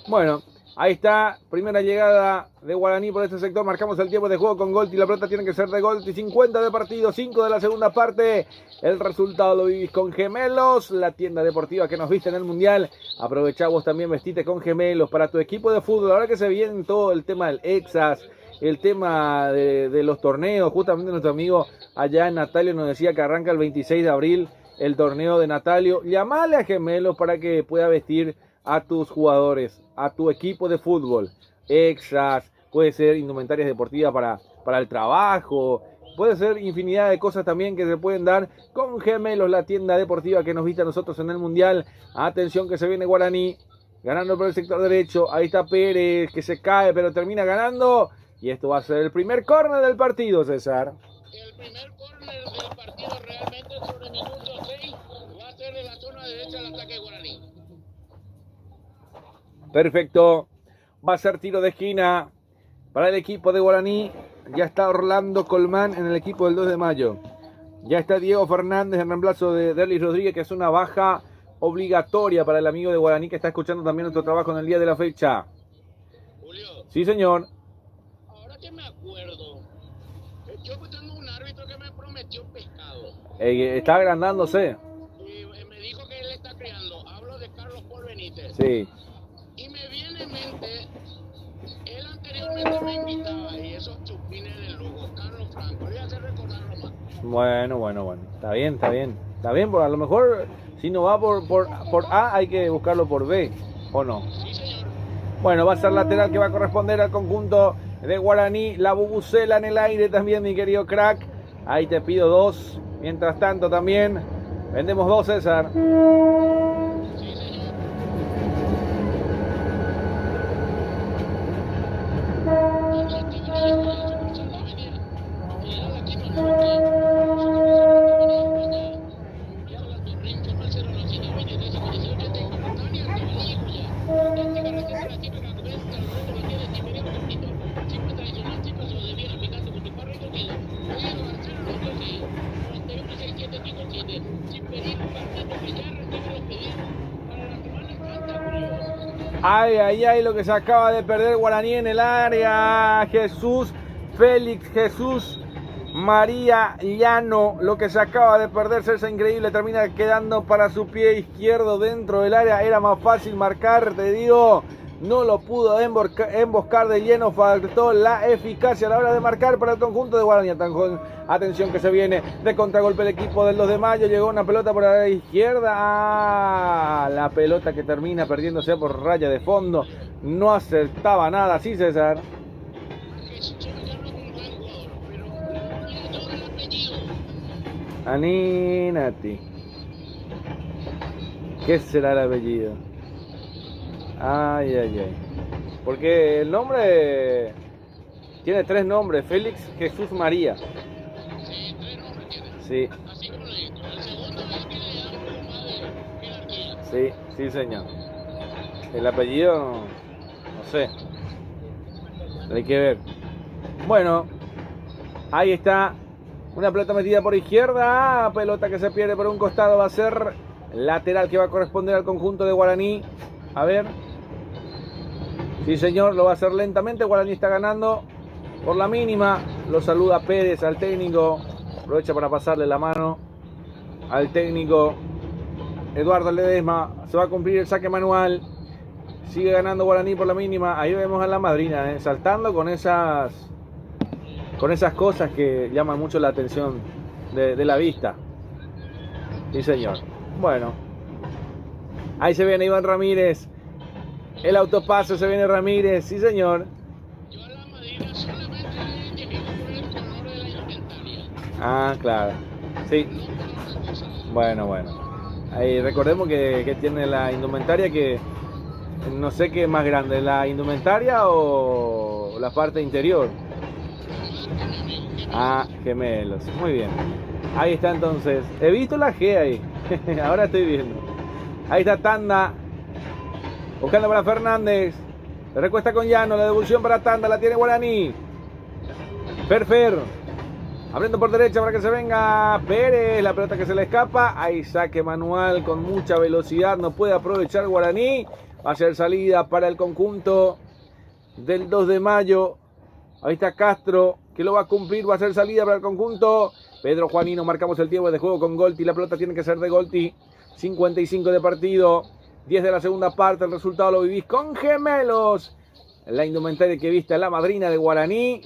Bueno, Ahí está, primera llegada de Guaraní por este sector. Marcamos el tiempo de juego con Golti. La pelota tiene que ser de Golti. 50 de partido, 5 de la segunda parte. El resultado lo vivís con Gemelos, la tienda deportiva que nos viste en el Mundial. Aprovechá vos también, vestite con Gemelos para tu equipo de fútbol. Ahora que se viene todo el tema del Exas, el tema de los torneos. Justamente nuestro amigo allá en Natalio nos decía que arranca el 26 de abril el torneo de Natalio. Llamale a Gemelos para que pueda vestir a tus jugadores, a tu equipo de fútbol. Extras, puede ser indumentarias deportivas para el trabajo, puede ser infinidad de cosas también que se pueden dar con Gemelos, la tienda deportiva que nos viste a nosotros en el Mundial. Atención que se viene Guaraní, ganando por el sector derecho. Ahí está Pérez, que se cae pero termina ganando. Y esto va a ser el primer córner del partido, César. El primer córner del partido realmente sobre minuto 6 va a ser de la zona derecha del ataque de Guaraní. Perfecto, va a ser tiro de esquina para el equipo de Guaraní. Ya está Orlando Colmán en el equipo del 2 de mayo. Ya está Diego Fernández en reemplazo de Derlis Rodríguez, que es una baja obligatoria para el amigo de Guaraní que está escuchando también nuestro trabajo en el día de la fecha. Julio, Sí, señor. ahora que me acuerdo, yo tengo un árbitro que me prometió pescado. Está agrandándose. Y me dijo que él está creando. Hablo de Carlos Paul Benítez. Sí. Y me viene en mente, él anteriormente me invitaba y esos chupines de lujo, Carlos Franco, voy a hacer recordarlo más. Bueno. Está bien. Está bien, porque a lo mejor si no va por A hay que buscarlo por B, ¿o no? Sí, señor. Bueno, va a ser lateral que va a corresponder al conjunto de Guaraní. La bubucela en el aire también, mi querido crack. Ahí te pido 2. Mientras tanto también vendemos 2, César. Sí, señor. Ay, lo que se acaba de perder Guaraní en el área. Félix Jesús María Llano, lo que se acaba de perder, César, increíble, termina quedando para su pie izquierdo dentro del área. Era más fácil marcar, te digo. No lo pudo emboscar de lleno, faltó la eficacia a la hora de marcar para el conjunto de Guaraní. Atención que se viene de contragolpe el equipo del 2 de mayo, llegó una pelota por la izquierda, la pelota que termina perdiéndose por raya de fondo, no acertaba nada, sí, César. Aninati. ¿Qué será el apellido? Ay. Porque el nombre tiene 3 nombres. Félix Jesús María. Sí, 3 nombres tiene. Sí. Así como lo digo. El segundo es que le da un poco más de jerarquía. Sí, señor. El apellido, no sé. Hay que ver. Bueno, ahí está. Una pelota metida por izquierda. Pelota que se pierde por un costado. Va a ser lateral que va a corresponder al conjunto de Guaraní. A ver. Sí, señor, lo va a hacer lentamente. Guaraní está ganando por la mínima. Lo saluda Pérez al técnico. Aprovecha para pasarle la mano al técnico Eduardo Ledesma. Se va a cumplir el saque manual. Sigue ganando Guaraní por la mínima. Ahí vemos a la madrina, saltando con esas cosas que llaman mucho la atención de la vista. Sí, señor. Bueno. Ahí se viene Iván Ramírez. El autopase, se viene Ramírez. Sí, señor. Yo a la madrina solamente la identifico por el color de la indumentaria. Ah, claro. Sí. No por otra cosa. Bueno. Ahí recordemos que tiene la indumentaria que no sé qué es más grande, la indumentaria o la parte interior. Ah, gemelos. Muy bien. Ahí está entonces. He visto la G ahí. Ahora estoy viendo. Ahí está Tanda. Buscando para Fernández. Le recuesta con Llano. La devolución para Tanda. La tiene Guaraní. Ferfer. Abriendo por derecha para que se venga Pérez. La pelota que se le escapa. Ahí saque manual con mucha velocidad. No puede aprovechar Guaraní. Va a ser salida para el conjunto del 2 de mayo. Ahí está Castro, que lo va a cumplir. Va a ser salida para el conjunto Pedro Juanino. Marcamos el tiempo de juego con Golti. La pelota tiene que ser de Golti. 55 de partido. 10 de la segunda parte. El resultado lo vivís con Gemelos. La indumentaria que viste la madrina de Guaraní.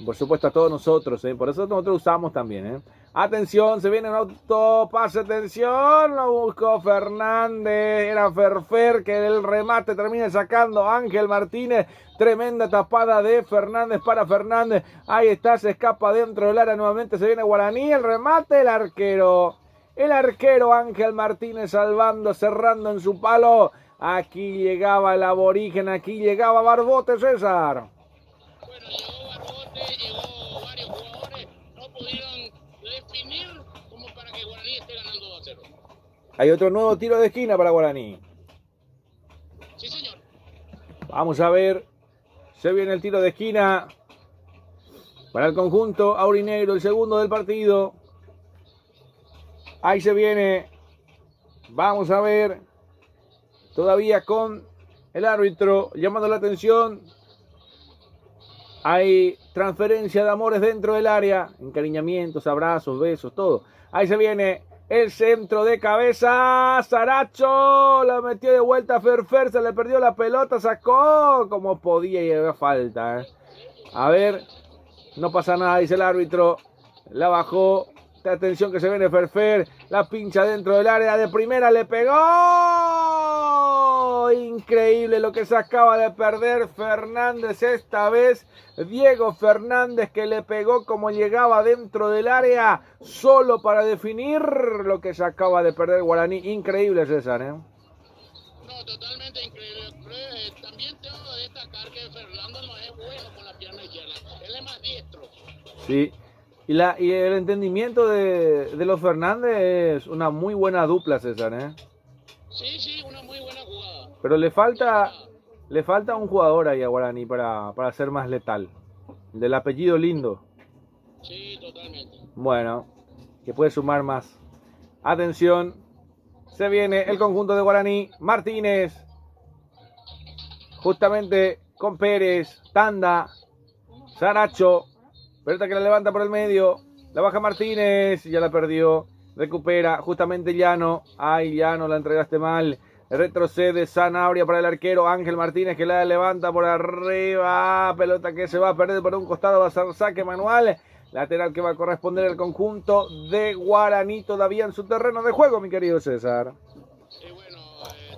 Por supuesto a todos nosotros. Por eso nosotros usamos también. Atención, se viene un autopase, atención, lo buscó Fernández, era Ferfer que el remate termina sacando Ángel Martínez, tremenda tapada de Fernández para Fernández, ahí está, se escapa dentro del área, nuevamente se viene Guaraní, el remate, el arquero Ángel Martínez salvando, cerrando en su palo, aquí llegaba el aborigen, aquí llegaba Barbote, César. Bueno, llegó Barbote, llegó varios jugadores, no pudieron definir como para que Guaraní esté ganando 2-0. Hay otro nuevo tiro de esquina para Guaraní. Sí, señor. Vamos a ver. Se viene el tiro de esquina para el conjunto aurinegro, el segundo del partido. Ahí se viene. Vamos a ver. Todavía con el árbitro llamando la atención. Hay transferencia de amores dentro del área. Encariñamientos, abrazos, besos, todo. Ahí se viene el centro de cabeza. Saracho la metió de vuelta a Ferfer. Se le perdió la pelota. Sacó como podía y había falta. A ver. No pasa nada, dice el árbitro. La bajó. Atención que se viene Ferfer. La pincha dentro del área. De primera le pegó. Increíble lo que se acaba de perder Fernández esta vez. Diego Fernández que le pegó como llegaba dentro del área. Solo para definir lo que se acaba de perder Guaraní. Increíble, César, No, totalmente increíble. También tengo que destacar que Fernando no es bueno con la pierna izquierda. Él es más diestro. Sí. Y el entendimiento de los Fernández es una muy buena dupla, César, Sí, una muy buena jugada. Pero le falta un jugador ahí a Guaraní para ser más letal. Del apellido lindo. Sí, totalmente. Bueno, que puede sumar más. Atención. Se viene el conjunto de Guaraní. Martínez. Justamente con Pérez. Tanda. Saracho. Pelota que la levanta por el medio. La baja Martínez. Ya la perdió. Recupera justamente Llano. Ay, Llano, la entregaste mal. Retrocede Sanabria para el arquero Ángel Martínez que la levanta por arriba. Pelota que se va a perder por un costado. Va a ser saque manual. Lateral que va a corresponder al conjunto de Guaraní todavía en su terreno de juego, mi querido César. Y bueno,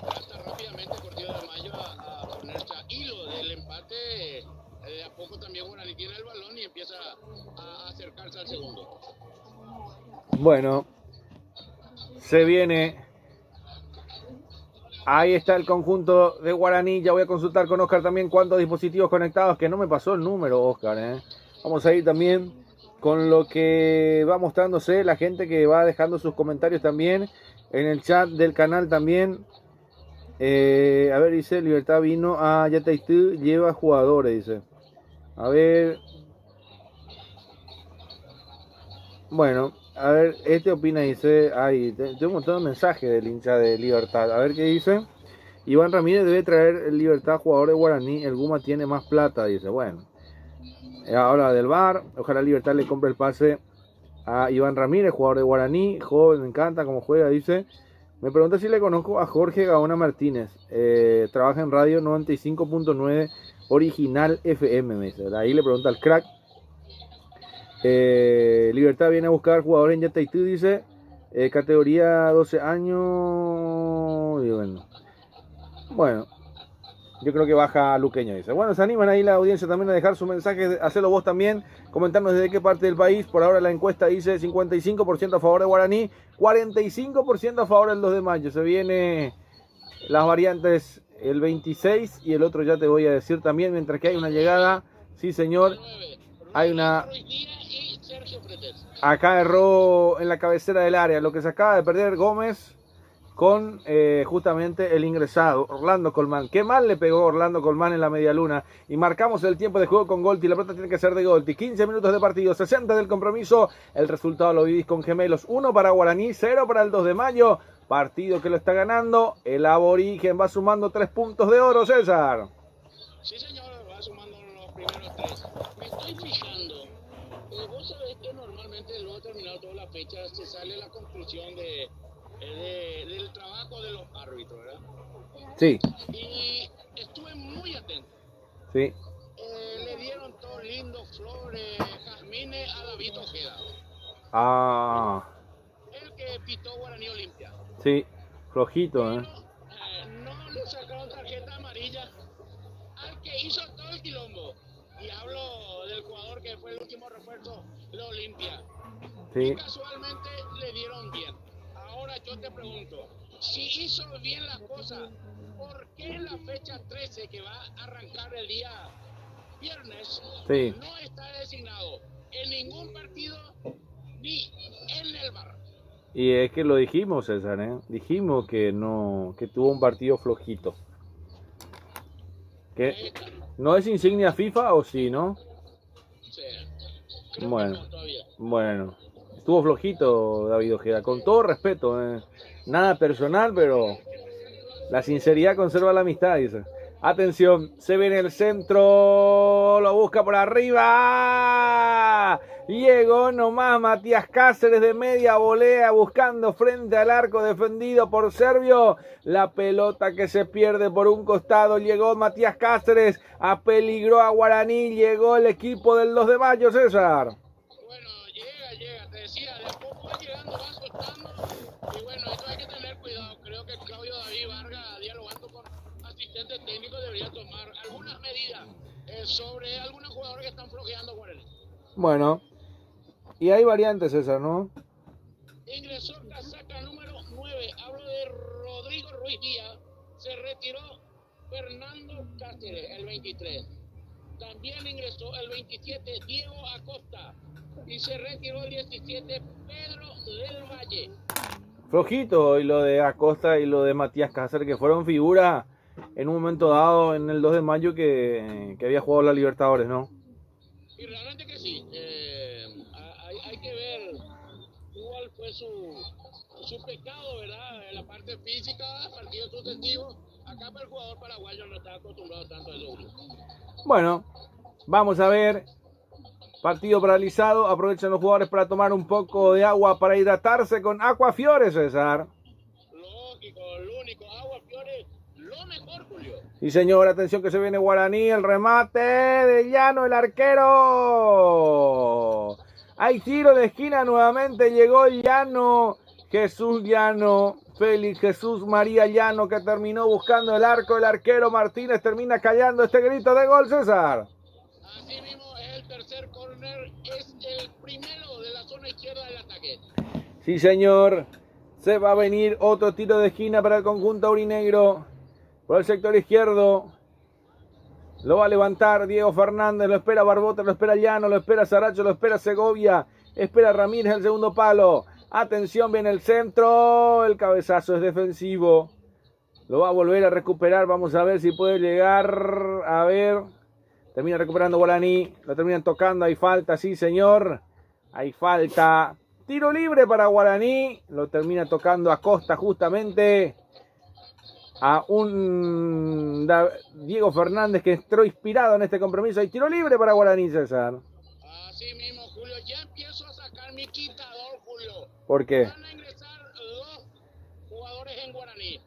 trata rápidamente Cortijo de Mayo a poner hilo del empate. De a poco también Guaraní tiene el balón y empieza a acercarse al segundo. Bueno, se viene. Ahí está el conjunto de Guaraní. Ya voy a consultar con Oscar también cuántos dispositivos conectados, que no me pasó el número, Oscar. Vamos a ir también con lo que va mostrándose la gente que va dejando sus comentarios también en el chat del canal también. A ver, dice Libertad vino a Yataitú, lleva jugadores, dice. A ver. Bueno, a ver, opina, dice. Ay, tengo un montón de mensajes del hincha de Libertad. A ver qué dice. Iván Ramírez debe traer el Libertad, jugador de Guaraní. El Guma tiene más plata, dice. Bueno. Ahora del VAR. Ojalá Libertad le compre el pase a Iván Ramírez, jugador de Guaraní. Joven, me encanta cómo juega, dice. Me pregunta si le conozco a Jorge Gaona Martínez. Trabaja en radio 95.9 original FM, me dice. Ahí le pregunta al crack. Libertad viene a buscar jugadores en Yataitú, dice. Categoría 12 años. Y bueno, yo creo que baja Luqueño, dice. Bueno, se animan ahí la audiencia también a dejar su mensaje. Hacelo vos también. Comentarnos desde qué parte del país. Por ahora la encuesta dice 55% a favor de Guaraní, 45% a favor del 2 de mayo. Se viene las variantes el 26 y el otro ya te voy a decir también. Mientras que hay una llegada. Sí, señor. Hay una... Acá erró en la cabecera del área. Lo que se acaba de perder Gómez con justamente el ingresado Orlando Colmán. Qué mal le pegó Orlando Colmán en la media luna. Y marcamos el tiempo de juego con Golti. La pelota tiene que ser de Golti. 15 minutos de partido, 60 del compromiso. El resultado lo vivís con Gemelos. 1 para Guaraní, 0 para el 2 de mayo. Partido que lo está ganando. El aborigen va sumando 3 puntos de oro, César. Sí, señor, va sumando los primeros 3. Me estoy fijando. Vos sabés que normalmente luego de terminar todas las fechas se sale la conclusión del trabajo de los árbitros, ¿verdad? Sí, Y estuve muy atento. sí. Le dieron todo lindo, flores, jazmines a David Ojeda. Ah, El que pitó Guaraní Olimpia. sí. Flojito, Pero no le sacaron tarjeta amarilla al que hizo todo el quilombo. Y hablo del jugador que fue el último refuerzo de Olimpia. Sí. Y casualmente le dieron bien. Ahora yo te pregunto, si hizo bien las cosas, ¿por qué en la fecha 13 que va a arrancar el día viernes Sí. no está designado en ningún partido ni en el bar? Y es que lo dijimos, César, ¿eh? Dijimos que no, que tuvo un partido flojito. ¿Qué? ¿No es insignia FIFA o sí, no? Sí. Creo Bueno. que no todavía. Bueno, estuvo flojito David Ojeda, con todo respeto, ¿eh? Nada personal, pero la sinceridad conserva la amistad, dice. Atención, se viene el centro, lo busca por arriba. Llegó nomás Matías Cáceres de media volea buscando frente al arco defendido por Servio. La pelota que se pierde por un costado. Llegó Matías Cáceres, apeligró a Guaraní. Llegó el equipo del 2 de mayo, César. Bueno, llega, te decía, de a poco va llegando, va soltando. Y bueno, esto hay que tener cuidado. Creo que Claudio David Vargas, dialogando con asistentes técnicos, debería tomar algunas medidas sobre algunos jugadores que están flojeando con él. Bueno, y hay variantes, César, ¿no? Ingresó casaca número 9, hablo de Rodrigo Ruiz Díaz. Se retiró Fernando Cáceres, el 23. También ingresó el 27, Diego Acosta. Y se retiró el 17, Pedro del Valle. Flojito y lo de Acosta y lo de Matías Cáceres, que fueron figuras en un momento dado en el 2 de mayo que había jugado la Libertadores, ¿no? Y realmente que sí. Hay que ver cuál fue su pecado, ¿verdad? En la parte física, partidos sucesivos. Acá para el jugador paraguayo no está acostumbrado tanto a eso. Bueno, vamos a ver. Partido paralizado. Aprovechan los jugadores para tomar un poco de agua para hidratarse con Aquafiore, César. Lógico, lo único, Agua Fiore, lo mejor, Julio. Sí, señor, atención que se viene Guaraní, el remate de Llano, el arquero. Hay tiro de esquina nuevamente, llegó Llano, Jesús Llano, Félix Jesús María Llano, que terminó buscando el arco, el arquero Martínez termina callando este grito de gol, César. Así mismo es el tercer córner, es el primero de la zona izquierda del ataque. Sí, señor, se va a venir otro tiro de esquina para el conjunto aurinegro. Por el sector izquierdo, lo va a levantar Diego Fernández, lo espera Barbota, lo espera Llano, lo espera Saracho, lo espera Segovia, espera Ramírez el segundo palo. Atención, viene el centro, el cabezazo es defensivo. Lo va a volver a recuperar, vamos a ver si puede llegar, a ver. Termina recuperando Guaraní, lo terminan tocando, hay falta, sí señor, hay falta. Tiro libre para Guaraní, lo termina tocando Acosta justamente. A un Diego Fernández que entró inspirado en este compromiso. Hay tiro libre para Guaraní, César. Así mismo, Julio, ya empiezo a sacar mi quitador, Julio. ¿Por qué? Van a ingresar 2 jugadores en Guaraní.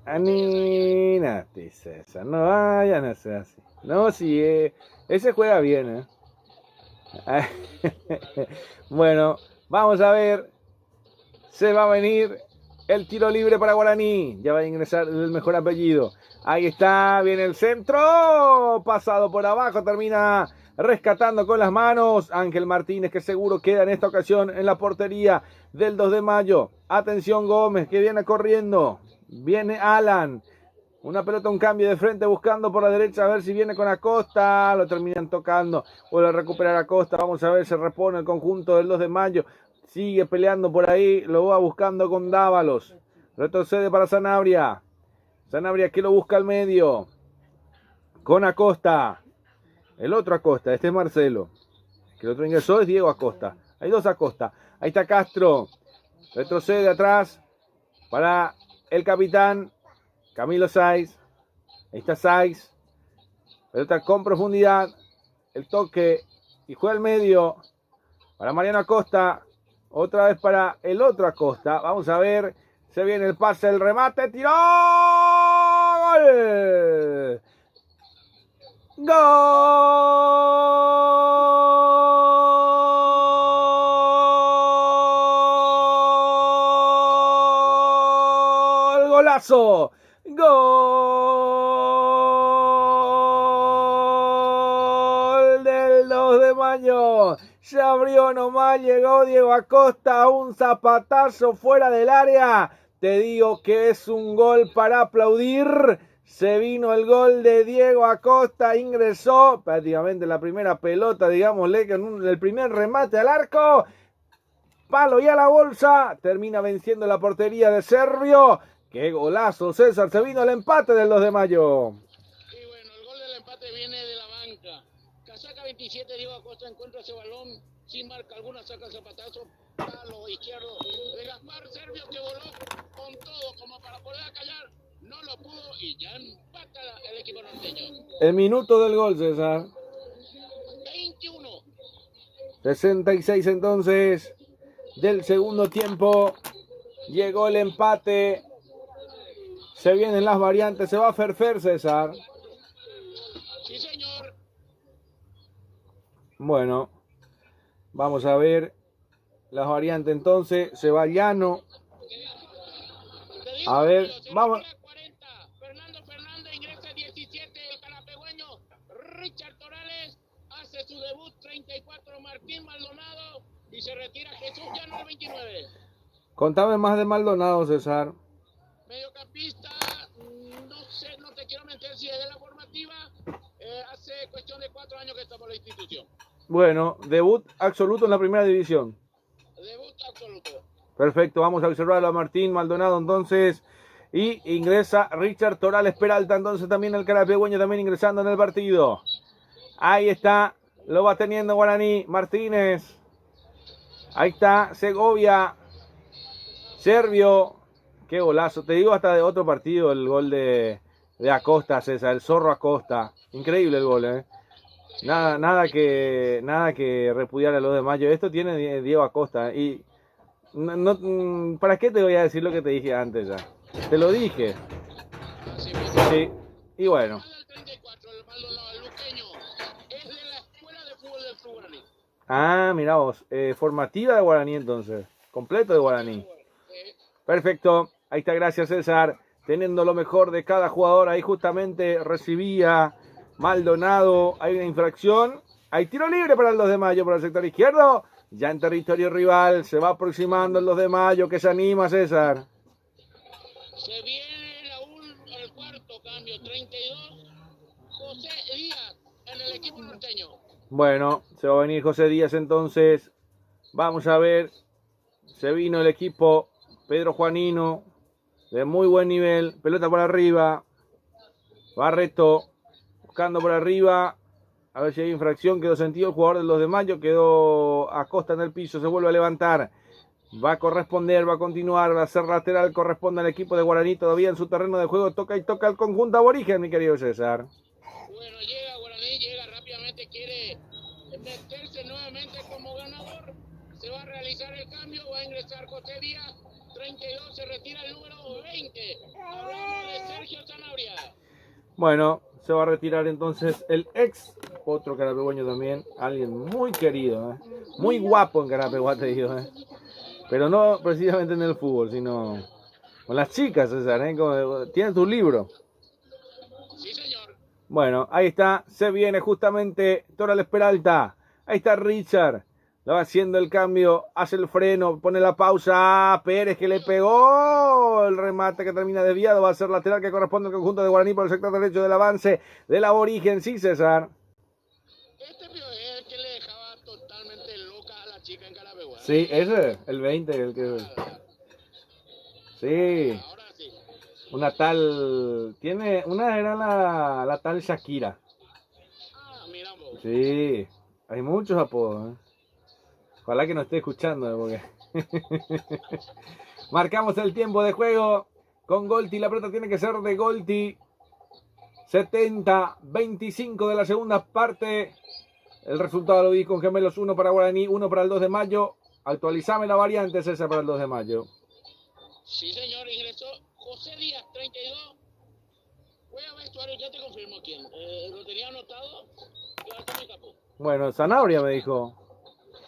Aninate, César. No vayan a ser así. No, sí, ese juega bien, Bueno, vamos a ver. Se va a venir el tiro libre para Guaraní. Ya va a ingresar el mejor apellido. Ahí está, viene el centro. Pasado por abajo, termina rescatando con las manos Ángel Martínez, que seguro queda en esta ocasión en la portería del 2 de mayo. Atención Gómez, que viene corriendo. Viene Alan. Una pelota, un cambio de frente buscando por la derecha. A ver si viene con Acosta. Lo terminan tocando. Vuelve a recuperar Acosta. Vamos a ver, se repone el conjunto del 2 de mayo. Sigue peleando por ahí, lo va buscando con Dávalos. Retrocede para Sanabria. Sanabria que lo busca al medio. Con Acosta. El otro Acosta, este es Marcelo. Que el otro ingresó es Diego Acosta. Hay 2 Acosta. Ahí está Castro. Retrocede atrás. para el capitán Camilo Saiz. Ahí está Saiz. Pelota con profundidad. El toque y juega al medio para Mariano Acosta. Otra vez para el otro Acosta. Vamos a ver. Se viene el pase, el remate. ¡Tiró! ¡Gol! ¡Gol! ¡Golazo! ¡Gol del 2 de mayo! Se abrió nomás, llegó Diego Acosta, un zapatazo fuera del área. Te digo que es un gol para aplaudir. Se vino el gol de Diego Acosta, ingresó prácticamente la primera pelota, digámosle, con el primer remate al arco. Palo y a la bolsa, termina venciendo la portería de Servio. ¡Qué golazo, César! Se vino el empate del 2 de mayo. Y bueno, el gol del empate viene de la banca. Casaca 27, Diego Acosta encuentra ese balón, sin marca alguna, saca el zapatazo, palo izquierdo de Gaspar Servio, que voló con todo como para poder acallar. No lo pudo y ya empata el equipo norteño. El minuto del gol, César. 21. 66 entonces del segundo tiempo. Llegó el empate. Se vienen las variantes. Se va a Ferfer, César. Sí, señor. Bueno, vamos a ver las variantes entonces. Se va Llano. A ver, vamos. Fernando Fernández ingresa 17, el carapegüeño Richard Torales hace su debut, 34 Martín Maldonado y se retira Jesús Llano el 29. Contame más de Maldonado, César. Mediocampista, no sé, no te quiero mentir si es de la formativa, hace cuestión de 4 años que está por la institución. Bueno, debut absoluto en la primera división. Debut absoluto. Perfecto, vamos a observarlo a Martín Maldonado entonces. Y ingresa Richard Torales Peralta, entonces también el carapegüeño también ingresando en el partido. Ahí está, lo va teniendo Guaraní, Martínez. Ahí está, Segovia, Servio. Qué golazo, te digo hasta de otro partido el gol de Acosta, César, el zorro Acosta. Increíble el gol, Nada que repudiar a los de Mayo. Esto tiene Diego Acosta. Y no, ¿para qué te voy a decir lo que te dije antes ya? Te lo dije. Sí. Y bueno. Ah, mirá vos. Formativa de Guaraní entonces. Completo de Guaraní. Perfecto. Ahí está, gracias César. Teniendo lo mejor de cada jugador. Ahí justamente recibía Maldonado. Hay una infracción. Hay tiro libre para el 2 de mayo por el sector izquierdo. Ya en territorio rival. Se va aproximando el 2 de mayo. Que se anima, César. Se viene el cuarto cambio, 32, José Díaz en el equipo norteño. Bueno, se va a venir José Díaz entonces. Vamos a ver. Se vino el equipo Pedro Juanino de muy buen nivel. Pelota por arriba. Barreto buscando por arriba. A ver si hay infracción. Quedó sentido el jugador del 2 de mayo. Quedó Acosta en el piso. Se vuelve a levantar. Va a corresponder, va a continuar, va a ser lateral, corresponde al equipo de Guaraní todavía en su terreno de juego, toca y toca el conjunto aborigen, mi querido César. Bueno, llega Guaraní, llega rápidamente, quiere meterse nuevamente como ganador, se va a realizar el cambio, va a ingresar José Díaz, 32, se retira el número 20, hablamos de Sergio Zanabria. Bueno, se va a retirar entonces el ex, otro carapegüeño también, alguien muy querido, muy guapo en Carapeguá, te digo, pero no precisamente en el fútbol, sino con las chicas, César, tiene tu libro. Sí, señor. Bueno, ahí está, se viene justamente Torales Peralta, ahí está Richard, lo va haciendo el cambio, hace el freno, pone la pausa, Pérez que le pegó, el remate que termina desviado, va a ser lateral que corresponde al conjunto de Guaraní por el sector derecho del avance del aborigen, sí, César. Este es el que le dejaba totalmente loca a la chica en Carapeguá. Sí, ese, el 20, el que... Sí. Ahora sí. Una tal... Una era la tal Shakira. Ah, miramos. Sí. Hay muchos apodos, Ojalá que no esté escuchando, porque... Marcamos el tiempo de juego con Golti. La pelota tiene que ser de Golti. 70-25 de la segunda parte. El resultado lo vi con gemelos. 1 para Guaraní, 1 para el 2 de mayo. Actualizame la variante, César, para el 2 de mayo. Sí, señor, ingresó José Díaz, 32. Voy a vestuario, ya te confirmo quién. Lo tenía anotado, ya se me escapó. Bueno, Zanabria me dijo.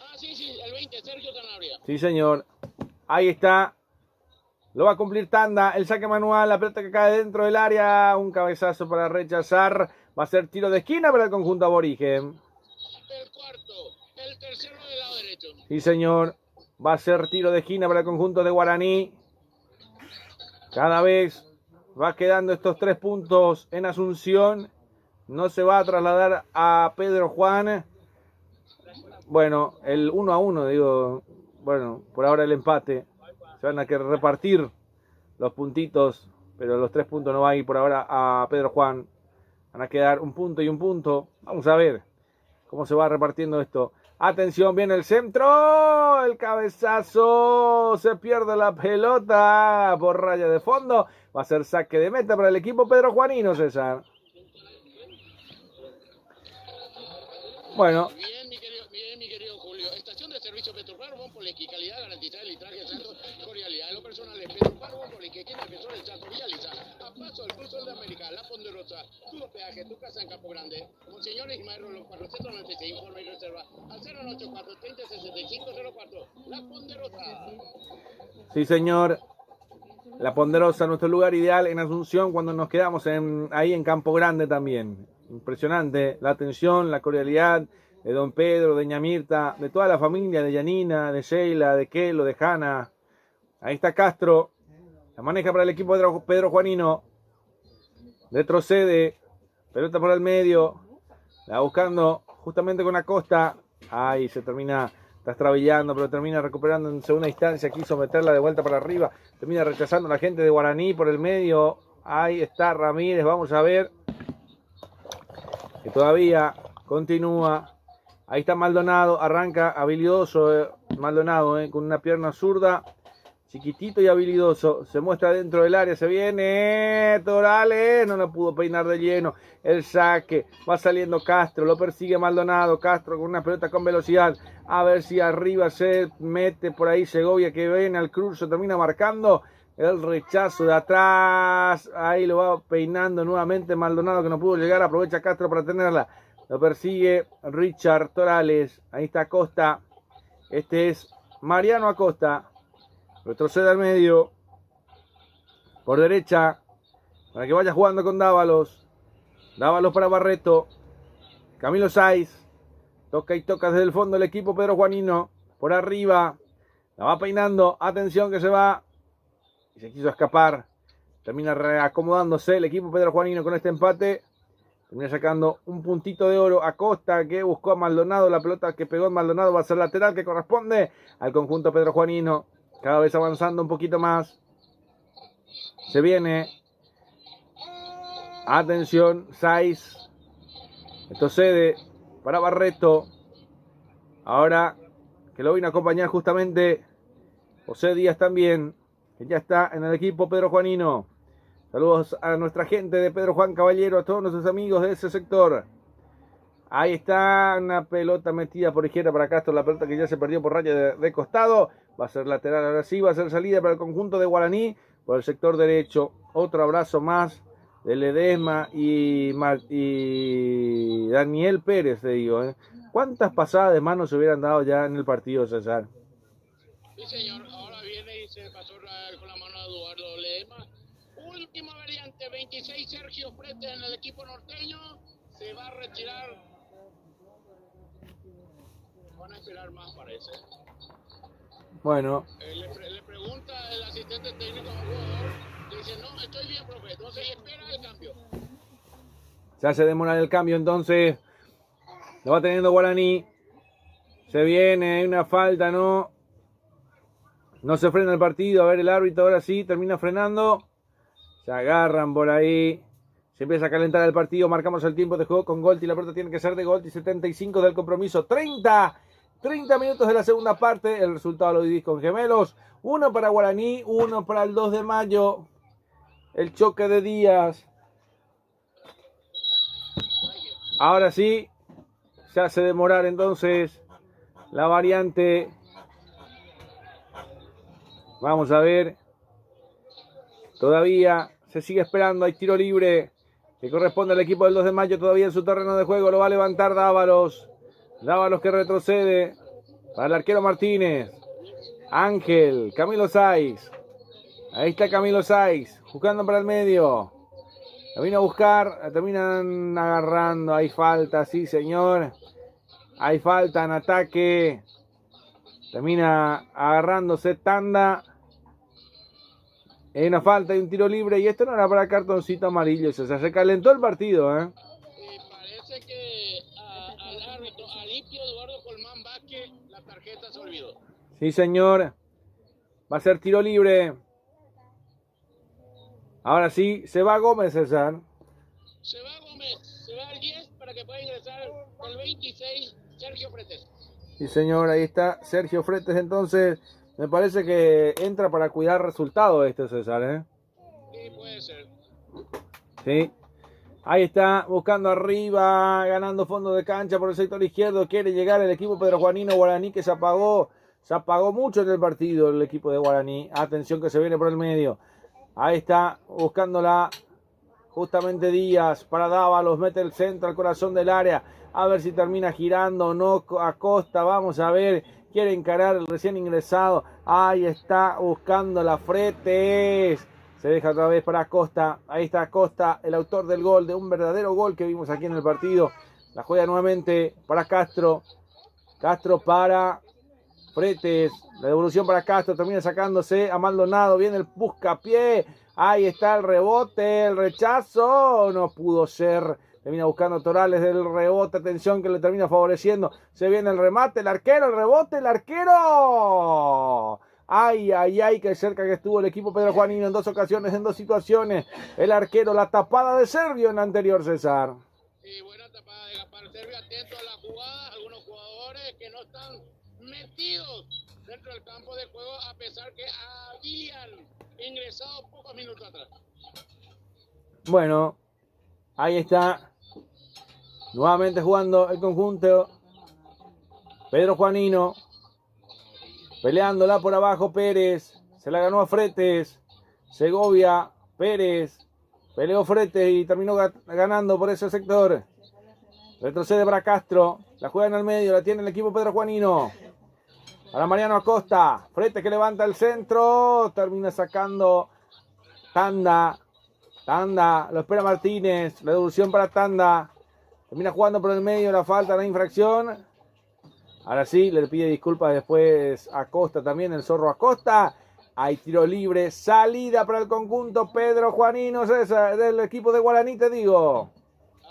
Ah, sí, el 20, Sergio Sanabria. Sí, señor. Ahí está. Lo va a cumplir Tanda. El saque manual. La pelota que cae dentro del área. Un cabezazo para rechazar. Va a ser tiro de esquina para el conjunto aborigen. El cuarto. El tercero del lado derecho. Sí, señor. Va a ser tiro de esquina para el conjunto de Guaraní. Cada vez va quedando estos 3 puntos en Asunción. No se va a trasladar a Pedro Juan. Bueno, el 1-1, digo. Bueno, por ahora el empate. Se van a querer repartir los puntitos, pero los 3 puntos no va a ir por ahora a Pedro Juan. Van a quedar un punto y un punto. Vamos a ver cómo se va repartiendo esto. Atención, viene el centro. El cabezazo. Se pierde la pelota por raya de fondo. Va a ser saque de meta para el equipo Pedro Juanino, César. Bueno. Bien, mi querido Julio. Estación de servicio Petrofaro, Bompolequi, calidad garantizada, litraje, saldo, cordialidad. En lo personal de Petrofaro, Bompolequi, quien defensor del Chaco Villaliza. A paso del Cruz de América, La Ponderosa, tu peaje, tu casa en Campo Grande. Monseñor Ismael Rolón, 496, informe y reserva al 084 30 65 04. La Ponderosa. Sí, señor. La Ponderosa, nuestro lugar ideal en Asunción cuando nos quedamos ahí en Campo Grande también. Impresionante la atención, la cordialidad de don Pedro, de ña Mirta, de toda la familia, de Yanina, de Sheila, de Kelo, de Hanna. Ahí está Castro, la maneja para el equipo de Pedro Juanino. Retrocede, pelota por el medio, la va buscando justamente con Acosta. Ahí se termina, está estrabillando, pero termina recuperando en segunda instancia. Quiso meterla de vuelta para arriba, termina rechazando a la gente de Guaraní por el medio. Ahí está Ramírez, vamos a ver. Que todavía continúa. Ahí está Maldonado, arranca habilidoso Maldonado con una pierna zurda, chiquitito y habilidoso. Se muestra dentro del área, se viene Torales, no lo pudo peinar de lleno. El saque, va saliendo Castro, lo persigue Maldonado. Castro con una pelota con velocidad. A ver si arriba se mete por ahí Segovia, que viene al cruce, termina marcando. El rechazo de atrás, ahí lo va peinando nuevamente Maldonado, que no pudo llegar, aprovecha Castro para tenerla. Lo persigue Richard Torales. Ahí está Acosta. Este es Mariano Acosta. Retrocede al medio. Por derecha. Para que vaya jugando con Dávalos. Dávalos para Barreto. Camilo Saiz. Toca y toca desde el fondo el equipo Pedro Juanino. Por arriba. La va peinando. Atención que se va. Y se quiso escapar. Termina reacomodándose el equipo Pedro Juanino con este empate. Termina sacando un puntito de oro. Acosta, que buscó a Maldonado. La pelota que pegó en Maldonado va a ser lateral, que corresponde al conjunto Pedro Juanino. Cada vez avanzando un poquito más. Se viene. Atención, Saiz. Esto cede para Barreto. Ahora que lo vino a acompañar justamente José Díaz también, que ya está en el equipo Pedro Juanino. Saludos a nuestra gente de Pedro Juan Caballero, a todos nuestros amigos de ese sector. Ahí está una pelota metida por izquierda para Castro, la pelota que ya se perdió por raya de costado. Va a ser lateral, ahora sí, va a ser salida para el conjunto de Guaraní por el sector derecho. Otro abrazo más de Ledesma y Daniel Pérez, te digo. ¿Cuántas pasadas de manos se hubieran dado ya en el partido, César? Sí, señor, ahora viene y se pasó con la mano a Eduardo Ledesma. Última variante, 26 Sergio Frete en el equipo norteño. Se va a retirar. Van a esperar más, parece. Bueno. Le pregunta el asistente técnico al jugador. Le dice, no, estoy bien, profe. Entonces espera el cambio. Se hace demorar el cambio, entonces. Lo va teniendo Guaraní. Se viene, hay una falta, ¿no? No se frena el partido. A ver, el árbitro ahora sí termina frenando. Se agarran por ahí. Se empieza a calentar el partido. Marcamos el tiempo de juego con Golti. La pelota tiene que ser de Golti. 75 del compromiso. 30 30 minutos de la segunda parte. El resultado lo dividís con gemelos. 1 para Guaraní, 1 para el 2 de mayo. El choque de días. Ahora sí, se hace demorar entonces la variante. Vamos a ver. Todavía se sigue esperando. Hay tiro libre que corresponde al equipo del 2 de mayo. Todavía en su terreno de juego. Lo va a levantar Dávalos. Dávalos que retrocede para el arquero Martínez. Ángel. Camilo Saiz. Ahí está Camilo Saiz. Jugando para el medio. La vino a buscar. La terminan agarrando. Hay falta. Sí, señor. Hay falta en ataque. Termina agarrándose Tanda. Hay una falta y un tiro libre. Y esto no era para cartoncito amarillo. Se calentó el partido, ¿eh? Parece que al árbitro, a limpio Eduardo Colmán Vázquez, la tarjeta se olvidó. Sí, señor. Va a ser tiro libre. Ahora sí, se va Gómez, César. Se va Gómez, se va el 10 para que pueda ingresar el 26, Sergio Fretes. Sí, señor, ahí está Sergio Fretes. Entonces, me parece que entra para cuidar resultado César, ¿eh? Sí, puede ser. Sí. Ahí está, buscando arriba, ganando fondo de cancha por el sector izquierdo. Quiere llegar el equipo Pedro Juanino Guaraní, que se apagó mucho en el partido el equipo de Guaraní. Atención que se viene por el medio. Ahí está, buscándola justamente Díaz para Dávalos. Mete el centro al corazón del área. A ver si termina girando o no Acosta. Vamos a ver. Quiere encarar el recién ingresado. Ahí está, buscando la Fretes. Se deja otra vez para Acosta. Ahí está Acosta, el autor del gol, de un verdadero gol que vimos aquí en el partido. La juega nuevamente para Castro. Castro para Fretes. La devolución para Castro. Termina sacándose a Maldonado. Viene el buscapié. Ahí está el rebote. El rechazo. No pudo ser. Termina buscando Torales del rebote. Atención que le termina favoreciendo. Se viene el remate. El arquero. El rebote. El arquero. Ay, ay, ay. Qué cerca que estuvo el equipo Pedro Juanino en dos ocasiones, en dos situaciones. El arquero. La tapada de Servio en la anterior, César. Sí, buena tapada de Gaspar Servio. Atento a la jugada. Algunos jugadores que no están metidos dentro del campo de juego a pesar que habían ingresado pocos minutos atrás. Bueno, ahí está. Nuevamente jugando el conjunto Pedro Juanino. Peleándola por abajo Pérez. Se la ganó a Fretes. Segovia, Pérez. Peleó Fretes y terminó ganando por ese sector. Retrocede para Castro. La juega en el medio. La tiene el equipo Pedro Juanino. Para Mariano Acosta. Fretes que levanta el centro. Termina sacando Tanda. Tanda. Lo espera Martínez. La devolución para Tanda. Termina jugando por el medio. La falta, la infracción. Ahora sí, le pide disculpas después Acosta también. El zorro Acosta. Hay tiro libre. Salida para el conjunto Pedro Juanino. César, del equipo de Guaraní, te digo.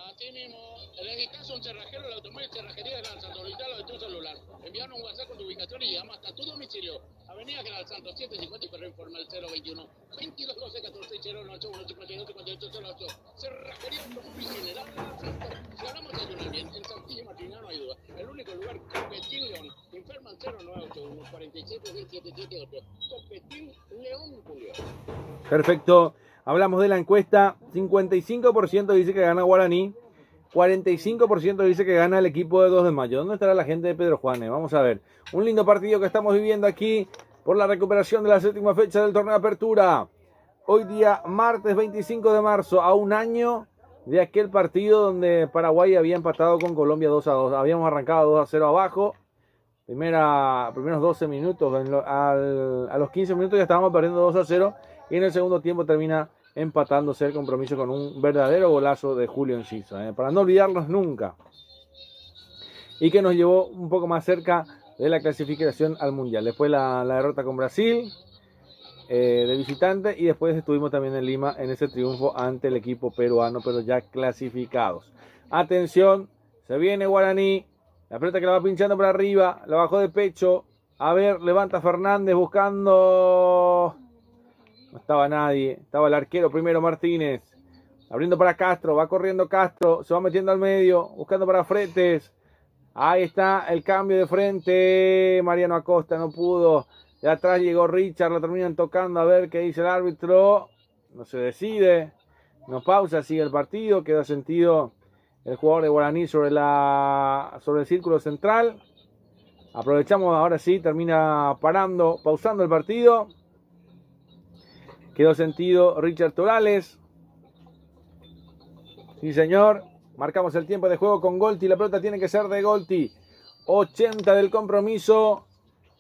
Así mismo. En caso un cerrajero, el automóvil Cerrajería de General Santos, lo de tu celular. Enviaron un WhatsApp con tu ubicación y llama hasta tu domicilio. Avenida General Santos 750 y correo informal 021 22 12 14 08 1 52 58 08. Cerrajería Automóvil General Santos. Si hablamos de ayunar bien, en Santillo Martínez no hay duda. El único lugar, Copetín León. Informan 0981 47 778. Copetín León, Julio. Perfecto. Hablamos de la encuesta. 55% dice que gana Guaraní. 45% dice que gana el equipo de 2 de mayo. ¿Dónde estará la gente de Pedro Juanes? Vamos a ver. Un lindo partido que estamos viviendo aquí por la recuperación de la séptima fecha del torneo de apertura. Hoy día, martes 25 de marzo, a un año de aquel partido donde Paraguay había empatado con Colombia 2-2. Habíamos arrancado 2-0 abajo. Primeros 12 minutos. A los 15 minutos ya estábamos perdiendo 2-0. Y en el segundo tiempo termina empatándose el compromiso con un verdadero golazo de Julio Enciso, para no olvidarlos nunca. Y que nos llevó un poco más cerca de la clasificación al Mundial. Después la derrota con Brasil de visitante y después estuvimos también en Lima en ese triunfo ante el equipo peruano, pero ya clasificados. Atención, se viene Guaraní, la pelota que la va pinchando por arriba, la bajó de pecho, a ver, levanta Fernández buscando... No estaba nadie, estaba el arquero primero Martínez, abriendo para Castro, va corriendo Castro, se va metiendo al medio, buscando para Fretes, Ahí está el cambio de frente. Mariano Acosta no pudo. De atrás llegó Richard, lo terminan tocando a ver qué dice el árbitro. No se decide. No pausa, sigue el partido. Queda sentido el jugador de Guaraní sobre el círculo central. Aprovechamos, ahora sí, termina pausando el partido. Quedó sentido Richard Torales. Sí, señor. Marcamos el tiempo de juego con Golti. La pelota tiene que ser de Golti. 80 del compromiso.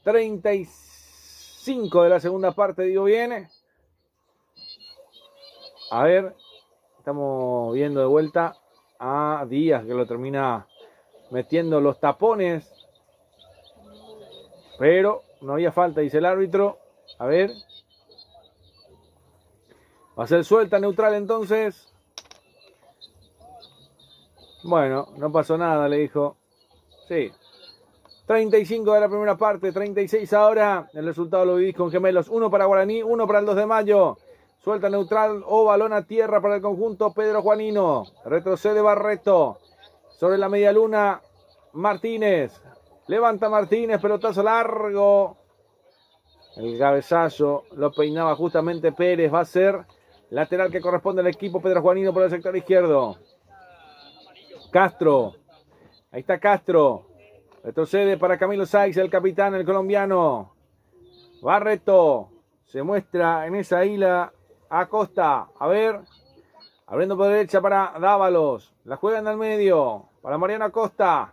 35 de la segunda parte, digo bien. A ver. Estamos viendo de vuelta a Díaz, que lo termina metiendo los tapones. Pero no había falta, dice el árbitro. A ver. Va a ser suelta, neutral entonces. Bueno, no pasó nada, le dijo. Sí. 35 de la primera parte, 36 ahora. El resultado lo vivís con gemelos. 1 para Guaraní, 1 para el 2 de mayo. Suelta neutral o balón a tierra para el conjunto Pedro Juanino. Retrocede Barreto. Sobre la media luna, Martínez. Levanta Martínez, pelotazo largo. El cabezazo lo peinaba justamente Pérez. Va a ser lateral que corresponde al equipo Pedro Juanino por el sector izquierdo. Castro. Ahí está Castro. Retrocede para Camilo Saiz, el capitán, el colombiano. Barreto. Se muestra en esa isla Acosta. A ver. Abriendo por derecha para Dávalos. La juegan al medio. Para Mariano Acosta.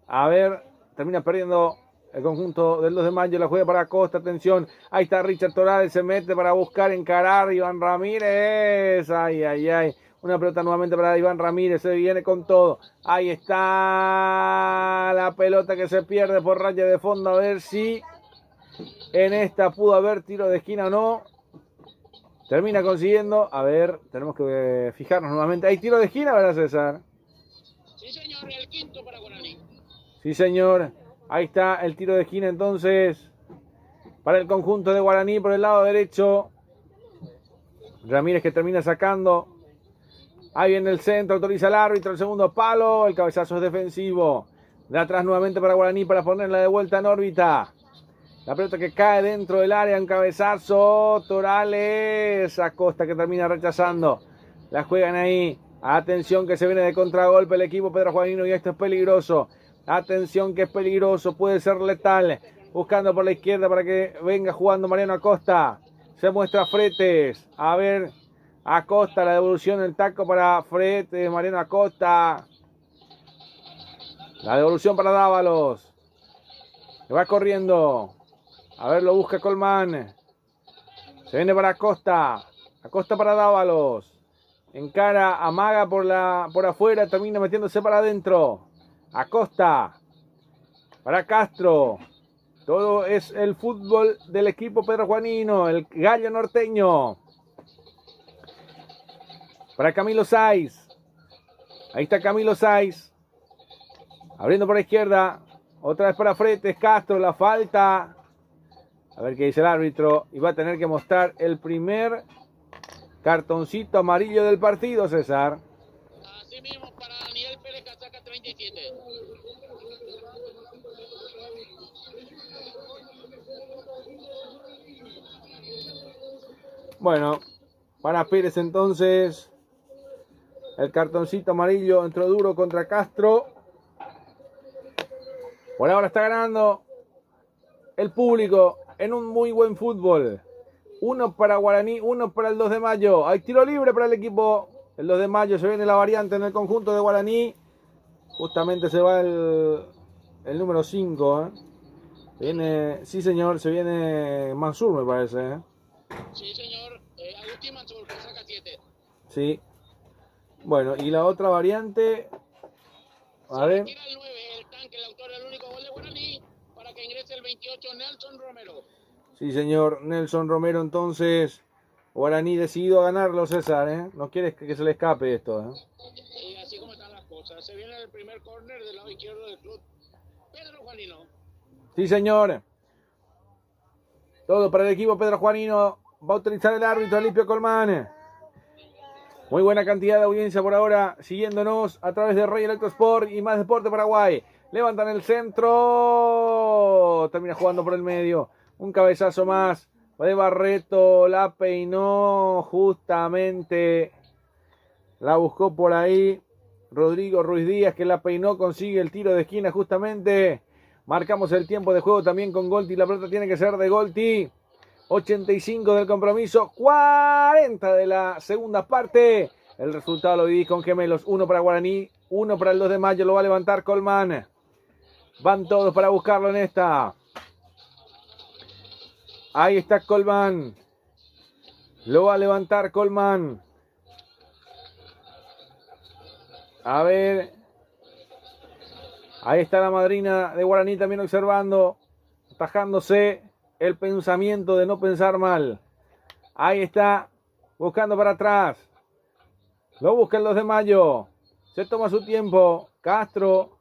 A ver. Termina perdiendo el conjunto del 2 de mayo. La juega para Acosta. Atención. Ahí está Richard Torales. Se mete para buscar encarar. Iván Ramírez. Ay, ay, ay. Una pelota nuevamente para Iván Ramírez. Se viene con todo. Ahí está la pelota que se pierde por raya de fondo. A ver si en esta pudo haber tiro de esquina o no. Termina consiguiendo. A ver, tenemos que fijarnos nuevamente. ¿Hay tiro de esquina, verdad, César? Sí, señor. El quinto para Guaraní. Sí, señor. Ahí está el tiro de esquina entonces. Para el conjunto de Guaraní por el lado derecho. Ramírez que termina sacando. Ahí viene el centro, autoriza el árbitro, el segundo palo, el cabezazo es defensivo. De atrás nuevamente para Guaraní para ponerla de vuelta en órbita. La pelota que cae dentro del área, un cabezazo, Torales, Acosta que termina rechazando. La juegan ahí, atención que se viene de contragolpe el equipo Pedro Juanino y esto es peligroso. Atención que es peligroso, puede ser letal. Buscando por la izquierda para que venga jugando Mariano Acosta. Se muestra Fretes, a ver... Acosta, la devolución del taco para Fretes, Mariano Acosta. La devolución para Dávalos. Se va corriendo. A ver, lo busca Colmán. Se viene para Acosta. Acosta para Dávalos. Encara, amaga por afuera, termina metiéndose para adentro. Acosta. Para Castro. Todo es el fútbol del equipo Pedro Juanino, el gallo norteño. Para Camilo Saiz. Ahí está Camilo Saiz. Abriendo por la izquierda. Otra vez para Fretes. Castro, la falta. A ver qué dice el árbitro. Y va a tener que mostrar el primer cartoncito amarillo del partido, César. Así mismo para Daniel Pérez, casaca 37. Bueno, para Pérez entonces. El cartoncito amarillo entró duro contra Castro. Por ahora está ganando el público en un muy buen fútbol. 1 para Guaraní, 1 para el 2 de mayo. Hay tiro libre para el equipo. El 2 de mayo se viene la variante en el conjunto de Guaraní. Justamente se va el número 5. Viene, sí señor, se viene Mansur me parece. Sí señor, Agustín Mansur, casaca 7. Sí. Bueno, y la otra variante, a ver. Tira el 9, el tanque, el autor del único gol de Guaraní, para que ingrese el 28, Nelson Romero. Sí, señor, Nelson Romero, entonces, Guaraní decidido a ganarlo, César, No quiere que se le escape esto, Y así como están las cosas, se viene el primer córner del lado izquierdo del club Pedro Juanino. Sí, señor. Todo para el equipo Pedro Juanino. Va a utilizar el árbitro Olimpio Colmán. Muy buena cantidad de audiencia por ahora, siguiéndonos a través de Rey Electro Sport y Más Deporte Paraguay. Levantan el centro, termina jugando por el medio. Un cabezazo más de Barreto, la peinó justamente, la buscó por ahí Rodrigo Ruiz Díaz, que la peinó, consigue el tiro de esquina justamente. Marcamos el tiempo de juego también con Golti, la pelota tiene que ser de Golti. 85 del compromiso, 40 de la segunda parte. El resultado lo vivís con gemelos, 1 para Guaraní, 1 para el 2 de mayo, lo va a levantar Colmán. Van todos para buscarlo en esta. Ahí está Colmán. Lo va a levantar Colmán. A ver. Ahí está la madrina de Guaraní también observando. Atajándose el pensamiento de no pensar mal. Ahí está. Buscando para atrás. Lo busca el 2 de mayo. Se toma su tiempo. Castro.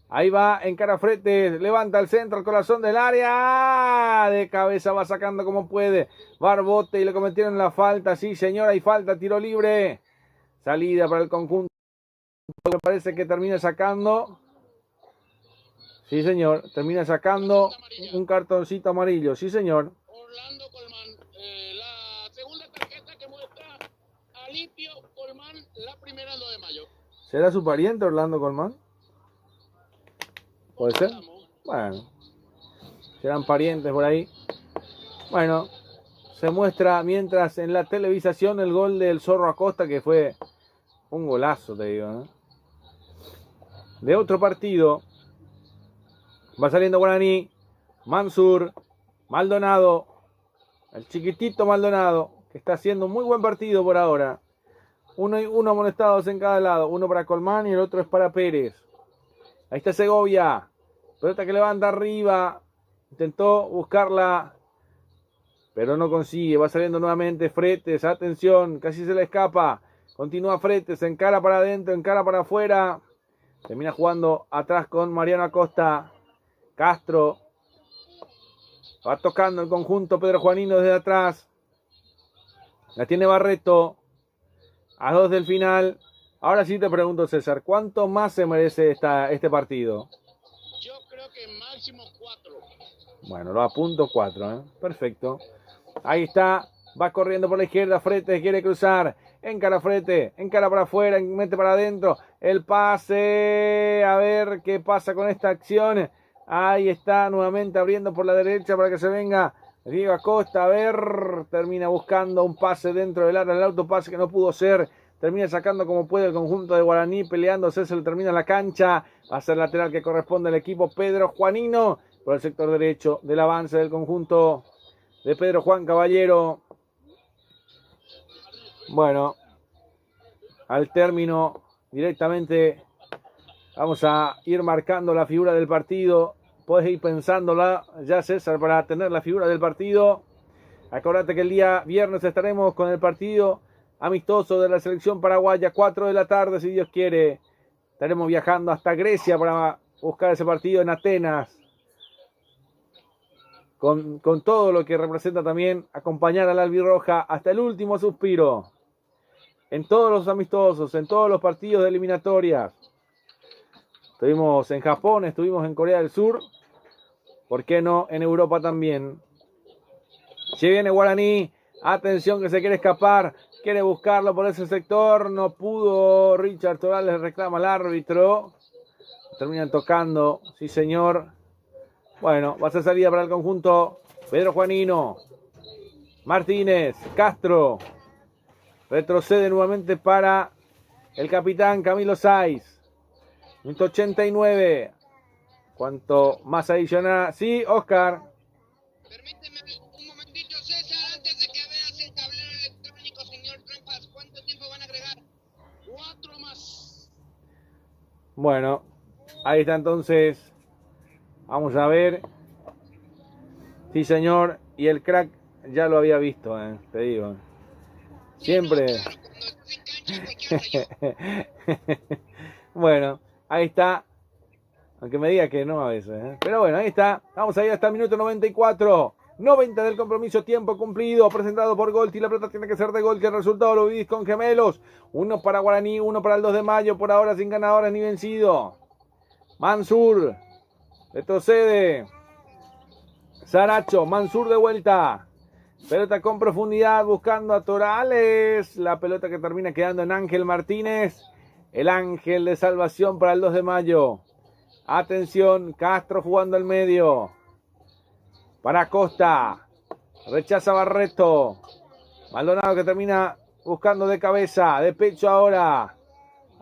Ahí va, encara Fretes, levanta el centro, el corazón del área, de cabeza va sacando como puede, Barbote y le cometieron la falta, sí señor, hay falta, tiro libre, salida para el conjunto, me parece que termina sacando, sí señor, termina sacando un cartoncito amarillo, sí señor. Orlando Colmán, la segunda tarjeta que muestra Alipio Colmán, la primera el 2 de mayo. ¿Será su pariente Orlando Colmán? ¿Puede ser? Bueno, serán parientes por ahí. Bueno, se muestra mientras en la televisación el gol del Zorro Acosta, que fue un golazo, te digo, ¿no? De otro partido, va saliendo Guaraní, Mansur, Maldonado, el chiquitito Maldonado, que está haciendo un muy buen partido por ahora. Uno amonestados en cada lado, uno para Colmán y el otro es para Pérez. Ahí está Segovia. Pelota que levanta arriba. Intentó buscarla. Pero no consigue. Va saliendo nuevamente Fretes. Atención. Casi se le escapa. Continúa Fretes. Encara para adentro. Encara para afuera. Termina jugando atrás con Mariano Acosta. Castro. Va tocando el conjunto Pedro Juanino desde atrás. La tiene Barreto. A 2 del final. Ahora sí te pregunto, César, ¿cuánto más se merece este partido? Yo creo que máximo 4. Bueno, lo apunto 4, ¿eh? Perfecto. Ahí está, va corriendo por la izquierda, Fretes quiere cruzar, encara Frete, encara para afuera, mete para adentro, el pase, a ver qué pasa con esta acción. Ahí está, nuevamente abriendo por la derecha para que se venga Diego Acosta, a ver, termina buscando un pase dentro del área, el autopase que no pudo ser. Termina sacando como puede el conjunto de Guaraní, peleándose, se le termina la cancha. Va a ser lateral que corresponde al equipo Pedro Juanino por el sector derecho del avance del conjunto de Pedro Juan Caballero. Bueno, al término directamente vamos a ir marcando la figura del partido. Puedes ir pensándola ya, César, para tener la figura del partido. Acordate que el día viernes estaremos con el partido amistoso de la selección paraguaya, 4 de la tarde, si Dios quiere. Estaremos viajando hasta Grecia para buscar ese partido en Atenas. Con todo lo que representa también acompañar al albirroja hasta el último suspiro. En todos los amistosos, en todos los partidos de eliminatorias. Estuvimos en Japón, estuvimos en Corea del Sur. ¿Por qué no en Europa también? Si viene Guaraní, atención que se quiere escapar. Quiere buscarlo por ese sector, no pudo. Richard Toral le reclama al árbitro. Terminan tocando, sí señor. Bueno, va a ser salida para el conjunto Pedro Juanino. Martínez, Castro. Retrocede nuevamente para el capitán Camilo Saiz. 189. ¿Cuánto más adiciona? Sí, Oscar. Permíteme un momentito, César, antes de que veas el tablero electrónico, señor Trampas. ¿Cuánto tiempo van a agregar? 4 más. Bueno, ahí está entonces. Vamos a ver. Sí, señor. Y el crack ya lo había visto, te digo. Siempre. Sí, no, claro, cuando estás en cancha, ¿qué Bueno, ahí está. Aunque me diga que no a veces. Pero bueno, ahí está. Vamos a ir hasta el minuto 94. 90 del compromiso, tiempo cumplido, presentado por Golti. La pelota tiene que ser de Gol, que el resultado lo vivís con Gemelos. Uno para Guaraní, uno para el 2 de mayo, por ahora sin ganadores ni vencido. Mansur, retrocede. Saracho, Mansur de vuelta. Pelota con profundidad, buscando a Torales. La pelota que termina quedando en Ángel Martínez. El ángel de salvación para el 2 de mayo. Atención, Castro jugando al medio. Para Costa. Rechaza Barreto. Maldonado que termina buscando de cabeza, de pecho ahora.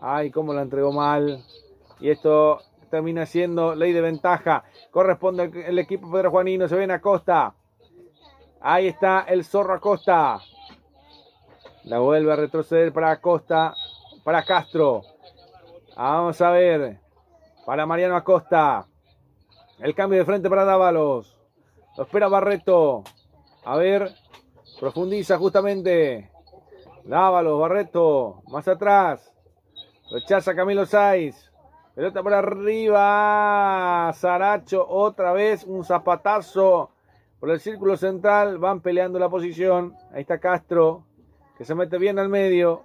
Ay, cómo la entregó mal. Y esto termina siendo ley de ventaja. Corresponde el equipo Pedro Juanino. Se viene a Costa. Ahí está el Zorro Acosta. La vuelve a retroceder para Acosta. Para Castro. Vamos a ver. Para Mariano Acosta. El cambio de frente para Dávalos. Lo espera Barreto. A ver. Profundiza justamente. Dávalos, Barreto. Más atrás. Rechaza Camilo Saiz. Pelota por arriba. Saracho otra vez. Un zapatazo por el círculo central. Van peleando la posición. Ahí está Castro. Que se mete bien al medio.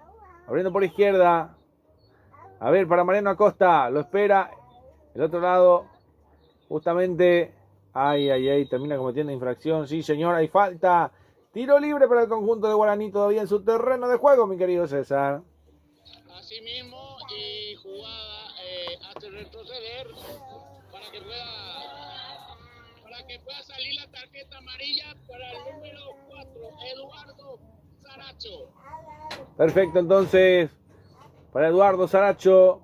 Abriendo por izquierda. A ver, para Mariano Acosta. Lo espera. El otro lado. Justamente. Ay. Termina cometiendo infracción. Sí, señor. Hay falta. Tiro libre para el conjunto de Guaraní. Todavía en su terreno de juego, mi querido César. Así mismo. Y jugada hace retroceder. Para que pueda salir la tarjeta amarilla para el número 4. Eduardo Saracho. Perfecto, entonces. Para Eduardo Saracho.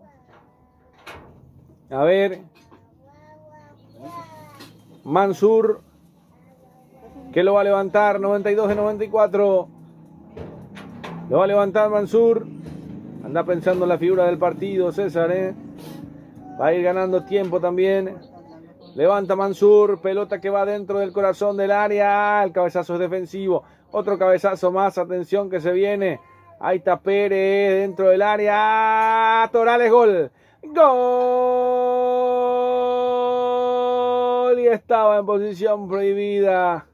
A ver. Mansur. Que lo va a levantar. 92 de 94. Lo va a levantar Mansur. Anda pensando en la figura del partido, César, Va a ir ganando tiempo también. Levanta Mansur. Pelota que va dentro del corazón del área. El cabezazo es defensivo. Otro cabezazo más. Atención que se viene. Ahí está Pérez dentro del área. Torales, gol. ¡Gol! Y estaba en posición prohibida.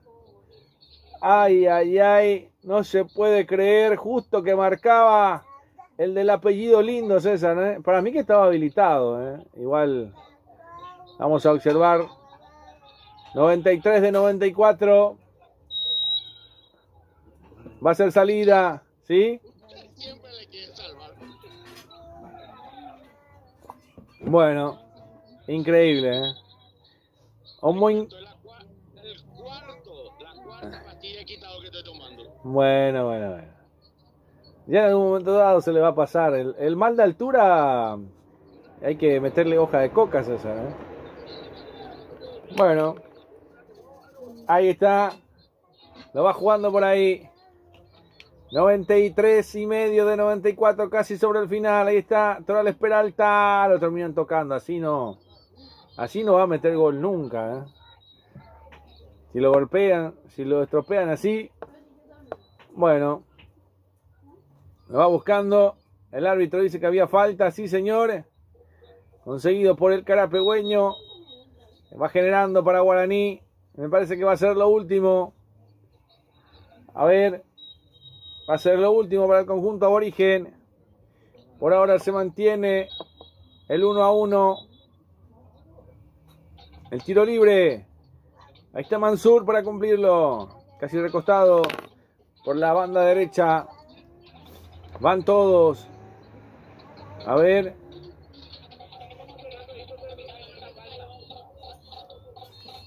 Ay. No se puede creer. Justo que marcaba el del apellido lindo, César. Para mí que estaba habilitado. Igual vamos a observar. 93 de 94. Va a ser salida. ¿Sí? Siempre le quiere salvar. Bueno, increíble, muy... La cuarta pastilla he quitado que estoy tomando. Bueno. Ya en algún momento dado se le va a pasar. El mal de altura hay que meterle hoja de coca, César. Bueno, ahí está. Lo va jugando por ahí. 93,5 de 94, casi sobre el final. Ahí está Torales Peralta. Lo terminan tocando. Así no va a meter gol nunca. Si lo golpean, si lo estropean así. Bueno. Lo va buscando. El árbitro dice que había falta. Sí, señores. Conseguido por el carapegüeño. Va generando para Guaraní. Me parece que va a ser lo último. A ver. Va a ser lo último para el conjunto aborigen. Por ahora se mantiene el 1-1. El tiro libre. Ahí está Mansur para cumplirlo. Casi recostado por la banda derecha. Van todos. A ver.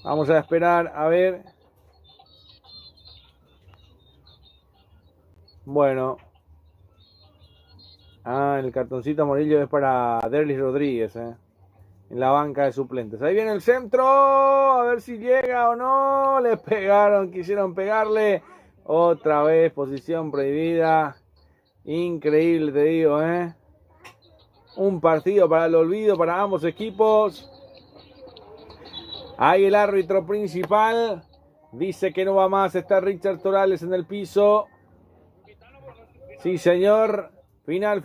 Vamos a esperar. A ver. Bueno. El cartoncito amarillo es para Derlis Rodríguez, en la banca de suplentes. Ahí viene el centro. A ver si llega o no. Le pegaron, quisieron pegarle. Otra vez posición prohibida. Increíble, te digo, Un partido para el olvido para ambos equipos. Ahí el árbitro principal dice que no va más. Está Richard Torales en el piso. Sí, señor. Final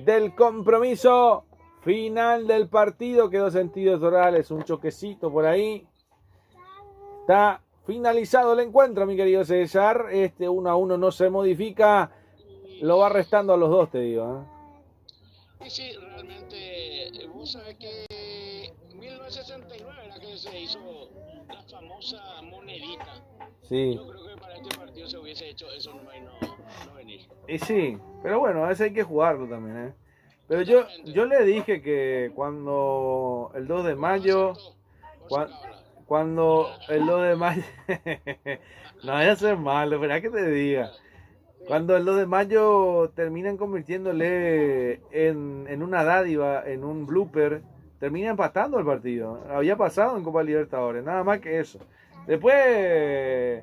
del compromiso. Final del partido, quedó sentidos orales, un choquecito por ahí. Está finalizado el encuentro, mi querido César. Este 1-1 no se modifica. Lo va restando a los dos, te digo. Y sí, realmente, vos sabés que en 1969 era que se hizo la famosa monedita. Sí. Yo creo que para este partido se hubiese hecho eso nomás y no venir. Y sí, pero bueno, a veces hay que jugarlo también, Pero yo le dije que cuando el 2 de mayo, cuando el 2 de mayo, no vaya a ser malo, espera que te diga. Cuando el 2 de mayo terminan convirtiéndole en una dádiva, en un blooper, termina empatando el partido. Había pasado en Copa Libertadores, nada más que eso. Después,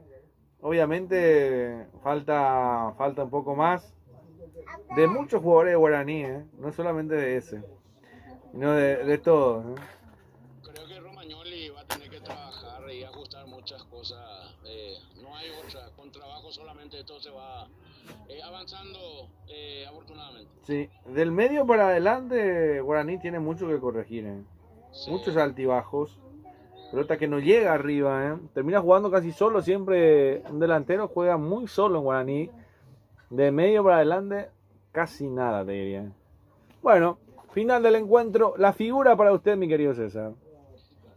obviamente, falta un poco más de muchos jugadores de Guaraní, no solamente de ese, sino de todos. Creo que Romagnoli va a tener que trabajar y ajustar muchas cosas. No hay otra. Con trabajo solamente esto se va avanzando afortunadamente. Sí, del medio para adelante Guaraní tiene mucho que corregir, Sí. Muchos altibajos. Pelota que no llega arriba, Termina jugando casi solo siempre. Un delantero juega muy solo en Guaraní. De medio para adelante, casi nada, te diría. Bueno, final del encuentro. La figura para usted, mi querido César.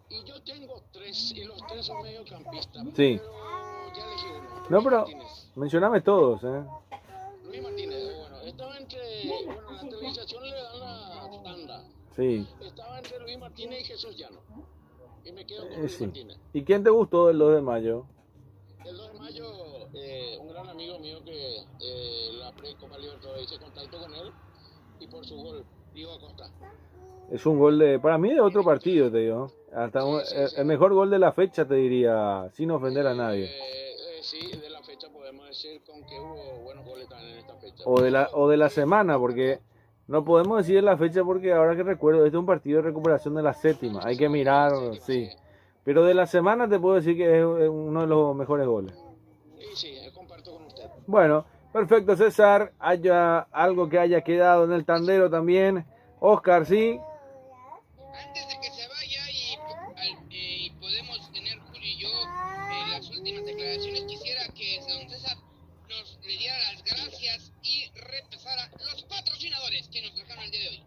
Y yo tengo tres, y los tres son mediocampistas. Sí. Pero ya elegí uno. No, Luis pero Martínez. mencioname todos, Luis Martínez, bueno, estaba entre. Bueno, la televisación le dan la tanda. Sí. Estaba entre Luis Martínez y Jesús Llano. Y me quedo con Luis Sí. Martínez. ¿Y quién te gustó del 2 de mayo? El 2 de mayo, un gran amigo mío que la pre-Copa Libertadores hice contacto con él y por su gol, Diego Acosta. Es un gol para mí de otro partido, te digo. Hasta Sí. el mejor gol de la fecha, te diría, sin ofender a nadie. Sí, de la fecha podemos decir con que hubo buenos goles también en esta fecha. O de la semana, porque no podemos decir de la fecha porque ahora que recuerdo, este es un partido de recuperación de la séptima. Hay que mirar, sí. Pero de la semana te puedo decir que es uno de los mejores goles. Sí, comparto con usted. Bueno, perfecto, César. ¿Haya algo que haya quedado en el tandero también? Oscar, ¿sí? Antes de que se vaya y podemos tener Julio y yo las últimas declaraciones, quisiera que don César nos le diera las gracias y repasara los patrocinadores que nos dejaron el día de hoy.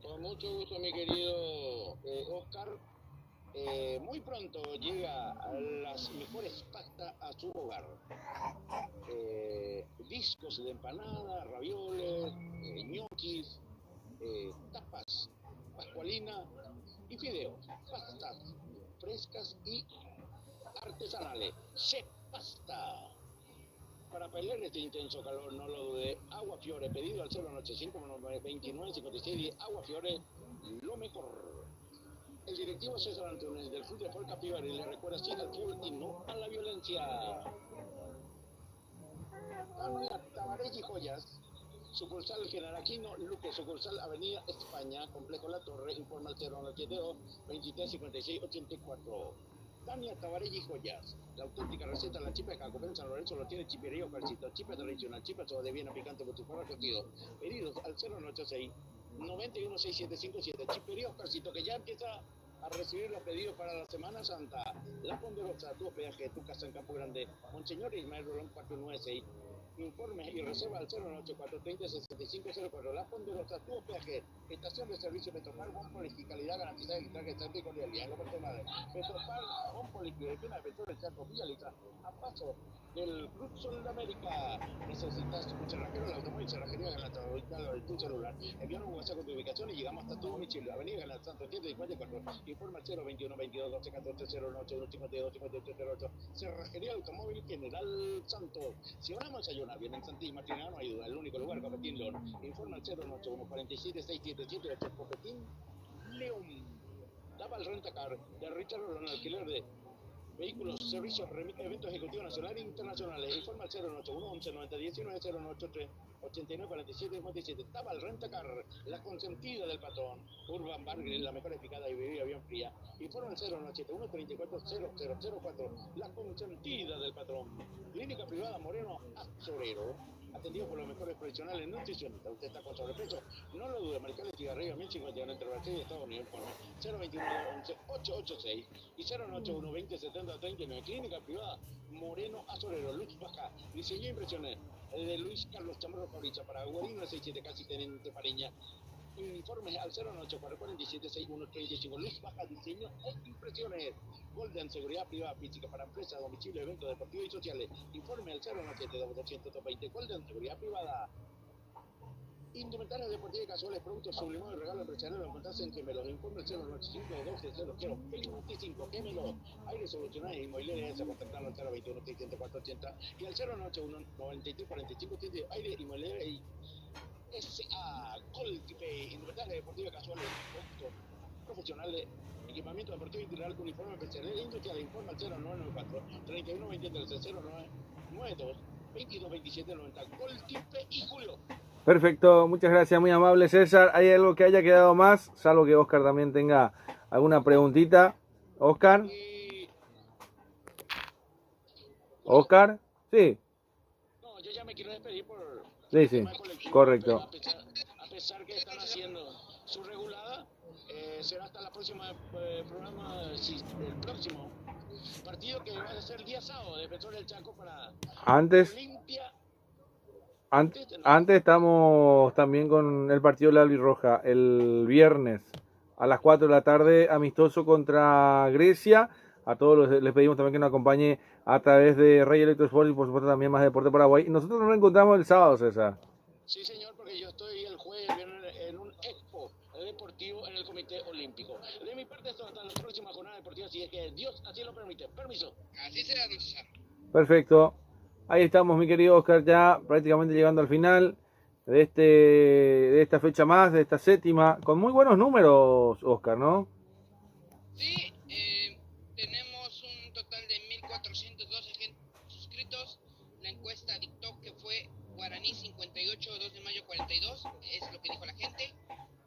Con mucho gusto, mi querido Oscar. Muy pronto llega a las mejores pastas a su hogar. Discos de empanada, ravioles, ñoquis, tapas, pascualina y fideos. Pastas frescas y artesanales. Se pasta. Para pelear este intenso calor, no lo dude. Agua Fiore, pedido al 085 29 56 10. Agua Fiore, lo mejor. El directivo César Antunes del Club de Fútbol Capibari le recuerda sí al fútbol y no a la violencia. Tania Tabaré y Joyas, sucursal General Aquino Luque, sucursal Avenida España, Complejo La Torre, informa al 0972 23 56 84. Tania Tabaré y Joyas, la auténtica receta, la chipa de Jacobén San Lorenzo lo tiene chipería o calcito, chipa tradicional, chipa de viena picante con su forma cocido. Pedidos al 0986 916757, chipería o calcito, que ya empieza a recibir los pedidos para la Semana Santa. La Ponderosa, tu hospedaje, tu casa en Campo Grande, Monseñor Ismael Rolón 496. Informes y reserva al 094 30 6504. La Ponderosa, tu hospedaje, estación de servicio Petropar, Bonpolis y calidad garantizada en traje de cordialidad en lo personal. Petropar, Bonpolis y Dirección de Petro del Chaco, Villaliza, a paso del Club Sol de América. Necesitas un cerrajero, el automóvil, cerrajería Galanzano, de tu celular. Envíanos un WhatsApp con tu ubicación y llegamos hasta tu domicilio. Avenida Galanzano 154. Informa al 021 22 12 14 08 52 58 08. Cerrajería Automóvil General Santos. Si ahora vamos a ayunar, bien en Santí Martina, no hay duda. El único lugar, Copetín León. Informa al 081 47 677 8. Copetín León. Daba el rentacar de Richard Rolón, alquiler de vehículos, servicios, eventos ejecutivos nacionales e internacionales. Informa al 081 11 90 19 083 89 47 57. Tabal Rentacar, la consentida del patrón. Urban Bar Grill, la mejor picada y bebida bien fría. Informa al 081 34 0004. La consentida del patrón. Clínica privada Moreno Azorero. atendido por los mejores profesionales nutricionistas. Usted está con sobrepeso, no lo dude, marcale cigarrillo 1051 entre Brasil y Estados Unidos, informe 021 11 886 y 081 20 70 39, clínica privada Moreno Azorero, luz baja, diseño e impresiones de Luis Carlos Chamorro Fabrica para Guarino 67 casi Teniente Pareña. Informes al 094-47-6135. Luz baja, diseño e impresiones. Golden, seguridad privada física para empresas, domicilio, eventos deportivos y sociales. Informe al 097-220. Golden, seguridad privada. Indumentaria deportiva y casuales, productos sublimados y regalos empresariales. Encontrarse en Gemelos. Informe al 095-12-0025. Gemelos. Aire solucionados inmobiliarias. A contactarlo al 021-604-80 y al 091-93-45. Aire inmobiliaria y SA Coltipe, indumentaria deportiva casual, productos profesionales, equipamiento deportivo integral con uniforme especial, industrial, informa al 0994 31 23 0992 22 27 90. Coltipe y Julio. Perfecto, muchas gracias, muy amable César. ¿Hay algo que haya quedado más? Salvo que Oscar también tenga alguna preguntita. Oscar. Oscar, sí. No, yo ya me quiero despedir por... Sí, correcto. A pesar que están haciendo su regulada, será hasta la próxima programa, el próximo partido que va a ser el día sábado, Defensor del Chaco para Olimpia. Antes estamos también con el partido de la Albirroja, el viernes a las 4 de la tarde, amistoso contra Grecia. A todos les pedimos también que nos acompañe a través de Rey Electrosport y por supuesto también Más Deporte Paraguay. Y nosotros nos encontramos el sábado, César. Sí, señor, porque yo estoy el jueves en un expo deportivo en el Comité Olímpico. De mi parte, esto hasta la próxima jornada deportiva, si es que Dios así lo permite. Permiso. Así será, don César. Perfecto. Ahí estamos, mi querido Oscar, ya prácticamente llegando al final de esta fecha más, de esta séptima, con muy buenos números, Oscar, ¿no? Sí, tenemos un total de 1.412 gente suscritos. La encuesta dictó que fue Guaraní 58, 2 de mayo 42, es lo que dijo la gente.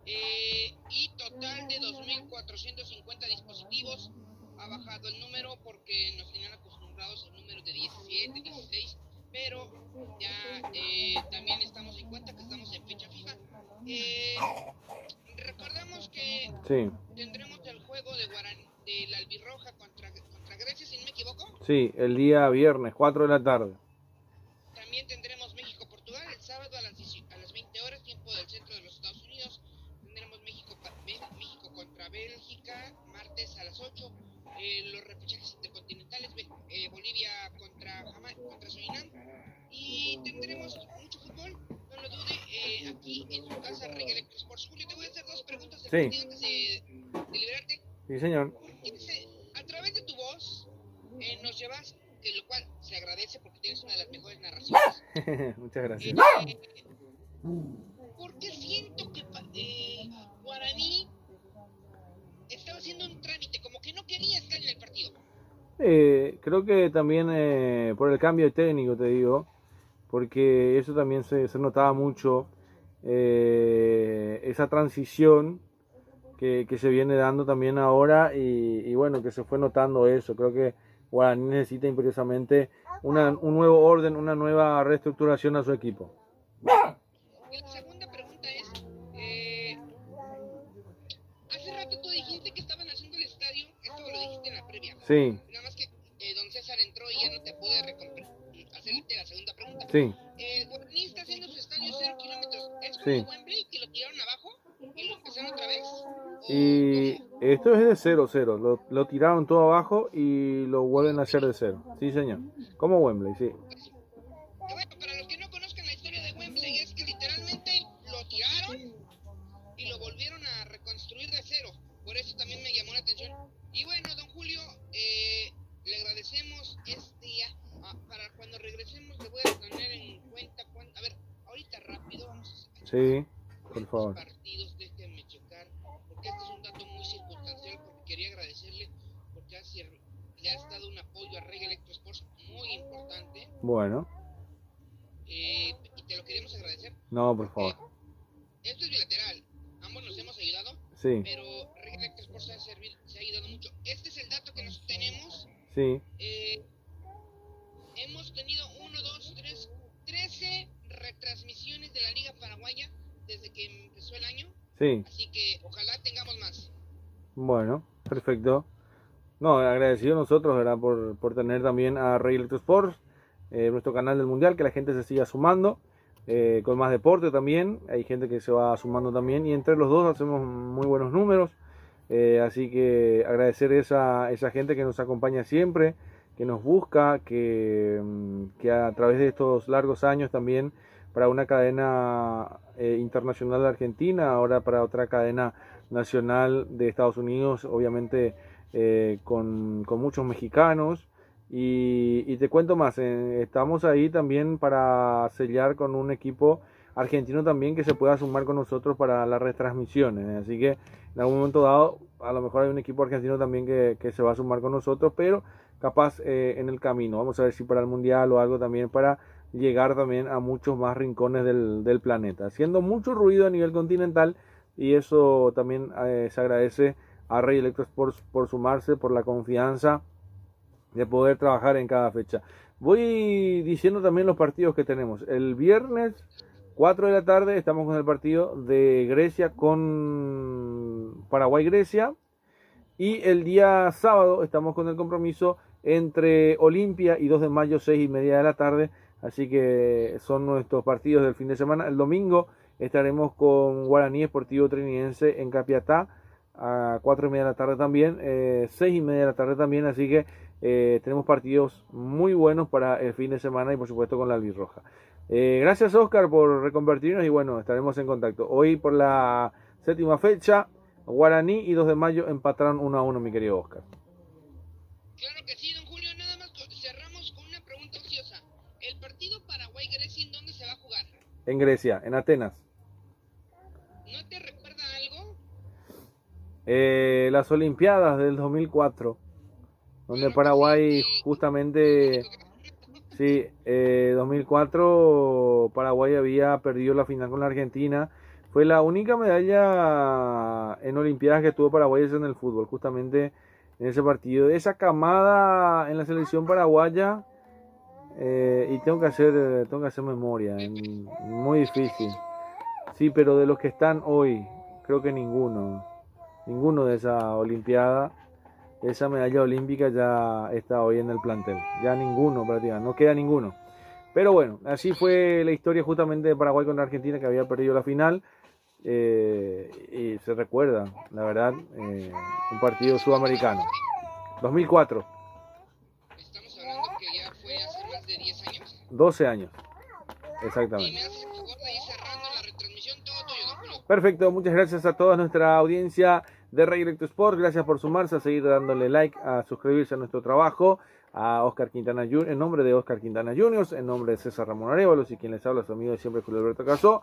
Y total de 2.450 dispositivos. Ha bajado el número porque nos tenían acostumbrados al número de 17, 16, pero ya también estamos en cuenta que estamos en fecha fija. Recordamos que tendremos el juego de la Albirroja contra Grecia, si no me equivoco. Sí, el día viernes, 4 de la tarde. También tendremos México-Portugal el sábado a las 20 horas, tiempo del centro de los Estados Unidos. Tendremos México contra Bélgica, martes a las 8. Los repechajes intercontinentales, Bolivia contra Surinam. Y tendremos mucho fútbol, no lo dude, aquí en su casa, Rey Electrosports. Julio, te voy a hacer dos preguntas del partido antes de liberarte. Sí, señor. A través de tu voz nos llevas, de lo cual se agradece porque tienes una de las mejores narraciones. Muchas gracias. ¿Por qué siento que Guaraní estaba haciendo un trámite, como que no quería estar en el partido? Creo que también por el cambio de técnico, te digo, porque eso también se notaba mucho, esa transición que se viene dando también ahora y bueno, que se fue notando eso. Creo que Guaraní necesita imperiosamente un nuevo orden, una nueva reestructuración a su equipo. Y la segunda pregunta es, hace rato tú dijiste que estaban haciendo el estadio, esto lo dijiste en la previa. Sí. Nada más que don César entró y ya no te pude hacerte la segunda pregunta. Sí. Guaraní está haciendo su estadio 0 kilómetros. ¿Es como Sí. Wembley, que lo tiraron abajo y lo empezaron otra vez? Y esto es de 0-0, lo tiraron todo abajo y lo vuelven a hacer de 0. Sí, señor. Como Wembley, sí. Bueno, para los que no conozcan la historia de Wembley, es que literalmente lo tiraron y lo volvieron a reconstruir de 0. Por eso también me llamó la atención. Y bueno, don Julio, le agradecemos este día. Para cuando regresemos le voy a tener en cuenta a ver, ahorita rápido vamos a Sí, por favor. partidos, déjenme checar, porque este es un dato muy circunstancial, porque quería agradecerle porque le has dado un apoyo a Rey Electrosports muy importante. Bueno. Y te lo queremos agradecer. No, por favor. Esto es bilateral, ambos nos hemos ayudado, Sí. pero Rey Electrosports se ha ayudado mucho. Este es el dato que nosotros tenemos. Sí. Hemos tenido 13 falla desde que empezó el año. Sí. Así que ojalá tengamos más. Bueno, perfecto. No, agradecido nosotros, ¿verdad? Por tener también a Rey Electro Sports, nuestro canal del Mundial, que la gente se siga sumando, con más deporte también, hay gente que se va sumando también, y entre los dos hacemos muy buenos números, así que agradecer esa gente que nos acompaña siempre, que nos busca, que a través de estos largos años también, para una cadena internacional de Argentina, ahora para otra cadena nacional de Estados Unidos, obviamente con muchos mexicanos. Y te cuento más, estamos ahí también para sellar con un equipo argentino también que se pueda sumar con nosotros para las retransmisiones. Así que en algún momento dado, a lo mejor hay un equipo argentino también que se va a sumar con nosotros, pero capaz en el camino. Vamos a ver si para el Mundial o algo también para llegar también a muchos más rincones del planeta. Haciendo mucho ruido a nivel continental, y eso también se agradece a Rey Electro Sports por sumarse, por la confianza de poder trabajar en cada fecha. Voy diciendo también los partidos que tenemos. El viernes 4 de la tarde estamos con el partido de Grecia con Paraguay-Grecia, y el día sábado estamos con el compromiso entre Olimpia y 2 de mayo 6:30 de la tarde. Así que son nuestros partidos del fin de semana. El domingo estaremos con Guaraní Esportivo Trinidense en Capiatá a 4:30 de la tarde también, 6:30 de la tarde también. Así que tenemos partidos muy buenos para el fin de semana, y por supuesto con la albirroja. Gracias, Oscar, por reconvertirnos, y bueno, estaremos en contacto. Hoy por la séptima fecha, Guaraní y 2 de mayo empataron 1-1, mi querido Oscar. Claro que sí, don Julio. Nada más cerramos con una pregunta ociosa. ¿El partido Paraguay-Grecia en dónde se va a jugar? En Grecia, en Atenas. ¿No te recuerda algo? Las Olimpiadas del 2004, donde Paraguay justamente, sí, 2004 Paraguay había perdido la final con la Argentina. Fue la única medalla en Olimpiadas que tuvo Paraguay en el fútbol, justamente en ese partido. Esa camada en la selección paraguaya, y tengo que hacer memoria, muy difícil. Sí, pero de los que están hoy, creo que ninguno de esa Olimpiada, esa medalla olímpica ya está hoy en el plantel. Ya ninguno prácticamente, no queda ninguno. Pero bueno, así fue la historia justamente de Paraguay contra Argentina, que había perdido la final. Y se recuerda, la verdad, un partido sudamericano. 2004. Estamos hablando que ya fue hace más de 10 años. 12 años, Y exactamente. me hace el favor de ir cerrando la retransmisión, todo tuyo, don Julio. Perfecto, muchas gracias a toda nuestra audiencia de Rey Electro Sport. Gracias por sumarse, a seguir dándole like, a suscribirse a nuestro trabajo. A Oscar Quintana Jr., en nombre de Oscar Quintana Jr., en nombre de César Ramón Arévalos, y quien les habla, su amigo de siempre, Julio Alberto Casó.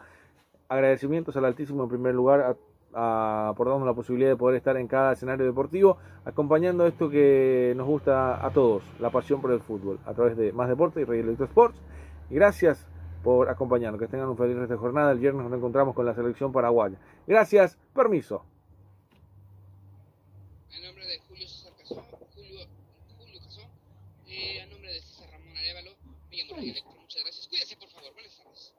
Agradecimientos al Altísimo en primer lugar por darnos la posibilidad de poder estar en cada escenario deportivo, acompañando esto que nos gusta a todos, la pasión por el fútbol, a través de Más Deporte y Rey Electro Sports. Y gracias por acompañarnos, que tengan un feliz resto de jornada. El viernes nos encontramos con la selección paraguaya. Gracias, permiso. En nombre de Julio César Casó, Julio Casó, a nombre de César Ramón Arévalo, me llamo Rey Electro. Muchas gracias. Cuídese, por favor. Buenas tardes.